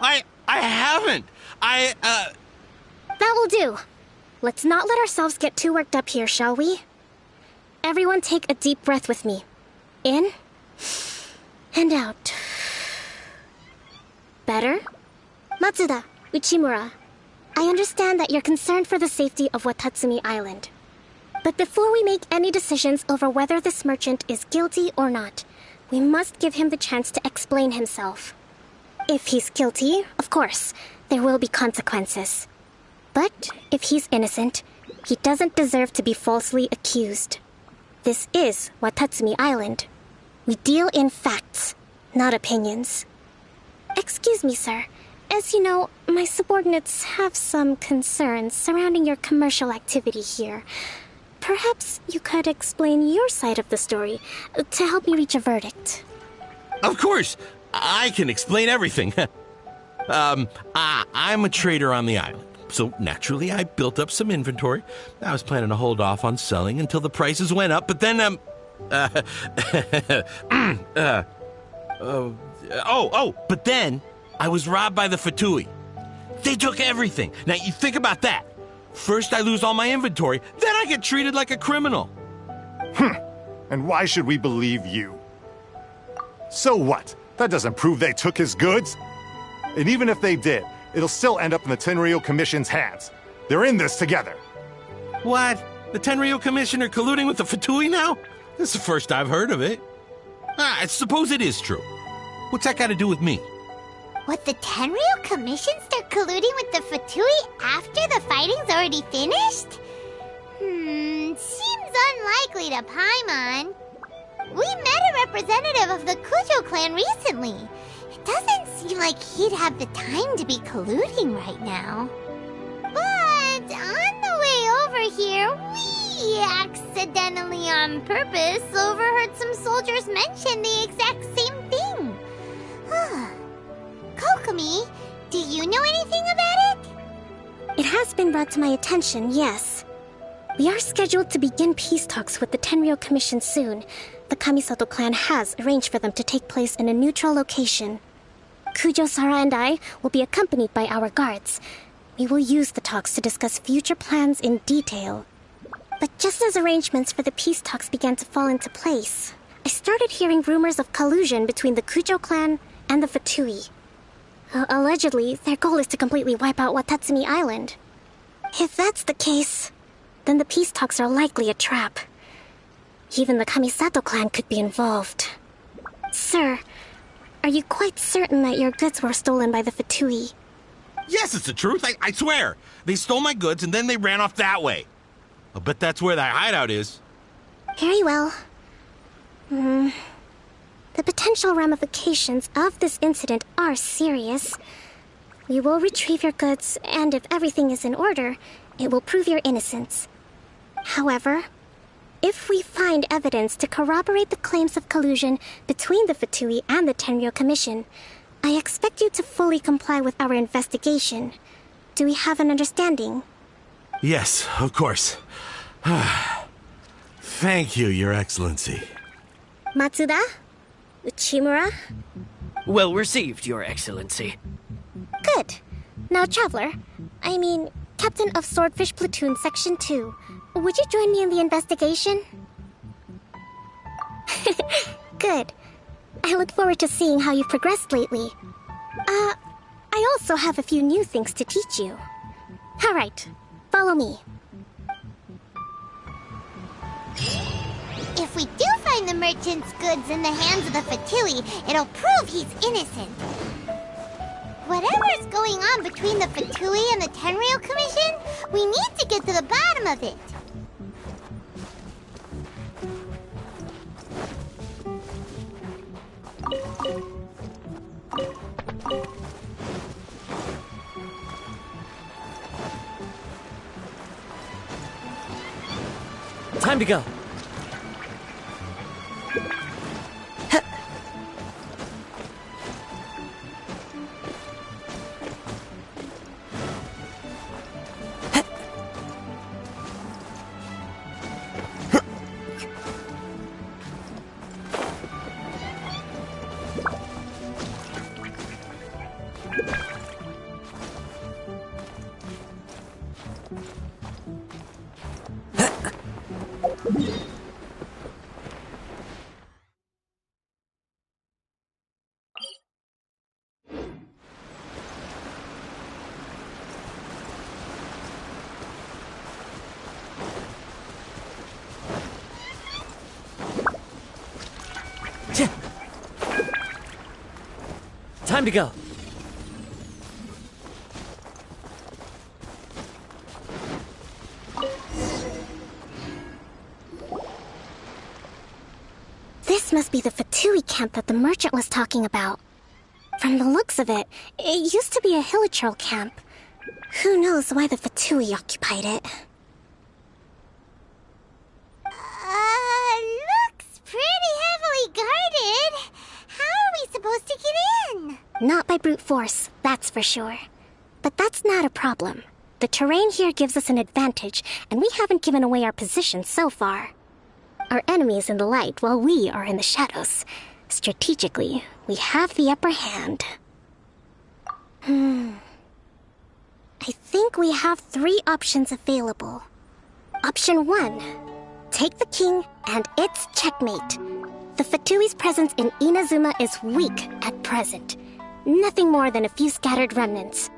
I haven't! That will do. Let's not let ourselves get too worked up here, shall we? Everyone take a deep breath with me. In and out. Better? Matsuda, Uchimura, I understand that you're concerned for the safety of Watatsumi Island. But before we make any decisions over whether this merchant is guilty or not, we must give him the chance to explain himself. If he's guilty, of course, there will be consequences. But if he's innocent, he doesn't deserve to be falsely accused. This is Watatsumi Island. We deal in facts, not opinions. Excuse me, sir. As you know, my subordinates have some concerns surrounding your commercial activity here. Perhaps you could explain your side of the story to help me reach a verdict. Of course! I can explain everything. I'm a trader on the island, so naturally I built up some inventory. I was planning to hold off on selling until the prices went up, but then, but then I was robbed by the Fatui. They took everything. Now, you think about that. First I lose all my inventory, then I get treated like a criminal. And why should we believe you? So what? That doesn't prove they took his goods. And even if they did, it'll still end up in the Tenryo Commission's hands. They're in this together. What? The Tenryo Commission are colluding with the Fatui now? This is the first I've heard of it. I suppose it is true. What's that got to do with me? What, the Tenryo Commission start colluding with the Fatui after the fighting's already finished? Seems unlikely to Paimon. We met a representative of the Kujo clan recently. It doesn't seem like he'd have the time to be colluding right now. But on the way over here, we accidentally on purpose overheard some soldiers mention the exact same thing. Kokomi, do you know anything about it? It has been brought to my attention, yes. We are scheduled to begin peace talks with the Tenryo Commission soon. The Kamisato clan has arranged for them to take place in a neutral location. Kujo, Sara, and I will be accompanied by our guards. We will use the talks to discuss future plans in detail. But just as arrangements for the peace talks began to fall into place, I started hearing rumors of collusion between the Kujo clan and the Fatui. Allegedly, their goal is to completely wipe out Watatsumi Island. If that's the case, then the peace talks are likely a trap. Even the Kamisato clan could be involved. Sir, are you quite certain that your goods were stolen by the Fatui? Yes, it's the truth. I swear. They stole my goods and then they ran off that way. I'll bet that's where that hideout is. Very well. The potential ramifications of this incident are serious. We will retrieve your goods, and if everything is in order, it will prove your innocence. However, if we find evidence to corroborate the claims of collusion between the Fatui and the Tenryo Commission, I expect you to fully comply with our investigation. Do we have an understanding? Yes, of course. Thank you, Your Excellency. Matsuda? Uchimura? Well received, Your Excellency. Good. Now, Traveler, Captain of Swordfish Platoon Section 2, would you join me in the investigation? Good. I look forward to seeing how you've progressed lately. I also have a few new things to teach you. All right, follow me. If we do find the merchant's goods in the hands of the Fatui, it'll prove he's innocent. Whatever's going on between the Fatui and the Tenryo Commission, we need to get to the bottom of it. Time to go. Time to go. This must be the Fatui camp that the merchant was talking about. From the looks of it, it used to be a hilichurl camp. Who knows why the Fatui occupied it? Looks pretty heavily guarded. How are we supposed to get in? Not by brute force, that's for sure. But that's not a problem. The terrain here gives us an advantage, and we haven't given away our position so far. Our enemy is in the light, while we are in the shadows. Strategically, we have the upper hand. I think think we have 3 options available. Option 1. Take the king, and it's checkmate. The Fatui's presence in Inazuma is weak at present. Nothing more than a few scattered remnants.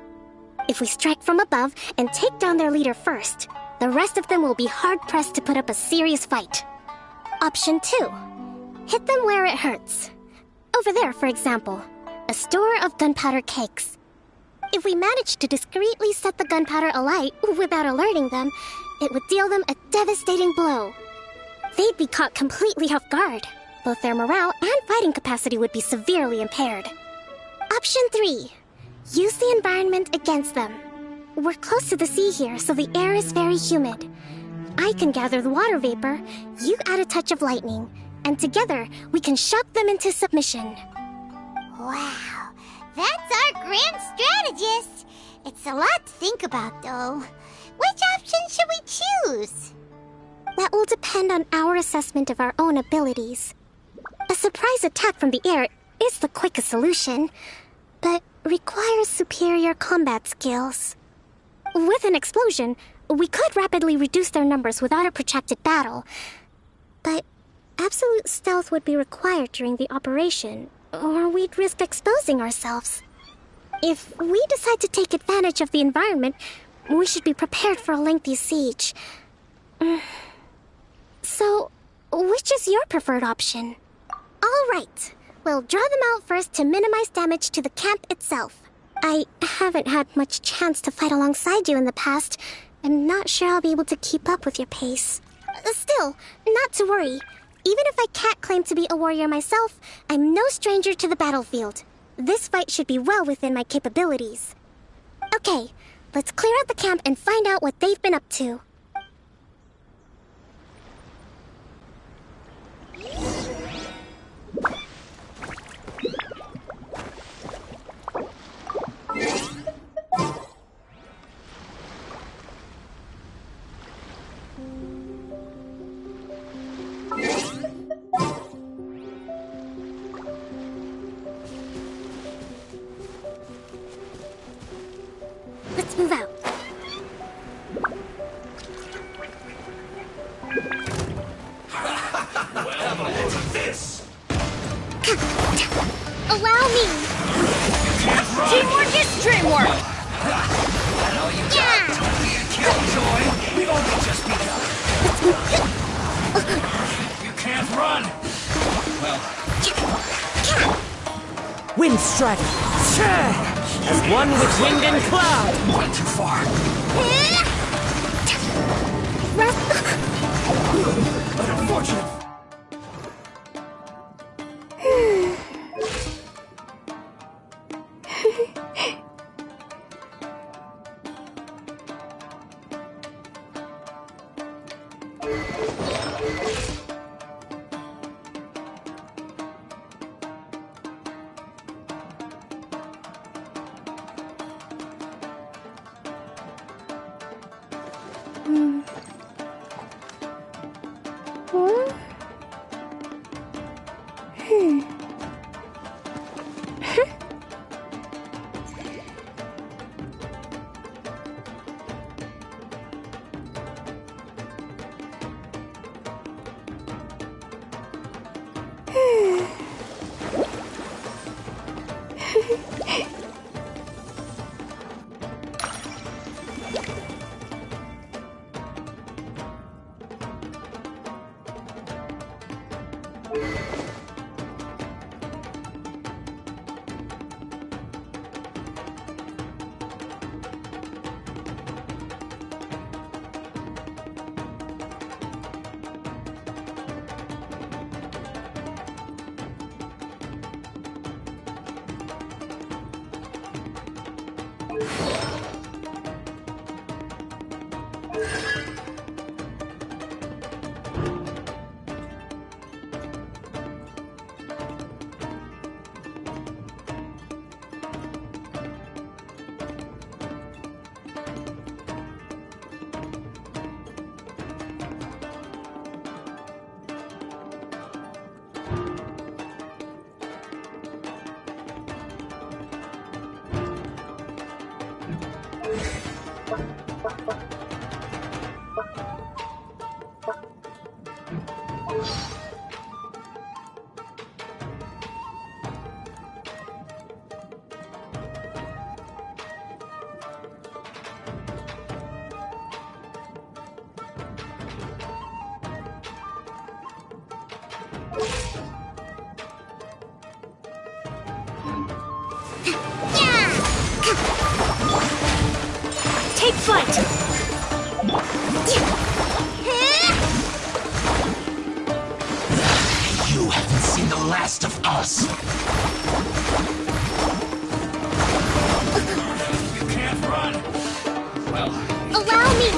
If we strike from above and take down their leader first, the rest of them will be hard-pressed to put up a serious fight. Option 2. Hit them where it hurts. Over there, for example, a store of gunpowder cakes. If we manage to discreetly set the gunpowder alight without alerting them, it would deal them a devastating blow. They'd be caught completely off guard. Both their morale and fighting capacity would be severely impaired. Option 3. Use the environment against them. We're close to the sea here, so the air is very humid. I can gather the water vapor, you add a touch of lightning, and together we can shock them into submission. Wow, that's our grand strategist. It's a lot to think about, though. Which option should we choose? That will depend on our assessment of our own abilities. A surprise attack from the air is the quickest solution, but requires superior combat skills. With an explosion, we could rapidly reduce their numbers without a protracted battle, but absolute stealth would be required during the operation, or we'd risk exposing ourselves. If we decide to take advantage of the environment, we should be prepared for a lengthy siege. So, which is your preferred option? All right. We'll draw them out first to minimize damage to the camp itself. I haven't had much chance to fight alongside you in the past. I'm not sure I'll be able to keep up with your pace. Still, not to worry. Even if I can't claim to be a warrior myself, I'm no stranger to the battlefield. This fight should be well within my capabilities. Okay, let's clear out the camp and find out what they've been up to. Let's move out. This! Allow me! Teamwork is dreamwork! Yeah! Killjoy! We've only just begun! You can't run! Well... Wind Strider! As one with wind and cloud! Went too far. Unfortunate. fight! You haven't seen the last of us. You can't run. Well, allow me!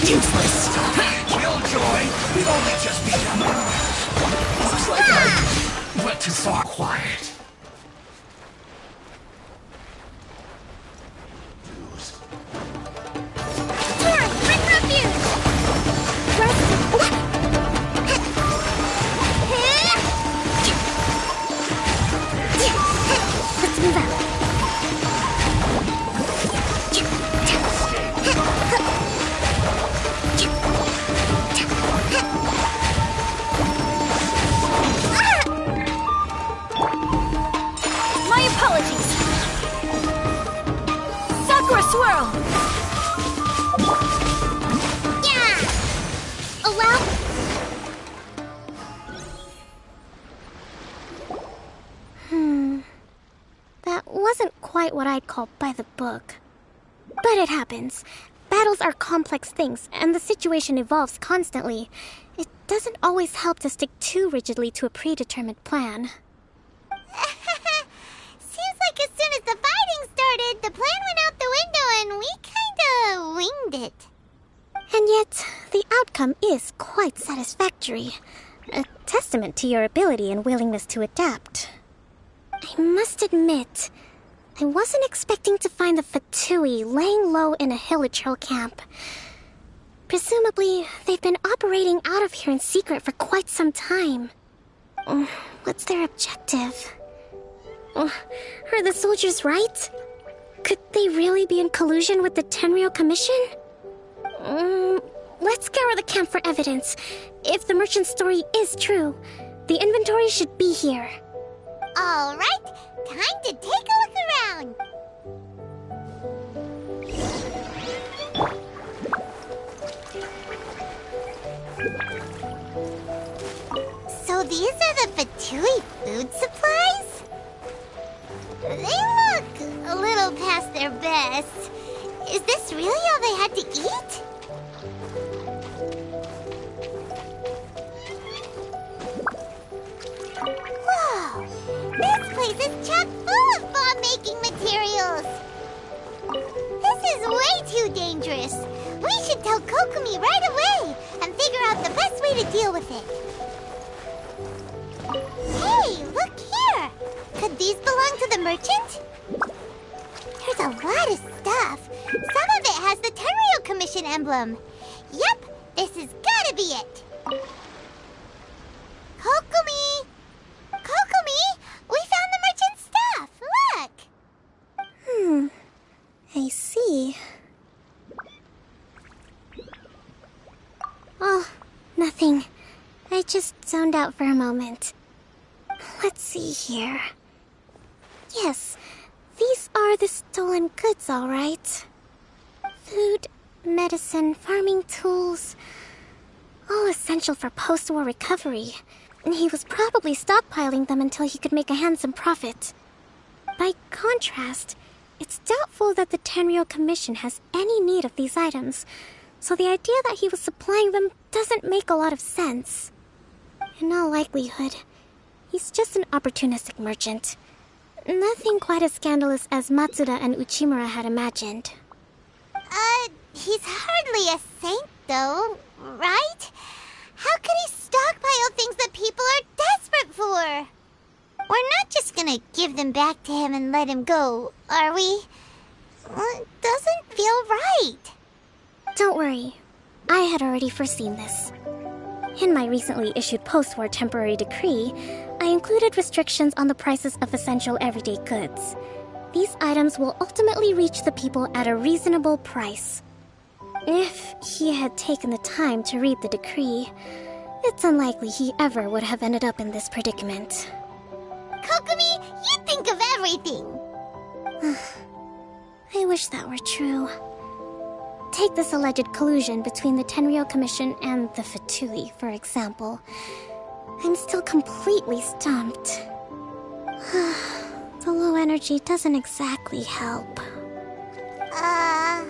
Useless. Killjoy, we've only just begun. Looks like I went too far. Quiet. Let's move out. My apologies. Sakura Swirl! Yeah! Allow... That wasn't quite what I'd call by the book. But it happens. Battles are complex things, and the situation evolves constantly. It doesn't always help to stick too rigidly to a predetermined plan. Seems like as soon as the fighting started, the plan went out the window and we kinda winged it. And yet, the outcome is quite satisfactory. A testament to your ability and willingness to adapt. I must admit, I wasn't expecting to find the Fatui laying low in a Hilichurl camp. Presumably, they've been operating out of here in secret for quite some time. What's their objective? Are the soldiers right? Could they really be in collusion with the Tenryou Commission? Let's scour the camp for evidence. If the merchant's story is true, the inventory should be here. All right, time to take a look around. So these are the Fatui food supplies? They look a little past their best. Is this really all they had to eat? Whoa! This place is chock full of bomb-making materials! This is way too dangerous! We should tell Kokumi right away and figure out the best way to deal with it. Hey, look here! Could these belong to the merchant? There's a lot of stuff. Some of it has the Tenryou Commission emblem. Yep, this has gotta be it. Kokumi! Kokumi! We found the merchant's stuff! Look! I see. Oh, nothing. I just zoned out for a moment. Let's see here. Yes, these are the stolen goods, all right. Food, medicine, farming tools. All essential for post-war recovery. He was probably stockpiling them until he could make a handsome profit. By contrast, it's doubtful that the Tenryou Commission has any need of these items, so the idea that he was supplying them doesn't make a lot of sense. In all likelihood, he's just an opportunistic merchant. Nothing quite as scandalous as Matsuda and Uchimura had imagined. He's hardly a saint, though, right? How could he stockpile things that people are desperate for? We're not just gonna give them back to him and let him go, are we? It doesn't feel right. Don't worry. I had already foreseen this. In my recently issued post-war temporary decree, I included restrictions on the prices of essential everyday goods. These items will ultimately reach the people at a reasonable price. If he had taken the time to read the decree, it's unlikely he ever would have ended up in this predicament. Kokumi, you think of everything! I wish that were true. Take this alleged collusion between the Tenryou Commission and the Fatui, for example. I'm still completely stumped. The low energy doesn't exactly help. Huh?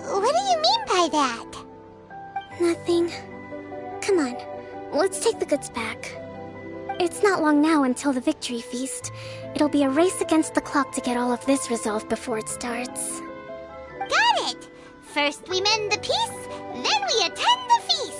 What do you mean by that? Nothing. Come on, let's take the goods back. It's not long now until the victory feast. It'll be a race against the clock to get all of this resolved before it starts. Got it! First we mend the peace, then we attend the feast!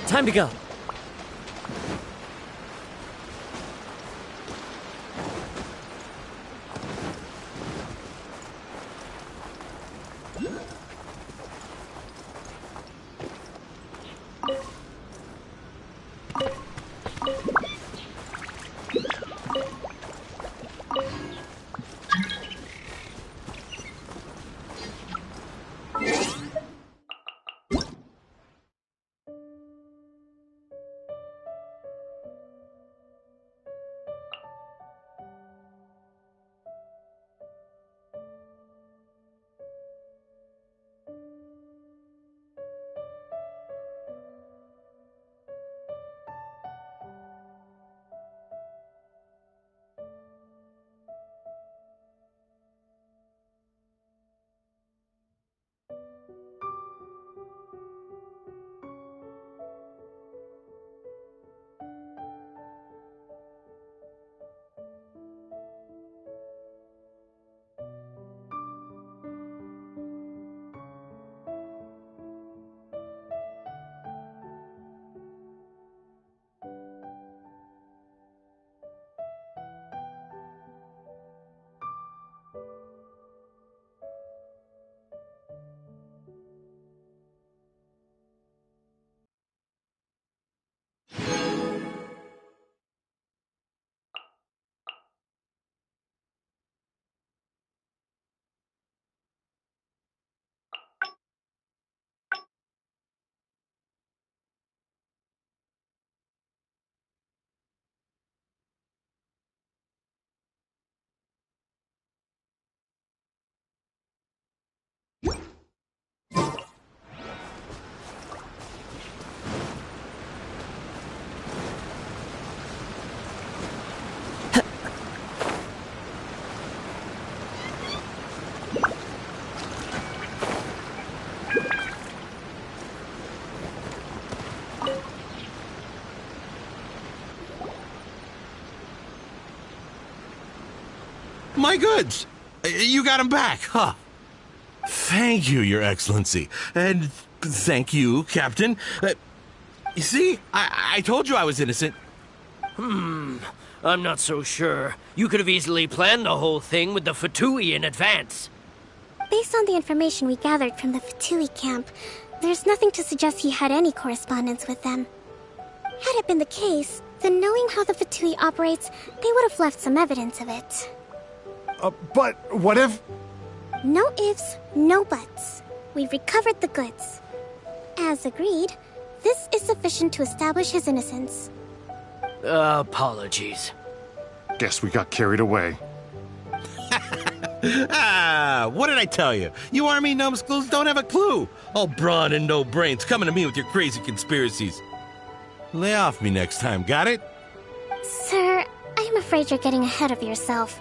Time to go. My goods! You got them back, huh? Thank you, Your Excellency. And thank you, Captain. You see, I told you I was innocent. I'm not so sure. You could have easily planned the whole thing with the Fatui in advance. Based on the information we gathered from the Fatui camp, there's nothing to suggest he had any correspondence with them. Had it been the case, then knowing how the Fatui operates, they would have left some evidence of it. But what if... No ifs, no buts. We've recovered the goods. As agreed, this is sufficient to establish his innocence. Apologies. Guess we got carried away. What did I tell you? You army numbskulls don't have a clue. All brawn and no brains coming to me with your crazy conspiracies. Lay off me next time, got it? Sir, I'm afraid you're getting ahead of yourself.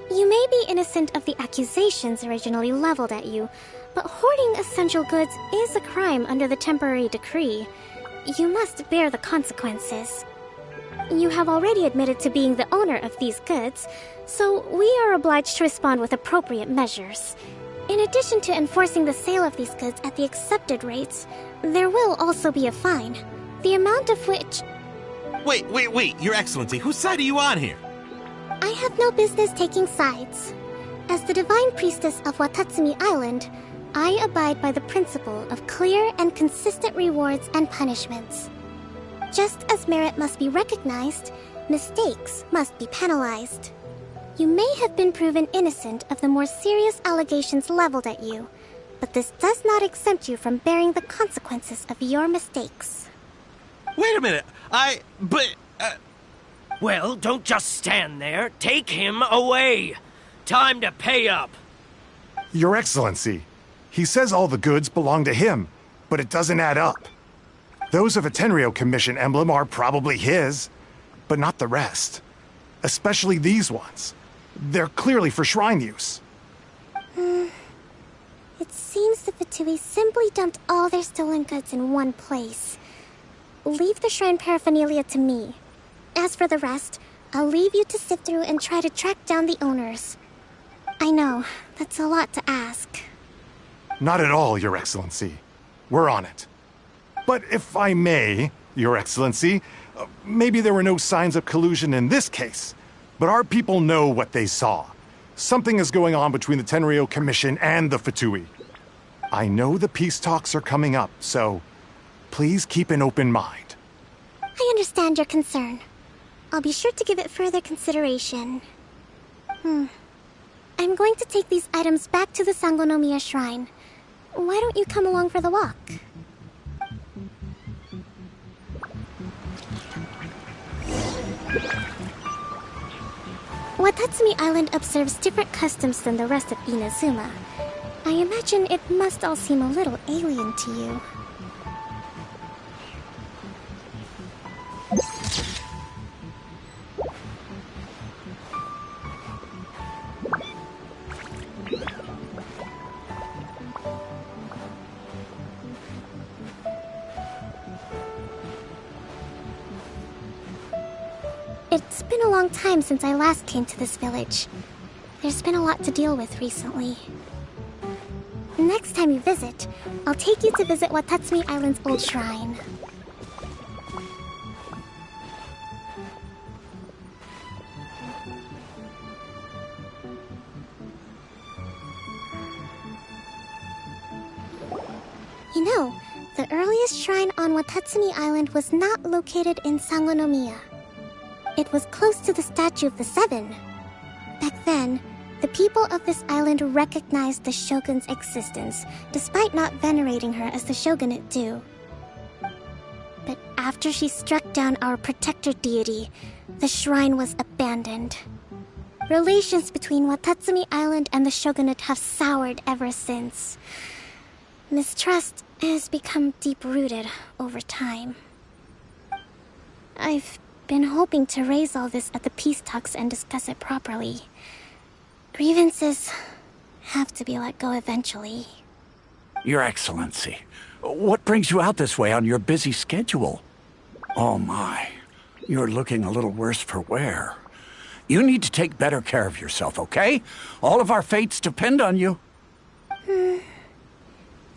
You may be innocent of the accusations originally leveled at you, but hoarding essential goods is a crime under the temporary decree. you must bear the consequences. You have already admitted to being the owner of these goods, so we are obliged to respond with appropriate measures. In addition to enforcing the sale of these goods at the accepted rates, there will also be a fine, the amount of which... Wait, Your Excellency, whose side are you on here? I have no business taking sides. As the Divine Priestess of Watatsumi Island, I abide by the principle of clear and consistent rewards and punishments. Just as merit must be recognized, mistakes must be penalized. You may have been proven innocent of the more serious allegations leveled at you, but this does not exempt you from bearing the consequences of your mistakes. Wait a minute, Well, don't just stand there. Take him away. Time to pay up. Your Excellency, he says all the goods belong to him, but it doesn't add up. Those of a Tenryo Commission emblem are probably his, but not the rest. Especially these ones. They're clearly for shrine use. It seems the Fatui simply dumped all their stolen goods in one place. Leave the shrine paraphernalia to me. As for the rest, I'll leave you to sift through and try to track down the owners. I know, that's a lot to ask. Not at all, Your Excellency. We're on it. But if I may, Your Excellency, maybe there were no signs of collusion in this case, but our people know what they saw. Something is going on between the Tenryo Commission and the Fatui. I know the peace talks are coming up, so please keep an open mind. I understand your concern. I'll be sure to give it further consideration. I'm going to take these items back to the Sangonomiya Shrine. Why don't you come along for the walk? Watatsumi Island observes different customs than the rest of Inazuma. I imagine it must all seem a little alien to you. It's been a long time since I last came to this village. There's been a lot to deal with recently. Next time you visit, I'll take you to visit Watatsumi Island's old shrine. You know, the earliest shrine on Watatsumi Island was not located in Sangonomiya. It was close to the Statue of the Seven. Back then, the people of this island recognized the shogun's existence, despite not venerating her as the shogunate do. But after she struck down our protector deity, the shrine was abandoned. Relations between Watatsumi Island and the shogunate have soured ever since. Mistrust has become deep-rooted over time. I've been hoping to raise all this at the peace talks and discuss it properly. Grievances have to be let go eventually. Your Excellency, what brings you out this way on your busy schedule? Oh my, you're looking a little worse for wear. You need to take better care of yourself, okay? All of our fates depend on you.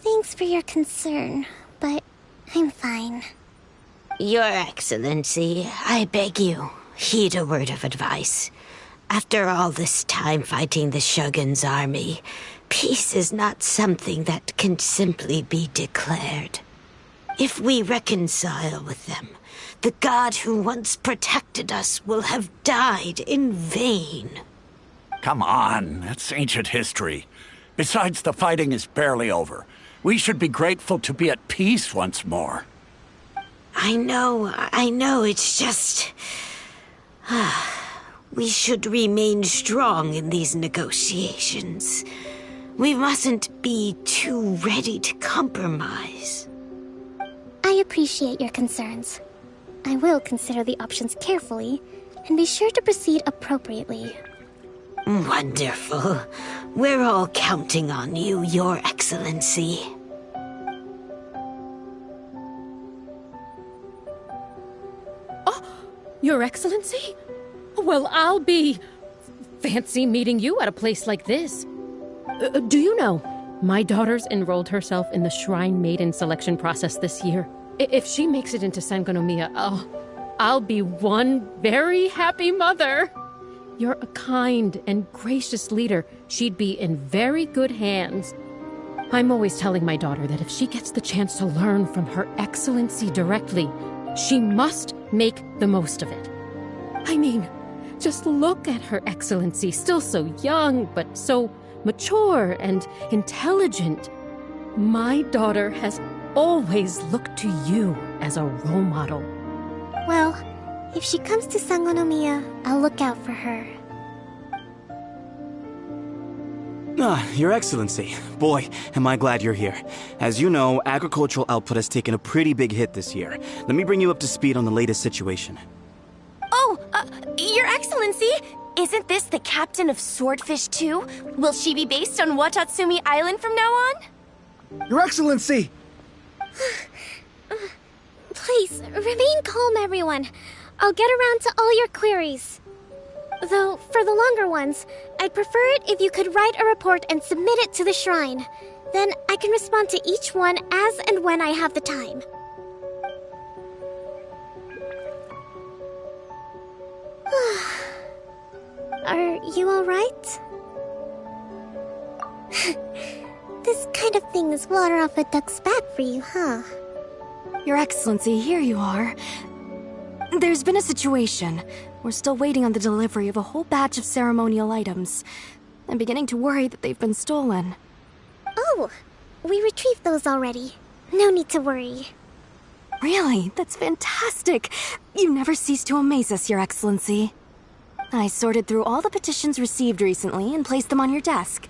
Thanks for your concern, but I'm fine. Your Excellency, I beg you, heed a word of advice. After all this time fighting the Shogun's army, peace is not something that can simply be declared. If we reconcile with them, the god who once protected us will have died in vain. Come on, that's ancient history. Besides, the fighting is barely over. We should be grateful to be at peace once more. I know, it's just... we should remain strong in these negotiations. We mustn't be too ready to compromise. I appreciate your concerns. I will consider the options carefully, and be sure to proceed appropriately. Wonderful. We're all counting on you, Your Excellency. Your Excellency? Well, I'll be... fancy meeting you at a place like this. Do you know, my daughter's enrolled herself in the Shrine Maiden selection process this year. If she makes it into Sangonomiya, I'll be one very happy mother. You're a kind and gracious leader. She'd be in very good hands. I'm always telling my daughter that if she gets the chance to learn from Her Excellency directly, she must make the most of it. I mean, just look at Her Excellency, still so young, but so mature and intelligent. My daughter has always looked to you as a role model. Well, if she comes to Sangonomiya, I'll look out for her. Your Excellency. Boy, am I glad you're here. As you know, agricultural output has taken a pretty big hit this year. Let me bring you up to speed on the latest situation. Oh, Your Excellency! Isn't this the captain of Swordfish too? Will she be based on Watatsumi Island from now on? Your Excellency! Please, remain calm, everyone. I'll get around to all your queries. Though, for the longer ones, I'd prefer it if you could write a report and submit it to the shrine. Then I can respond to each one as and when I have the time. Are you alright? This kind of thing is water off a duck's back for you, huh? Your Excellency, here you are. There's been a situation. We're still waiting on the delivery of a whole batch of ceremonial items. I'm beginning to worry that they've been stolen. Oh, we retrieved those already. No need to worry. Really? That's fantastic. You never cease to amaze us, Your Excellency. I sorted through all the petitions received recently and placed them on your desk.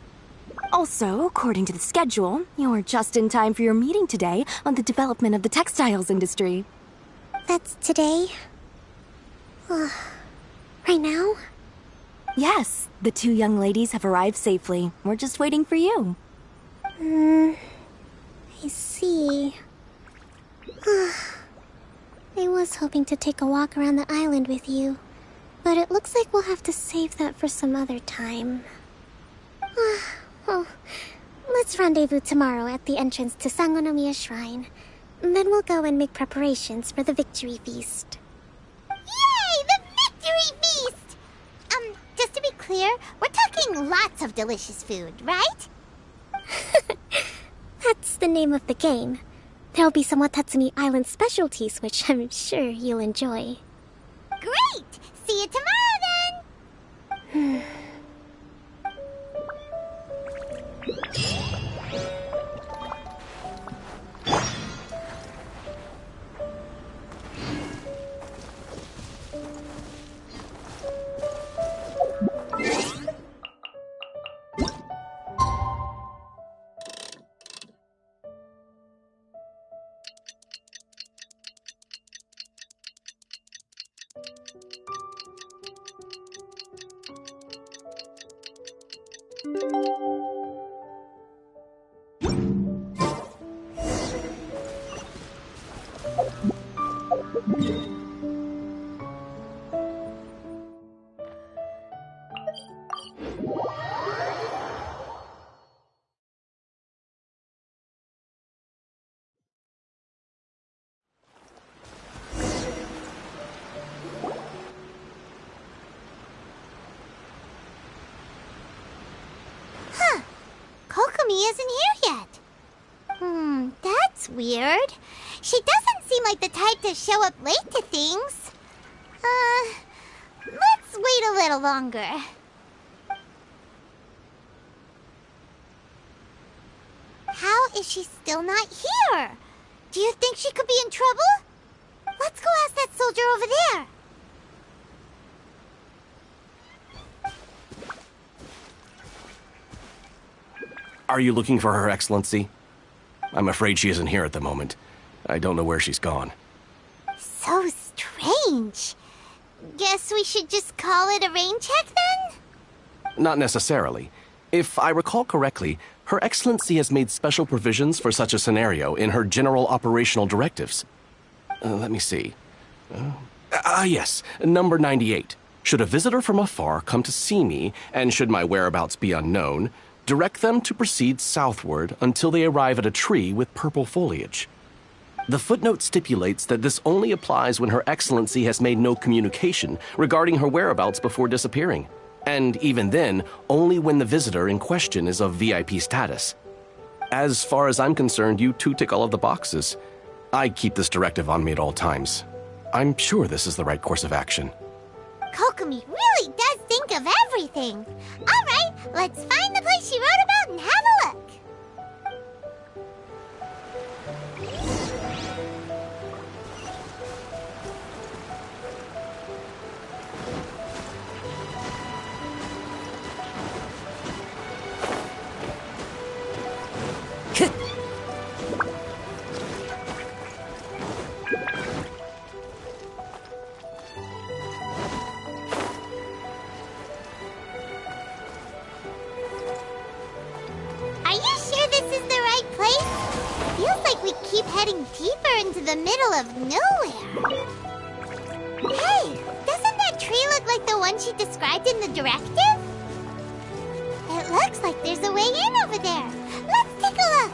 Also, according to the schedule, you're just in time for your meeting today on the development of the textiles industry. That's today? Right now? Yes, the two young ladies have arrived safely. We're just waiting for you. I see. I was hoping to take a walk around the island with you, but it looks like we'll have to save that for some other time. Well, let's rendezvous tomorrow at the entrance to Sangonomiya Shrine. Then we'll go and make preparations for the victory feast. Yay! The victory feast! Just to be clear, we're talking lots of delicious food, right? That's the name of the game. There'll be some Watatsumi Island specialties, which I'm sure you'll enjoy. Great! See you tomorrow, then! Kokomi isn't here yet. That's weird. She doesn't seem like the type to show up late to things. Let's wait a little longer. How is she still not here? Do you think she could be in trouble? Let's go ask that soldier over there. Are you looking for Her Excellency? I'm afraid she isn't here at the moment. I don't know where she's gone. So strange. Guess we should just call it a rain check then? Not necessarily. If I recall correctly, Her Excellency has made special provisions for such a scenario in her general operational directives. Let me see. Yes, number 98. Should a visitor from afar come to see me, and should my whereabouts be unknown, direct them to proceed southward until they arrive at a tree with purple foliage. The footnote stipulates that this only applies when Her Excellency has made no communication regarding her whereabouts before disappearing, and even then, only when the visitor in question is of VIP status. As far as I'm concerned, you two tick all of the boxes. I keep this directive on me at all times. I'm sure this is the right course of action. Kokomi really does think of everything. All right, let's find the place she wrote about and have a look. Are you sure this is the right place? Feels like we keep heading deeper into the middle of nowhere. Hey, doesn't that tree look like the one she described in the directive? It looks like there's a way in over there. Let's take a look.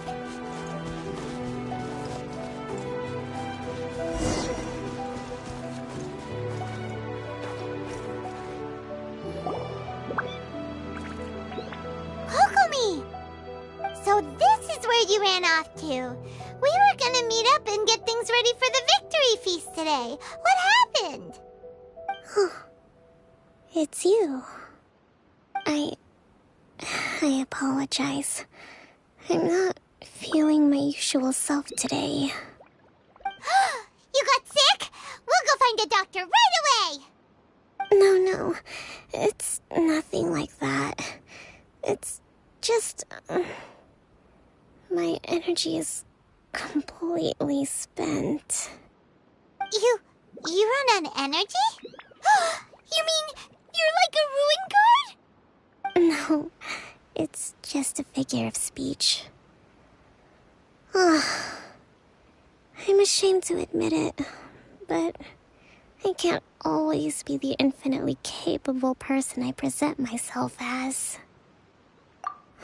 Kokomi! So this is where you ran off to. We were gonna meet up and get things ready for the victory feast today. What happened? It's you. I apologize. I'm not feeling my usual self today. You got sick? We'll go find a doctor right away! No. It's nothing like that. It's just... my energy is completely spent. You run on energy? You mean you're like a ruin guard? No, it's just a figure of speech. I'm ashamed to admit it, but I can't always be the infinitely capable person I present myself as.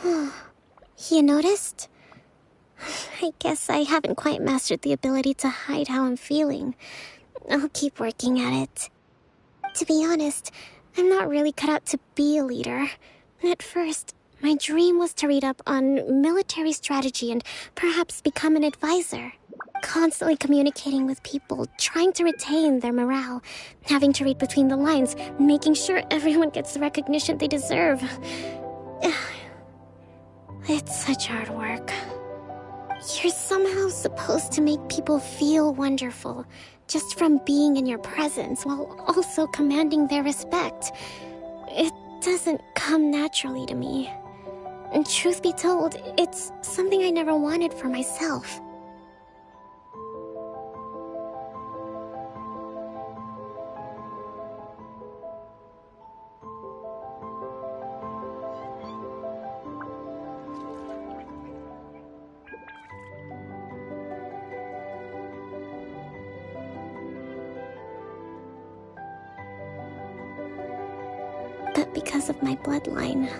You noticed? I guess I haven't quite mastered the ability to hide how I'm feeling. I'll keep working at it. To be honest, I'm not really cut out to be a leader. At first, my dream was to read up on military strategy and perhaps become an advisor. Constantly communicating with people, trying to retain their morale, having to read between the lines, making sure everyone gets the recognition they deserve. It's such hard work. You're somehow supposed to make people feel wonderful, just from being in your presence, while also commanding their respect. It doesn't come naturally to me. And truth be told, it's something I never wanted for myself. But because of my bloodline,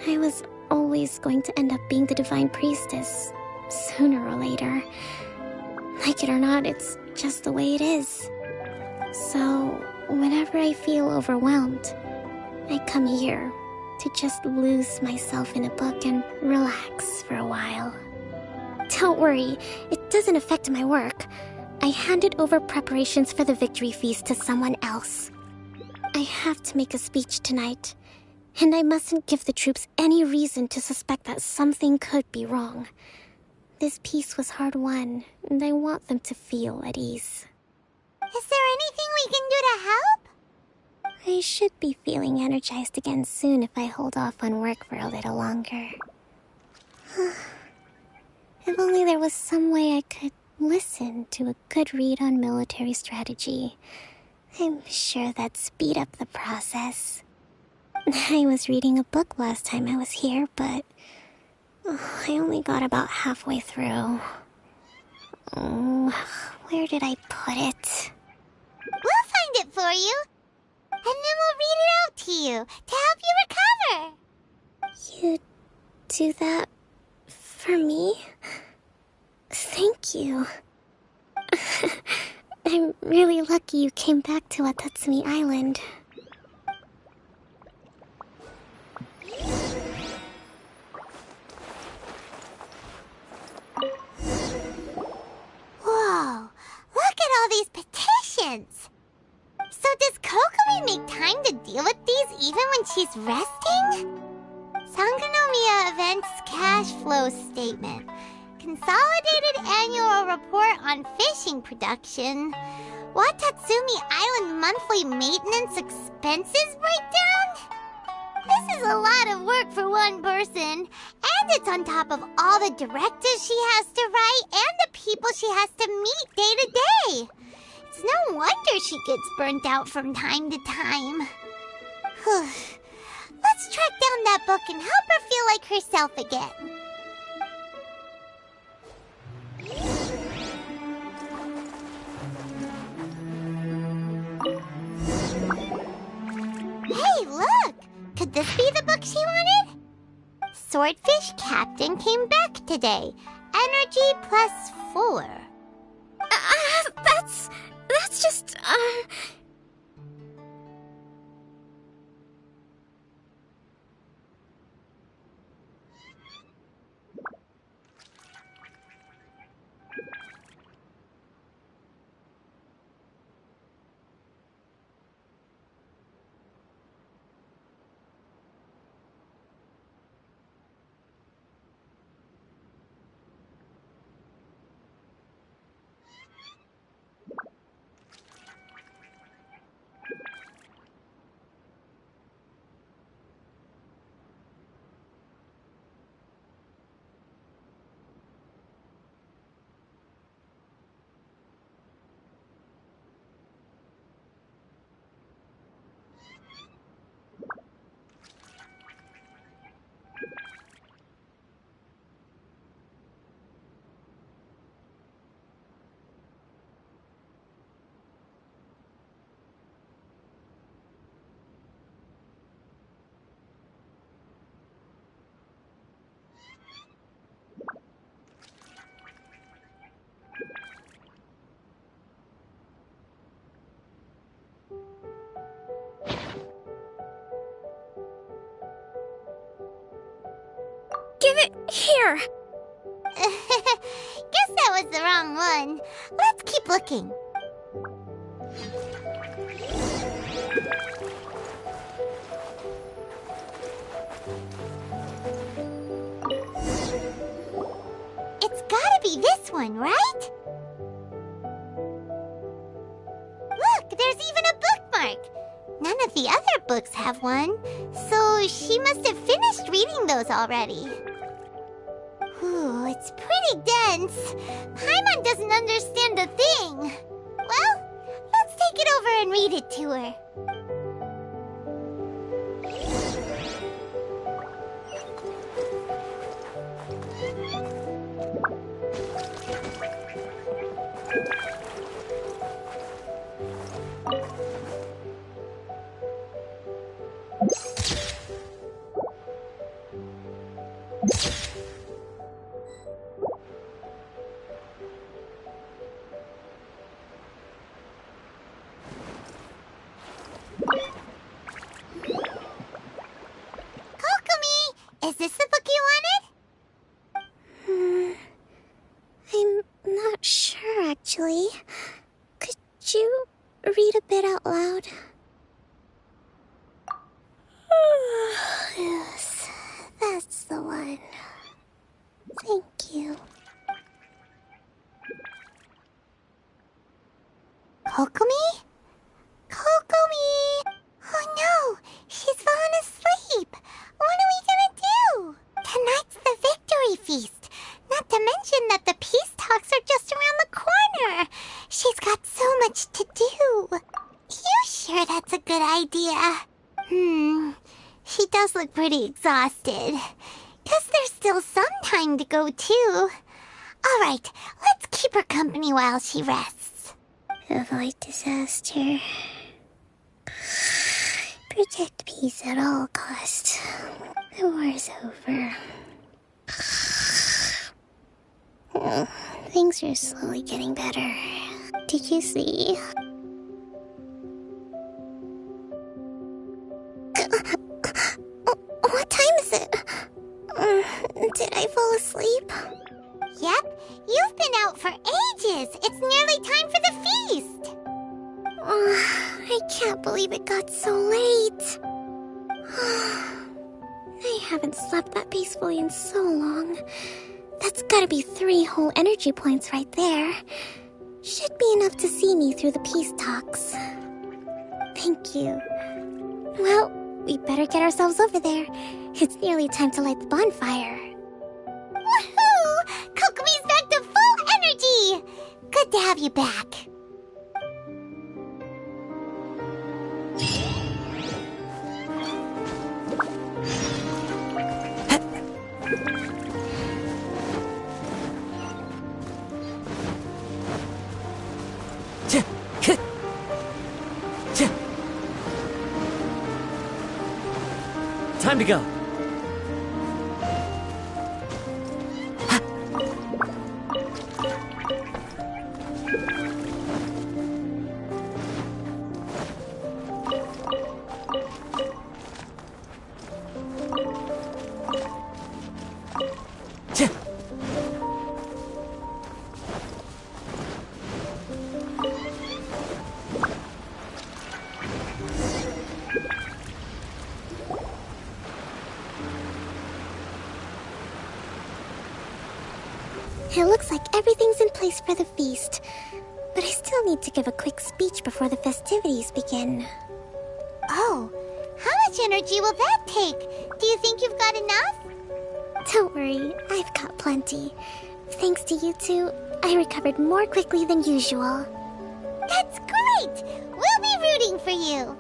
I was always going to end up being the Divine Priestess, sooner or later. Like it or not, it's just the way it is. So, whenever I feel overwhelmed, I come here to just lose myself in a book and relax for a while. Don't worry, it doesn't affect my work. I handed over preparations for the victory feast to someone else. I have to make a speech tonight, and I mustn't give the troops any reason to suspect that something could be wrong. This peace was hard-won, and I want them to feel at ease. Is there anything we can do to help? I should be feeling energized again soon if I hold off on work for a little longer. If only there was some way I could listen to a good read on military strategy. I'm sure that'd speed up the process. I was reading a book last time I was here, but I only got about halfway through. Where did I put it? We'll you. And then we'll read it out to you to help you recover. You do that for me? Thank you. I'm really lucky you came back to Watatsumi Island. Whoa, look at all these petitions. So does Kokomi make time to deal with these even when she's resting? Sangonomiya Events Cash Flow Statement. Consolidated Annual Report on Fishing Production. Watatsumi Island Monthly Maintenance Expenses Breakdown? This is a lot of work for one person, and it's on top of all the directives she has to write and the people she has to meet day to day. It's no wonder she gets burnt out from time to time. Let's track down that book and help her feel like herself again. Hey, look! Could this be the book she wanted? Swordfish Captain came back today. Energy +4. That's just, give it here. Guess that was the wrong one. Let's keep looking. It's gotta be this one, right? Look, there's even a bookmark. None of the other books have one, so she must have finished reading those already. Ooh, it's pretty dense. Paimon doesn't understand a thing. Well, let's take it over and read it to her. Is this the book you wanted? I'm not sure, actually. Could you read a bit out loud? Yes, that's the one. Thank you. Kokomi? Kokomi! Oh no, she's fallen asleep. What are we gonna do? Tonight's the victory feast. Not to mention that the peace talks are just around the corner. She's got so much to do. You sure that's a good idea? She does look pretty exhausted. Guess there's still some time to go too. Alright, let's keep her company while she rests. Avoid disaster. Get peace at all costs. The war's over. Things are slowly getting better. Did you see? What time is it? Did I fall asleep? Yep, you've been out for ages. It's nearly time for the feast. I can't believe it got so late. I haven't slept that peacefully in so long. That's gotta be 3 whole energy points right there. Should be enough to see me through the peace talks. Thank you. Well, we better get ourselves over there. It's nearly time to light the bonfire. Woohoo! Kokomi's back to full energy! Good to have you back. Time to go. It looks like everything's in place for the feast. But I still need to give a quick speech before the festivities begin. Oh, how much energy will that take? Do you think you've got enough? Don't worry, I've got plenty. Thanks to you two, I recovered more quickly than usual. That's great! We'll be rooting for you.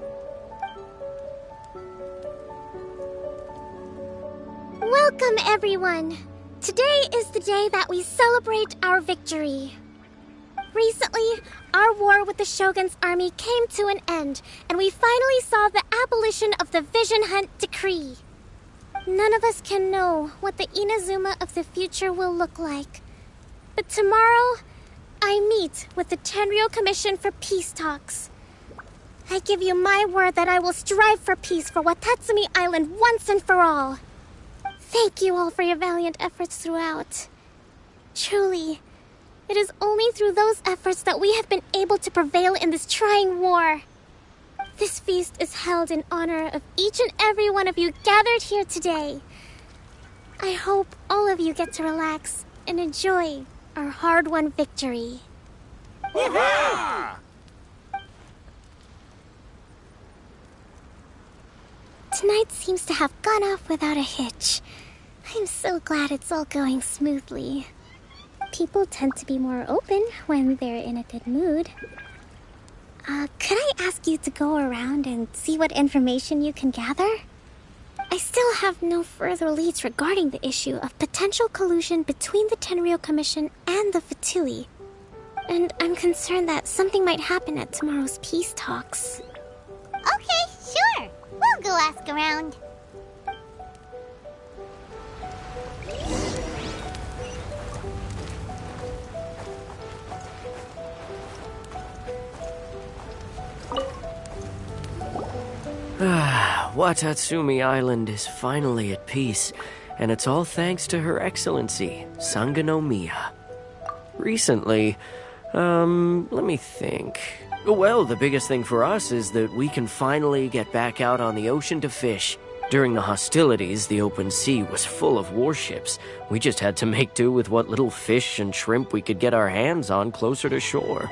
Welcome, everyone! Today is the day that we celebrate our victory. Recently, our war with the Shogun's army came to an end, and we finally saw the abolition of the Vision Hunt Decree. None of us can know what the Inazuma of the future will look like. But tomorrow, I meet with the Tenryou Commission for peace talks. I give you my word that I will strive for peace for Watatsumi Island once and for all. Thank you all for your valiant efforts throughout. Truly, it is only through those efforts that we have been able to prevail in this trying war. This feast is held in honor of each and every one of you gathered here today. I hope all of you get to relax and enjoy our hard-won victory. Tonight seems to have gone off without a hitch. I'm so glad it's all going smoothly. People tend to be more open when they're in a good mood. Could I ask you to go around and see what information you can gather? I still have no further leads regarding the issue of potential collusion between the Tenryou Commission and the Fatui. And I'm concerned that something might happen at tomorrow's peace talks. Okay, sure. We'll go ask around. Watatsumi Island is finally at peace, and it's all thanks to Her Excellency, Sangonomiya. Recently, let me think. Well, the biggest thing for us is that we can finally get back out on the ocean to fish. During the hostilities, the open sea was full of warships. We just had to make do with what little fish and shrimp we could get our hands on closer to shore.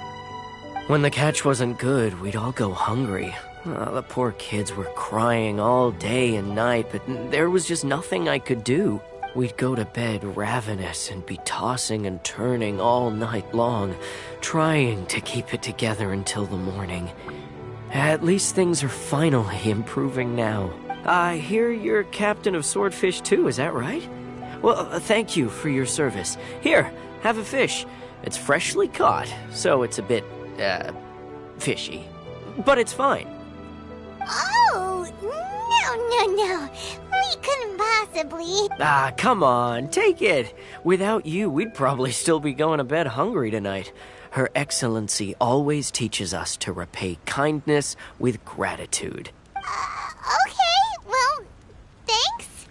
When the catch wasn't good, we'd all go hungry. The poor kids were crying all day and night, but there was just nothing I could do. We'd go to bed ravenous and be tossing and turning all night long, trying to keep it together until the morning. At least things are finally improving now. I hear you're captain of Swordfish too, is that right? Well, thank you for your service. Here, have a fish. It's freshly caught, so it's a bit, fishy. But it's fine. Oh, No! No. We couldn't possibly. Ah, come on, take it. Without you, we'd probably still be going to bed hungry tonight. Her Excellency always teaches us to repay kindness with gratitude. Okay, well, thanks.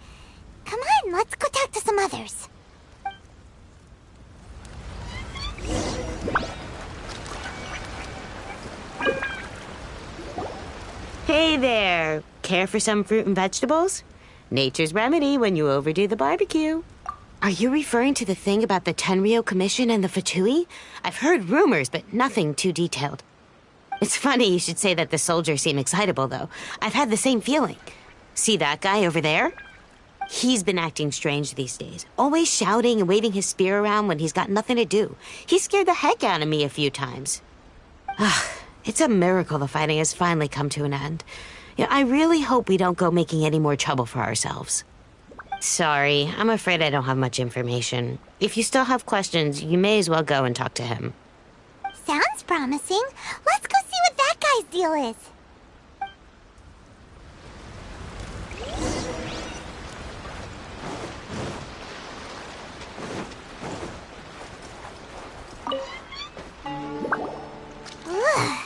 Come on, let's go talk to some others. Hey there. Care for some fruit and vegetables? Nature's remedy when you overdo the barbecue. Are you referring to the thing about the Tenryo Commission and the Fatui? I've heard rumors, but nothing too detailed. It's funny you should say that the soldiers seem excitable, though. I've had the same feeling. See that guy over there? He's been acting strange these days, always shouting and waving his spear around when he's got nothing to do. He scared the heck out of me a few times. It's a miracle the fighting has finally come to an end. Yeah, I really hope we don't go making any more trouble for ourselves. Sorry, I'm afraid I don't have much information. If you still have questions, you may as well go and talk to him. Sounds promising. Let's go see what that guy's deal is. Ugh.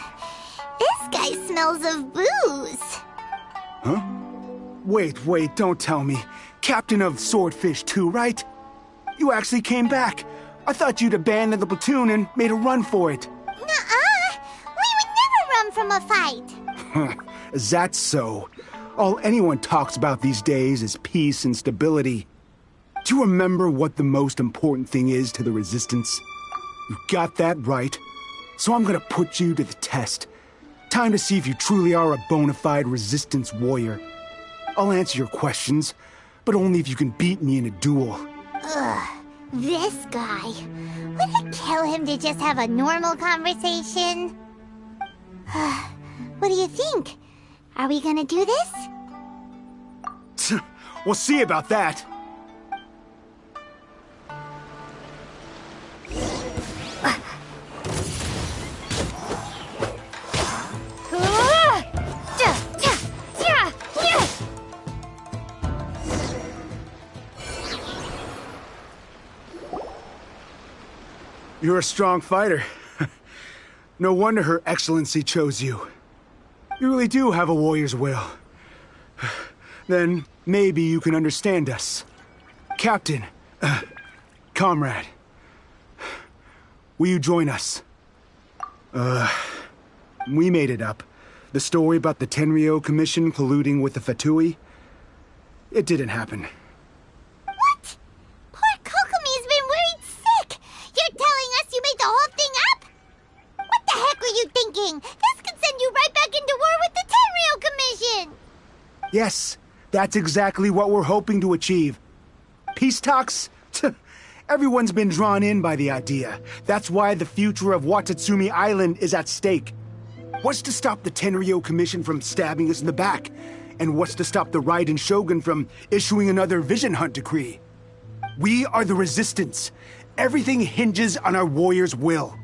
This guy smells of booze. Huh? Wait, don't tell me. Captain of Swordfish 2, right? You actually came back. I thought you'd abandoned the platoon and made a run for it. Nuh-uh. We would never run from a fight. Is that so? All anyone talks about these days is peace and stability. Do you remember what the most important thing is to the Resistance? You got that right. So I'm gonna put you to the test. Time to see if you truly are a bona fide Resistance warrior. I'll answer your questions, but only if you can beat me in a duel. Ugh, this guy. Would it kill him to just have a normal conversation? What do you think? Are we gonna do this? We'll see about that. You're a strong fighter. No wonder Her Excellency chose you. You really do have a warrior's will. Then maybe you can understand us. Captain, comrade, will you join us? We made it up. The story about the Tenryo Commission colluding with the Fatui, it didn't happen. What? Poor Kokomi's been worried sick. You're telling us you made the whole thing up? What the heck were you thinking? This could send you right back into war with the Tenryo Commission. Yes, that's exactly what we're hoping to achieve. Peace talks? Everyone's been drawn in by the idea. That's why the future of Watatsumi Island is at stake. What's to stop the Tenryo Commission from stabbing us in the back? And what's to stop the Raiden Shogun from issuing another Vision Hunt decree? We are the Resistance. Everything hinges on our warrior's will.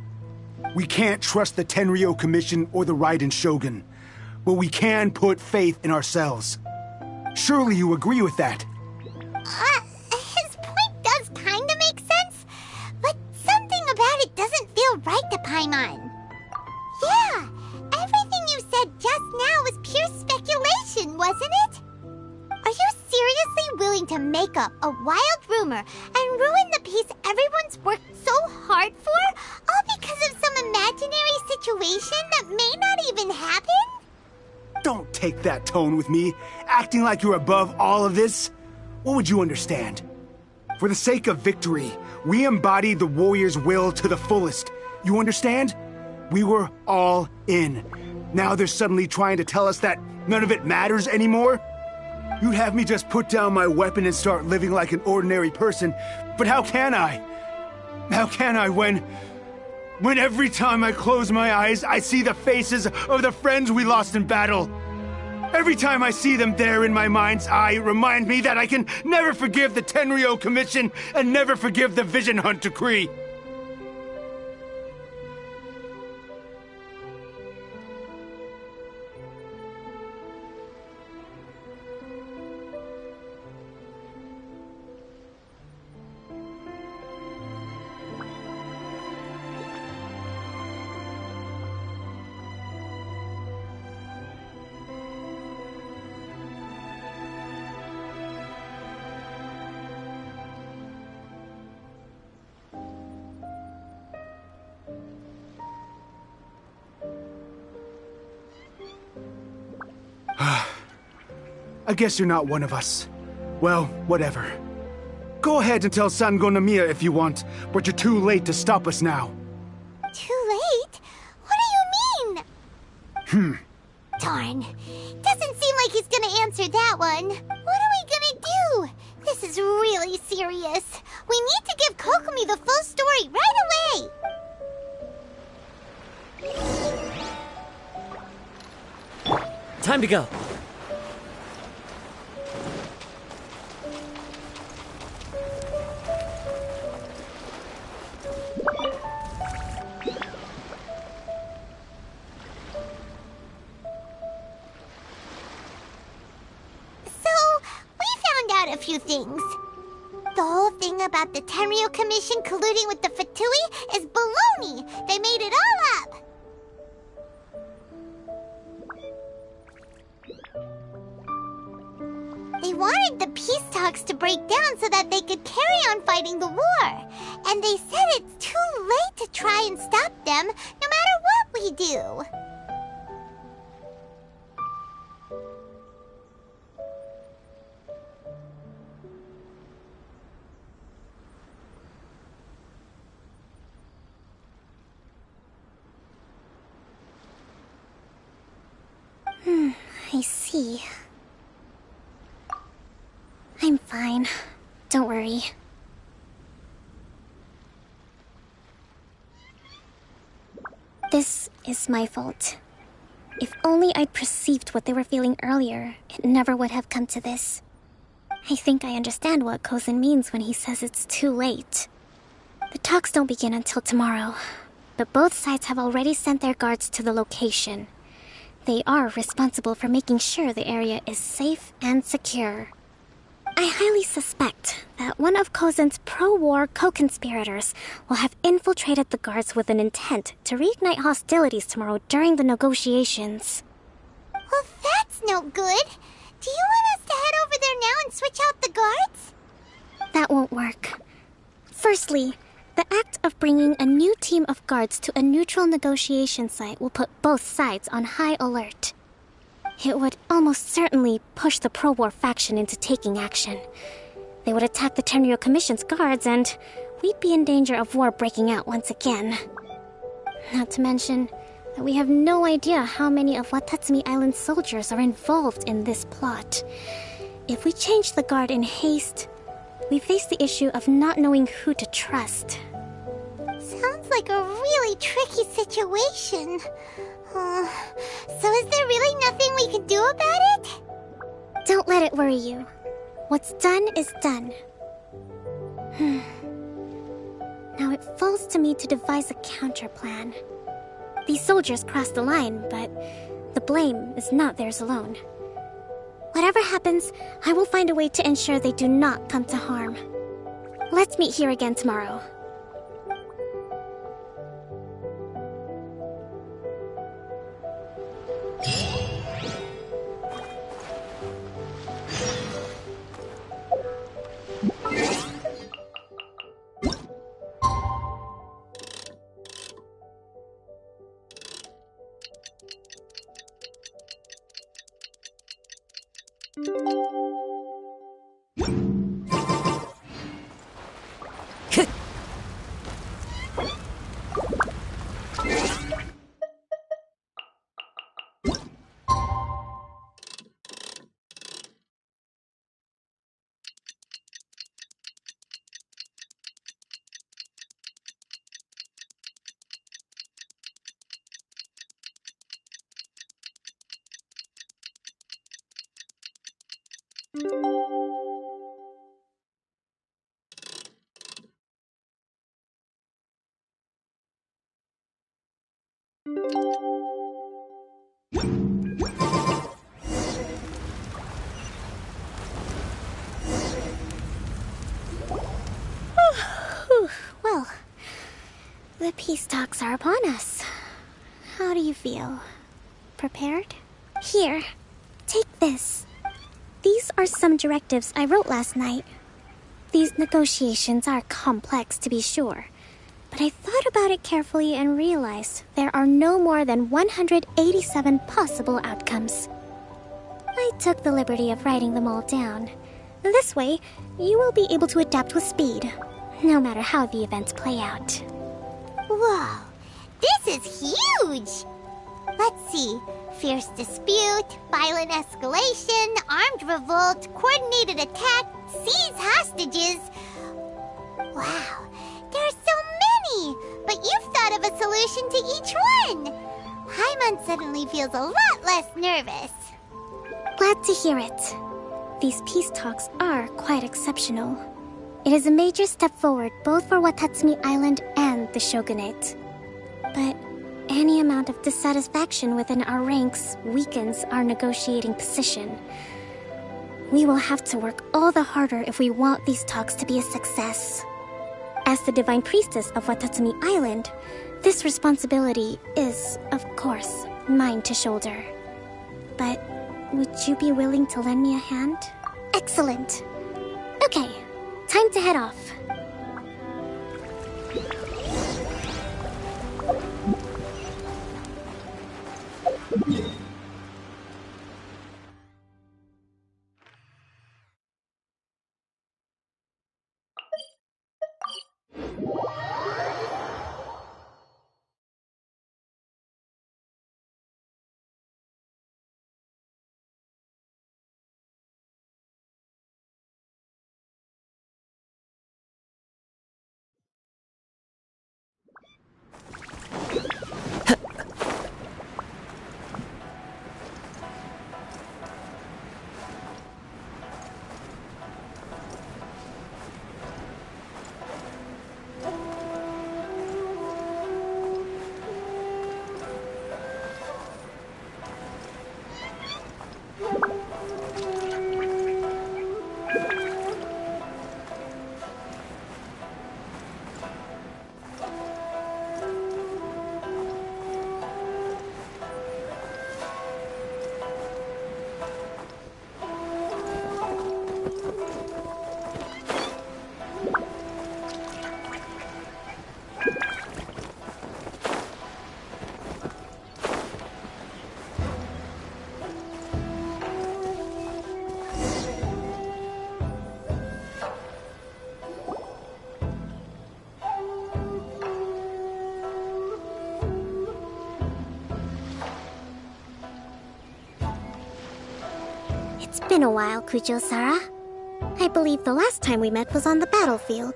We can't trust the Tenryo Commission or the Raiden Shogun, but we can put faith in ourselves. Surely you agree with that? His point does kinda make sense, but something about it doesn't feel right to Paimon. Yeah, everything you said just now was pure speculation, wasn't it? Are you seriously willing to make up a wild rumor and ruin the peace everyone's worked so hard for, all because of some imaginary situation that may not even happen? Don't take that tone with me, acting like you're above all of this. What would you understand? For the sake of victory, we embodied the warrior's will to the fullest. You understand? We were all in. Now they're suddenly trying to tell us that none of it matters anymore? You'd have me just put down my weapon and start living like an ordinary person, but how can I? How can I when every time I close my eyes, I see the faces of the friends we lost in battle? Every time I see them there in my mind's eye, remind me that I can never forgive the Tenryo Commission and never forgive the Vision Hunt decree. I guess you're not one of us. Well, whatever. Go ahead and tell Sango Nomiya if you want, but you're too late to stop us now. Too late? What do you mean? Darn. Doesn't seem like he's gonna answer that one. What are we gonna do? This is really serious. We need to give Kokomi the full story right away. Time to go. A few things. The whole thing about the Tenryo Commission colluding with the Fatui is baloney. They made it all up. They wanted the peace talks to break down so that they could carry on fighting the war. And they said it's too late to try and stop them, no matter what we do. I see. I'm fine. Don't worry. This is my fault. If only I'd perceived what they were feeling earlier, it never would have come to this. I think I understand what Kozin means when he says it's too late. The talks don't begin until tomorrow, but both sides have already sent their guards to the location. They are responsible for making sure the area is safe and secure. I highly suspect that one of Kozin's pro-war co-conspirators will have infiltrated the guards with an intent to reignite hostilities tomorrow during the negotiations. Well, that's no good. Do you want us to head over there now and switch out the guards? That won't work. Firstly, the act of bringing a new team of guards to a neutral negotiation site will put both sides on high alert. It would almost certainly push the pro-war faction into taking action. They would attack the Tenryo Commission's guards, and we'd be in danger of war breaking out once again. Not to mention that we have no idea how many of Watatsumi Island's soldiers are involved in this plot. If we change the guard in haste, we face the issue of not knowing who to trust. Sounds like a really tricky situation. So is there really nothing we can do about it? Don't let it worry you. What's done is done. Now it falls to me to devise a counter plan. These soldiers crossed the line, but the blame is not theirs alone. Whatever happens, I will find a way to ensure they do not come to harm. Let's meet here again tomorrow. Well, the peace talks are upon us. How do you feel? Prepared? Here, take this. These are some directives I wrote last night. These negotiations are complex, to be sure, but I thought about it carefully and realized there are no more than 187 possible outcomes. I took the liberty of writing them all down. This way, you will be able to adapt with speed, no matter how the events play out. Whoa, this is huge! Let's see. Fierce dispute, violent escalation, armed revolt, coordinated attack, seize hostages. Wow, there are so many! But you've thought of a solution to each one! Paimon suddenly feels a lot less nervous. Glad to hear it. These peace talks are quite exceptional. It is a major step forward both for Watatsumi Island and the Shogunate. But any amount of dissatisfaction within our ranks weakens our negotiating position. We will have to work all the harder if we want these talks to be a success. As the Divine Priestess of Watatsumi Island, this responsibility is, of course, mine to shoulder. But would you be willing to lend me a hand? Excellent. Okay, time to head off. It's been a while, Kujo-Sara. I believe the last time we met was on the battlefield.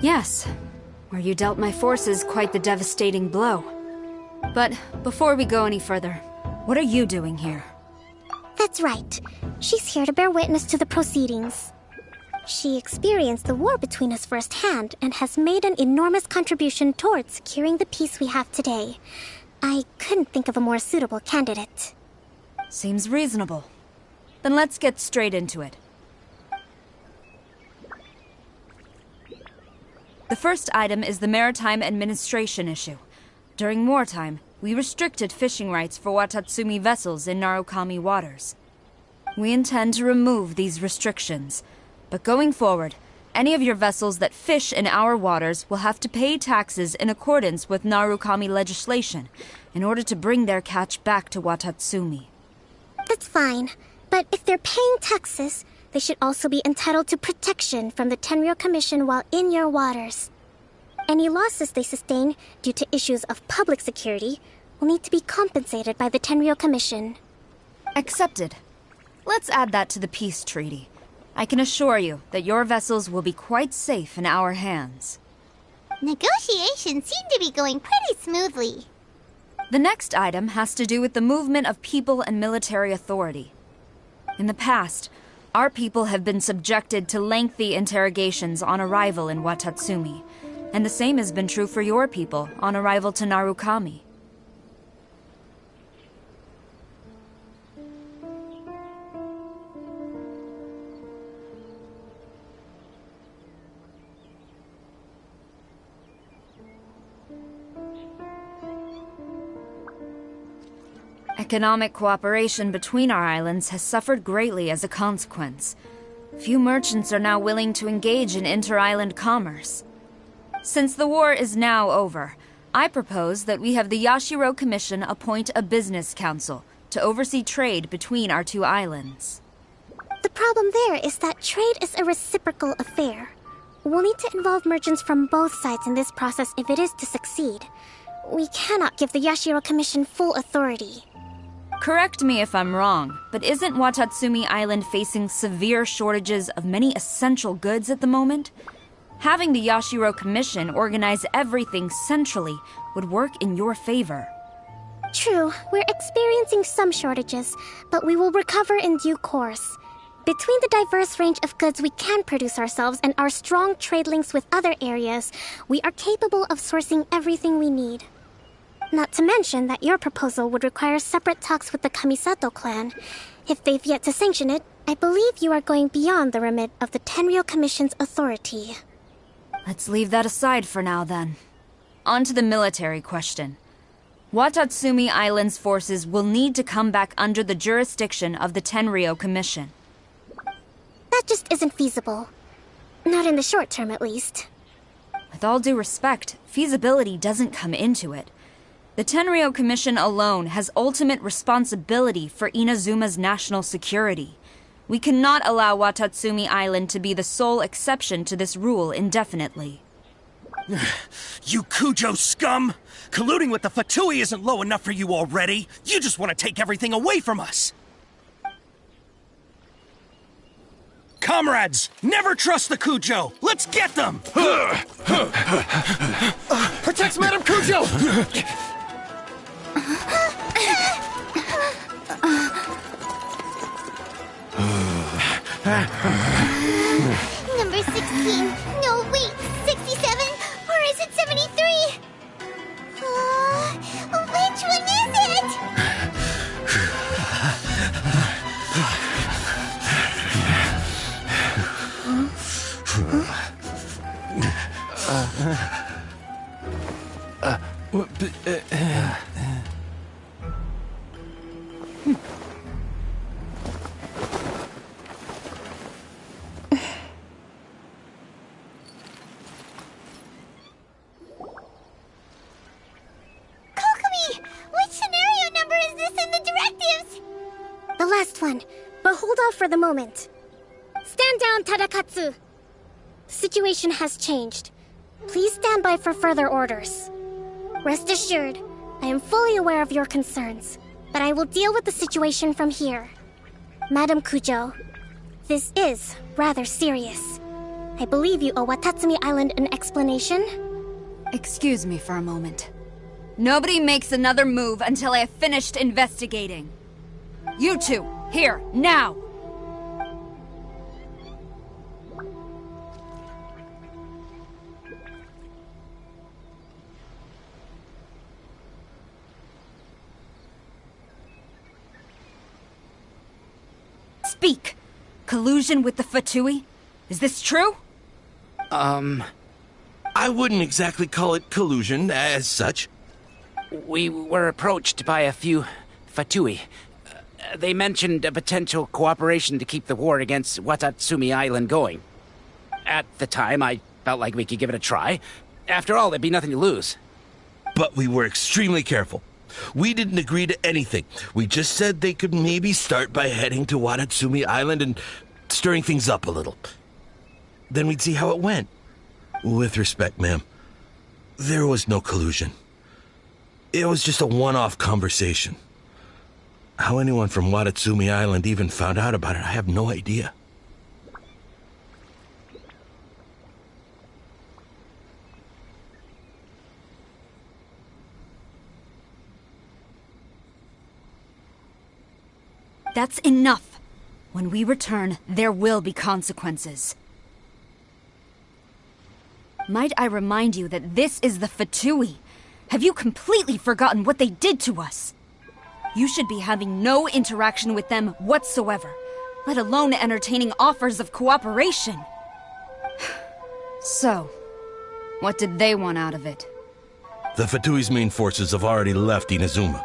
Yes, where you dealt my forces quite the devastating blow. But before we go any further, what are you doing here? That's right. She's here to bear witness to the proceedings. She experienced the war between us firsthand and has made an enormous contribution towards securing the peace we have today. I couldn't think of a more suitable candidate. Seems reasonable. Then let's get straight into it. The first item is the maritime administration issue. During wartime, we restricted fishing rights for Watatsumi vessels in Narukami waters. We intend to remove these restrictions, but going forward, any of your vessels that fish in our waters will have to pay taxes in accordance with Narukami legislation in order to bring their catch back to Watatsumi. That's fine, but if they're paying taxes, they should also be entitled to protection from the Tenryou Commission while in your waters. Any losses they sustain due to issues of public security will need to be compensated by the Tenryou Commission. Accepted. Let's add that to the peace treaty. I can assure you that your vessels will be quite safe in our hands. Negotiations seem to be going pretty smoothly. The next item has to do with the movement of people and military authority. In the past, our people have been subjected to lengthy interrogations on arrival in Watatsumi, and the same has been true for your people on arrival to Narukami. Economic cooperation between our islands has suffered greatly as a consequence. Few merchants are now willing to engage in inter-island commerce. Since the war is now over, I propose that we have the Yashiro Commission appoint a business council to oversee trade between our two islands. The problem there is that trade is a reciprocal affair. We'll need to involve merchants from both sides in this process if it is to succeed. We cannot give the Yashiro Commission full authority. Correct me if I'm wrong, but isn't Watatsumi Island facing severe shortages of many essential goods at the moment? Having the Yashiro Commission organize everything centrally would work in your favor. True, we're experiencing some shortages, but we will recover in due course. Between the diverse range of goods we can produce ourselves and our strong trade links with other areas, we are capable of sourcing everything we need. Not to mention that your proposal would require separate talks with the Kamisato clan. If they've yet to sanction it, I believe you are going beyond the remit of the Tenryou Commission's authority. Let's leave that aside for now, then. On to the military question. Watatsumi Island's forces will need to come back under the jurisdiction of the Tenryou Commission. That just isn't feasible. Not in the short term, at least. With all due respect, feasibility doesn't come into it. The Tenryou Commission alone has ultimate responsibility for Inazuma's national security. We cannot allow Watatsumi Island to be the sole exception to this rule indefinitely. You Kujo scum! Colluding with the Fatui isn't low enough for you already! You just want to take everything away from us! Comrades, never trust the Kujo! Let's get them! Protect Madame Kujo! Number 16. No, wait. 67? Or is it 73? Which one is it? The last one, but hold off for the moment. Stand down, Tadakatsu. The situation has changed. Please stand by for further orders. Rest assured, I am fully aware of your concerns, but I will deal with the situation from here. Madam Kujo, this is rather serious. I believe you owe Watatsumi Island an explanation. Excuse me for a moment. Nobody makes another move until I have finished investigating. You two, here, now! Speak! Collusion with the Fatui? Is this true? I wouldn't exactly call it collusion as such. We were approached by a few Fatui. They mentioned a potential cooperation to keep the war against Watatsumi Island going. At the time, I felt like we could give it a try. After all, there'd be nothing to lose. But we were extremely careful. We didn't agree to anything. We just said they could maybe start by heading to Watatsumi Island and stirring things up a little. Then we'd see how it went. With respect, ma'am, there was no collusion. It was just a one-off conversation. How anyone from Watatsumi Island even found out about it, I have no idea. That's enough. When we return, there will be consequences. Might I remind you that this is the Fatui? Have you completely forgotten what they did to us? You should be having no interaction with them whatsoever, let alone entertaining offers of cooperation. So, what did they want out of it? The Fatui's main forces have already left Inazuma.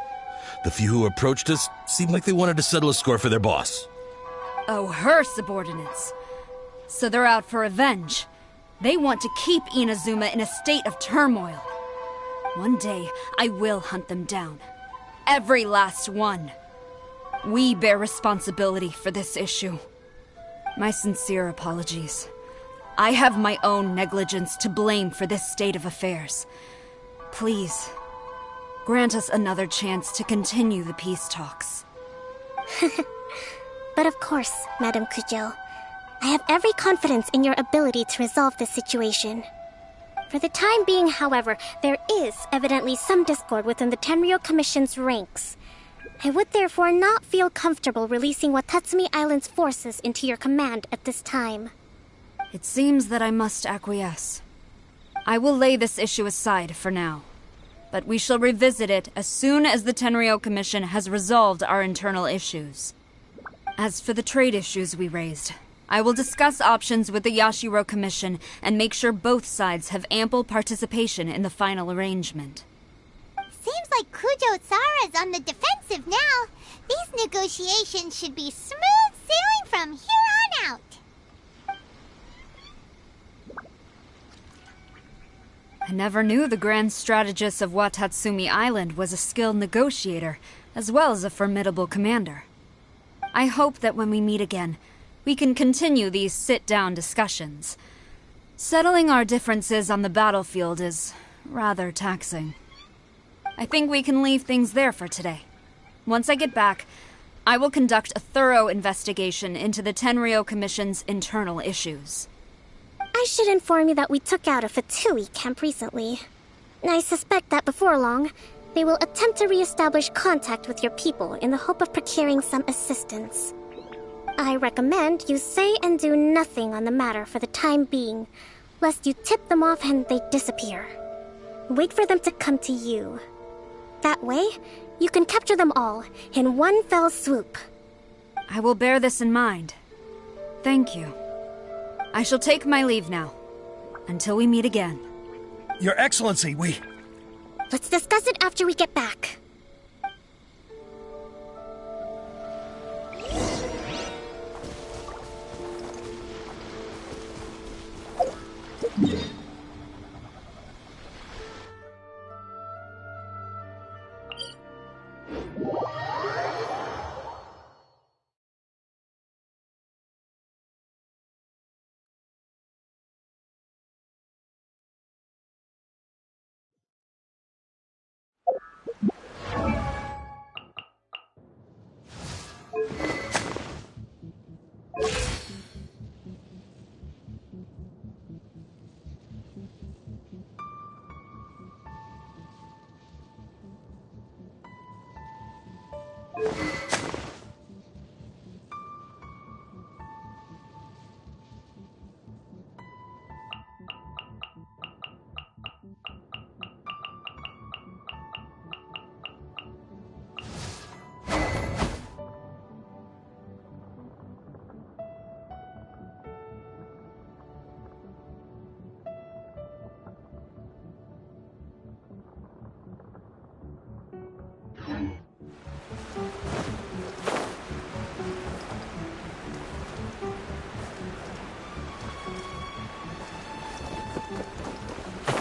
The few who approached us seemed like they wanted to settle a score for their boss. Oh, her subordinates. So they're out for revenge. They want to keep Inazuma in a state of turmoil. One day, I will hunt them down. Every last one. We bear responsibility for this issue. My sincere apologies. I have my own negligence to blame for this state of affairs. Please, grant us another chance to continue the peace talks. But of course, Madame Kujo. I have every confidence in your ability to resolve this situation. For the time being, however, there is evidently some discord within the Tenryou Commission's ranks. I would therefore not feel comfortable releasing Watatsumi Island's forces into your command at this time. It seems that I must acquiesce. I will lay this issue aside for now, but we shall revisit it as soon as the Tenryou Commission has resolved our internal issues. As for the trade issues we raised, I will discuss options with the Yashiro Commission and make sure both sides have ample participation in the final arrangement. Seems like Kujo-sara's on the defensive now. These negotiations should be smooth sailing from here on out. I never knew the Grand Strategist of Watatsumi Island was a skilled negotiator, as well as a formidable commander. I hope that when we meet again, we can continue these sit-down discussions. Settling our differences on the battlefield is rather taxing. I think we can leave things there for today. Once I get back, I will conduct a thorough investigation into the Tenryou Commission's internal issues. I should inform you that we took out a Fatui camp recently. I suspect that before long, they will attempt to re-establish contact with your people in the hope of procuring some assistance. I recommend you say and do nothing on the matter for the time being, lest you tip them off and they disappear. Wait for them to come to you. That way, you can capture them all in one fell swoop. I will bear this in mind. Thank you. I shall take my leave now. Until we meet again. Your Excellency, Let's discuss it after we get back.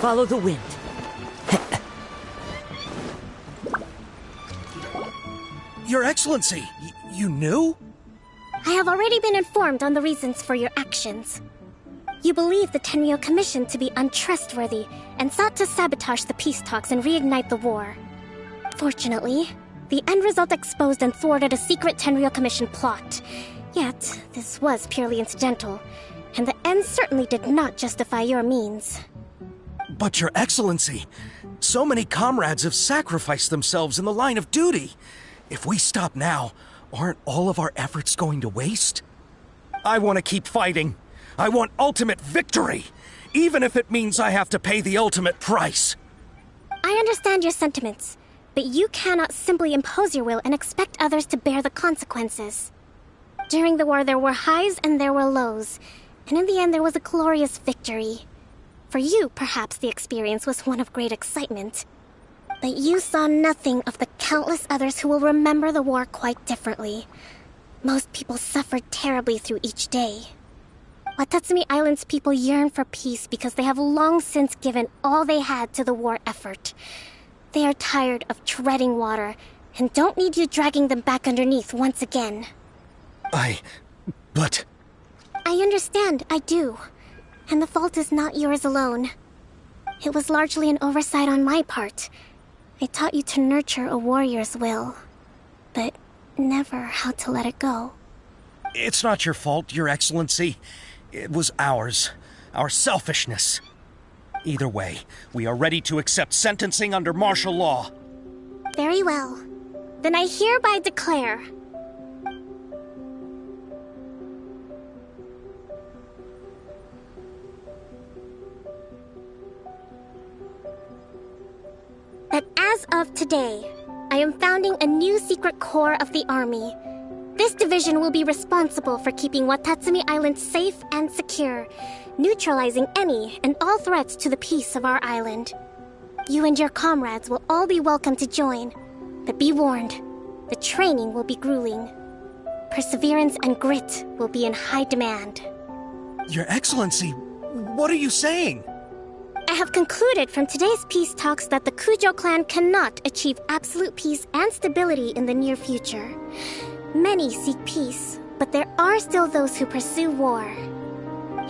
Follow the wind. Your Excellency, you knew? I have already been informed on the reasons for your actions. You believe the Tenryou Commission to be untrustworthy and sought to sabotage the peace talks and reignite the war. Fortunately, the end result exposed and thwarted a secret Tenryou Commission plot. Yet, this was purely incidental, and the end certainly did not justify your means. But Your Excellency, so many comrades have sacrificed themselves in the line of duty. If we stop now, aren't all of our efforts going to waste? I want to keep fighting. I want ultimate victory, even if it means I have to pay the ultimate price. I understand your sentiments, but you cannot simply impose your will and expect others to bear the consequences. During the war, there were highs and there were lows, and in the end there was a glorious victory. For you, perhaps the experience was one of great excitement. But you saw nothing of the countless others who will remember the war quite differently. Most people suffered terribly through each day. Watatsumi Island's people yearn for peace because they have long since given all they had to the war effort. They are tired of treading water and don't need you dragging them back underneath once again. But... I understand, I do. And the fault is not yours alone. It was largely an oversight on my part. I taught you to nurture a warrior's will, but never how to let it go. It's not your fault, Your Excellency. It was ours. Our selfishness. Either way, we are ready to accept sentencing under martial law. Very well. Then I hereby declare... that as of today, I am founding a new secret corps of the army. This division will be responsible for keeping Watatsumi Island safe and secure, neutralizing any and all threats to the peace of our island. You and your comrades will all be welcome to join, but be warned, the training will be grueling. Perseverance and grit will be in high demand. Your Excellency, what are you saying? I have concluded from today's peace talks that the Kujo clan cannot achieve absolute peace and stability in the near future. Many seek peace, but there are still those who pursue war.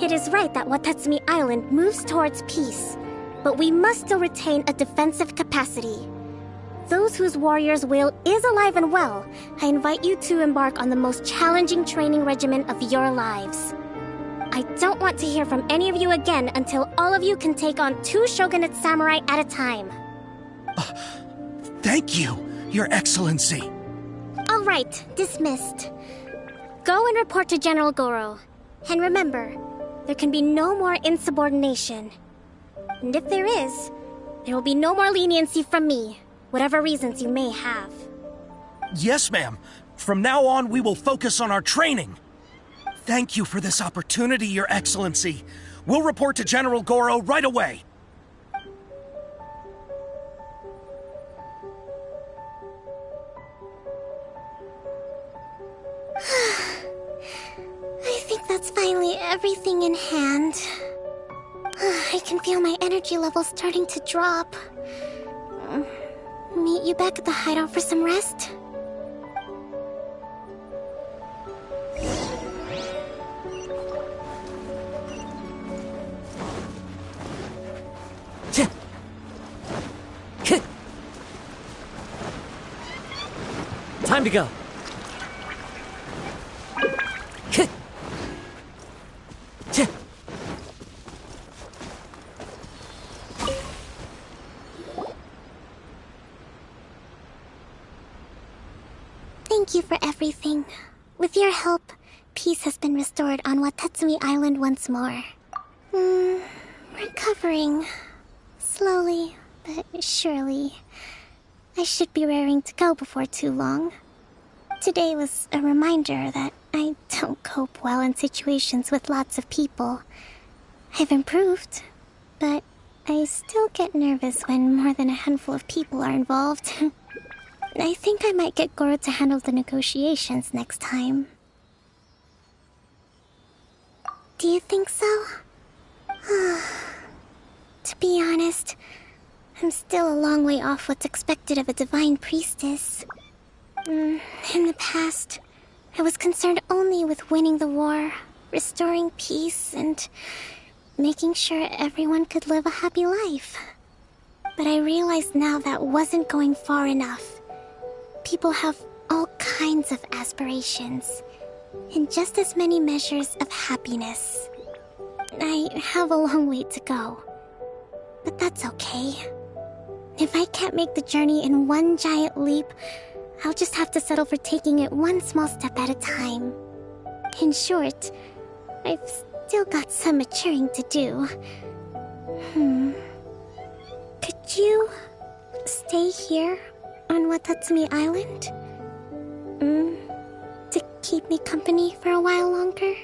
It is right that Watatsumi Island moves towards peace, but we must still retain a defensive capacity. Those whose warrior's will is alive and well, I invite you to embark on the most challenging training regimen of your lives. I don't want to hear from any of you again until all of you can take on 2 shogunate samurai at a time. Thank you, Your Excellency. All right, dismissed. Go and report to General Goro. And remember, there can be no more insubordination. And if there is, there will be no more leniency from me, whatever reasons you may have. Yes, ma'am. From now on, we will focus on our training. Thank you for this opportunity, Your Excellency. We'll report to General Goro right away. I think that's finally everything in hand. I can feel my energy level starting to drop. Meet you back at the hideout for some rest? Time to go. Thank you for everything. With your help, peace has been restored on Watatsumi Island once more. Recovering. Slowly, but surely. I should be raring to go before too long. Today was a reminder that I don't cope well in situations with lots of people. I've improved, but I still get nervous when more than a handful of people are involved. I think I might get Goro to handle the negotiations next time. Do you think so? To be honest, I'm still a long way off what's expected of a divine priestess. In the past, I was concerned only with winning the war, restoring peace, and making sure everyone could live a happy life. But I realize now that wasn't going far enough. People have all kinds of aspirations, and just as many measures of happiness. I have a long way to go, but that's okay. If I can't make the journey in one giant leap, I'll just have to settle for taking it one small step at a time. In short, I've still got some maturing to do. Could you stay here on Watatsumi Island? To keep me company for a while longer?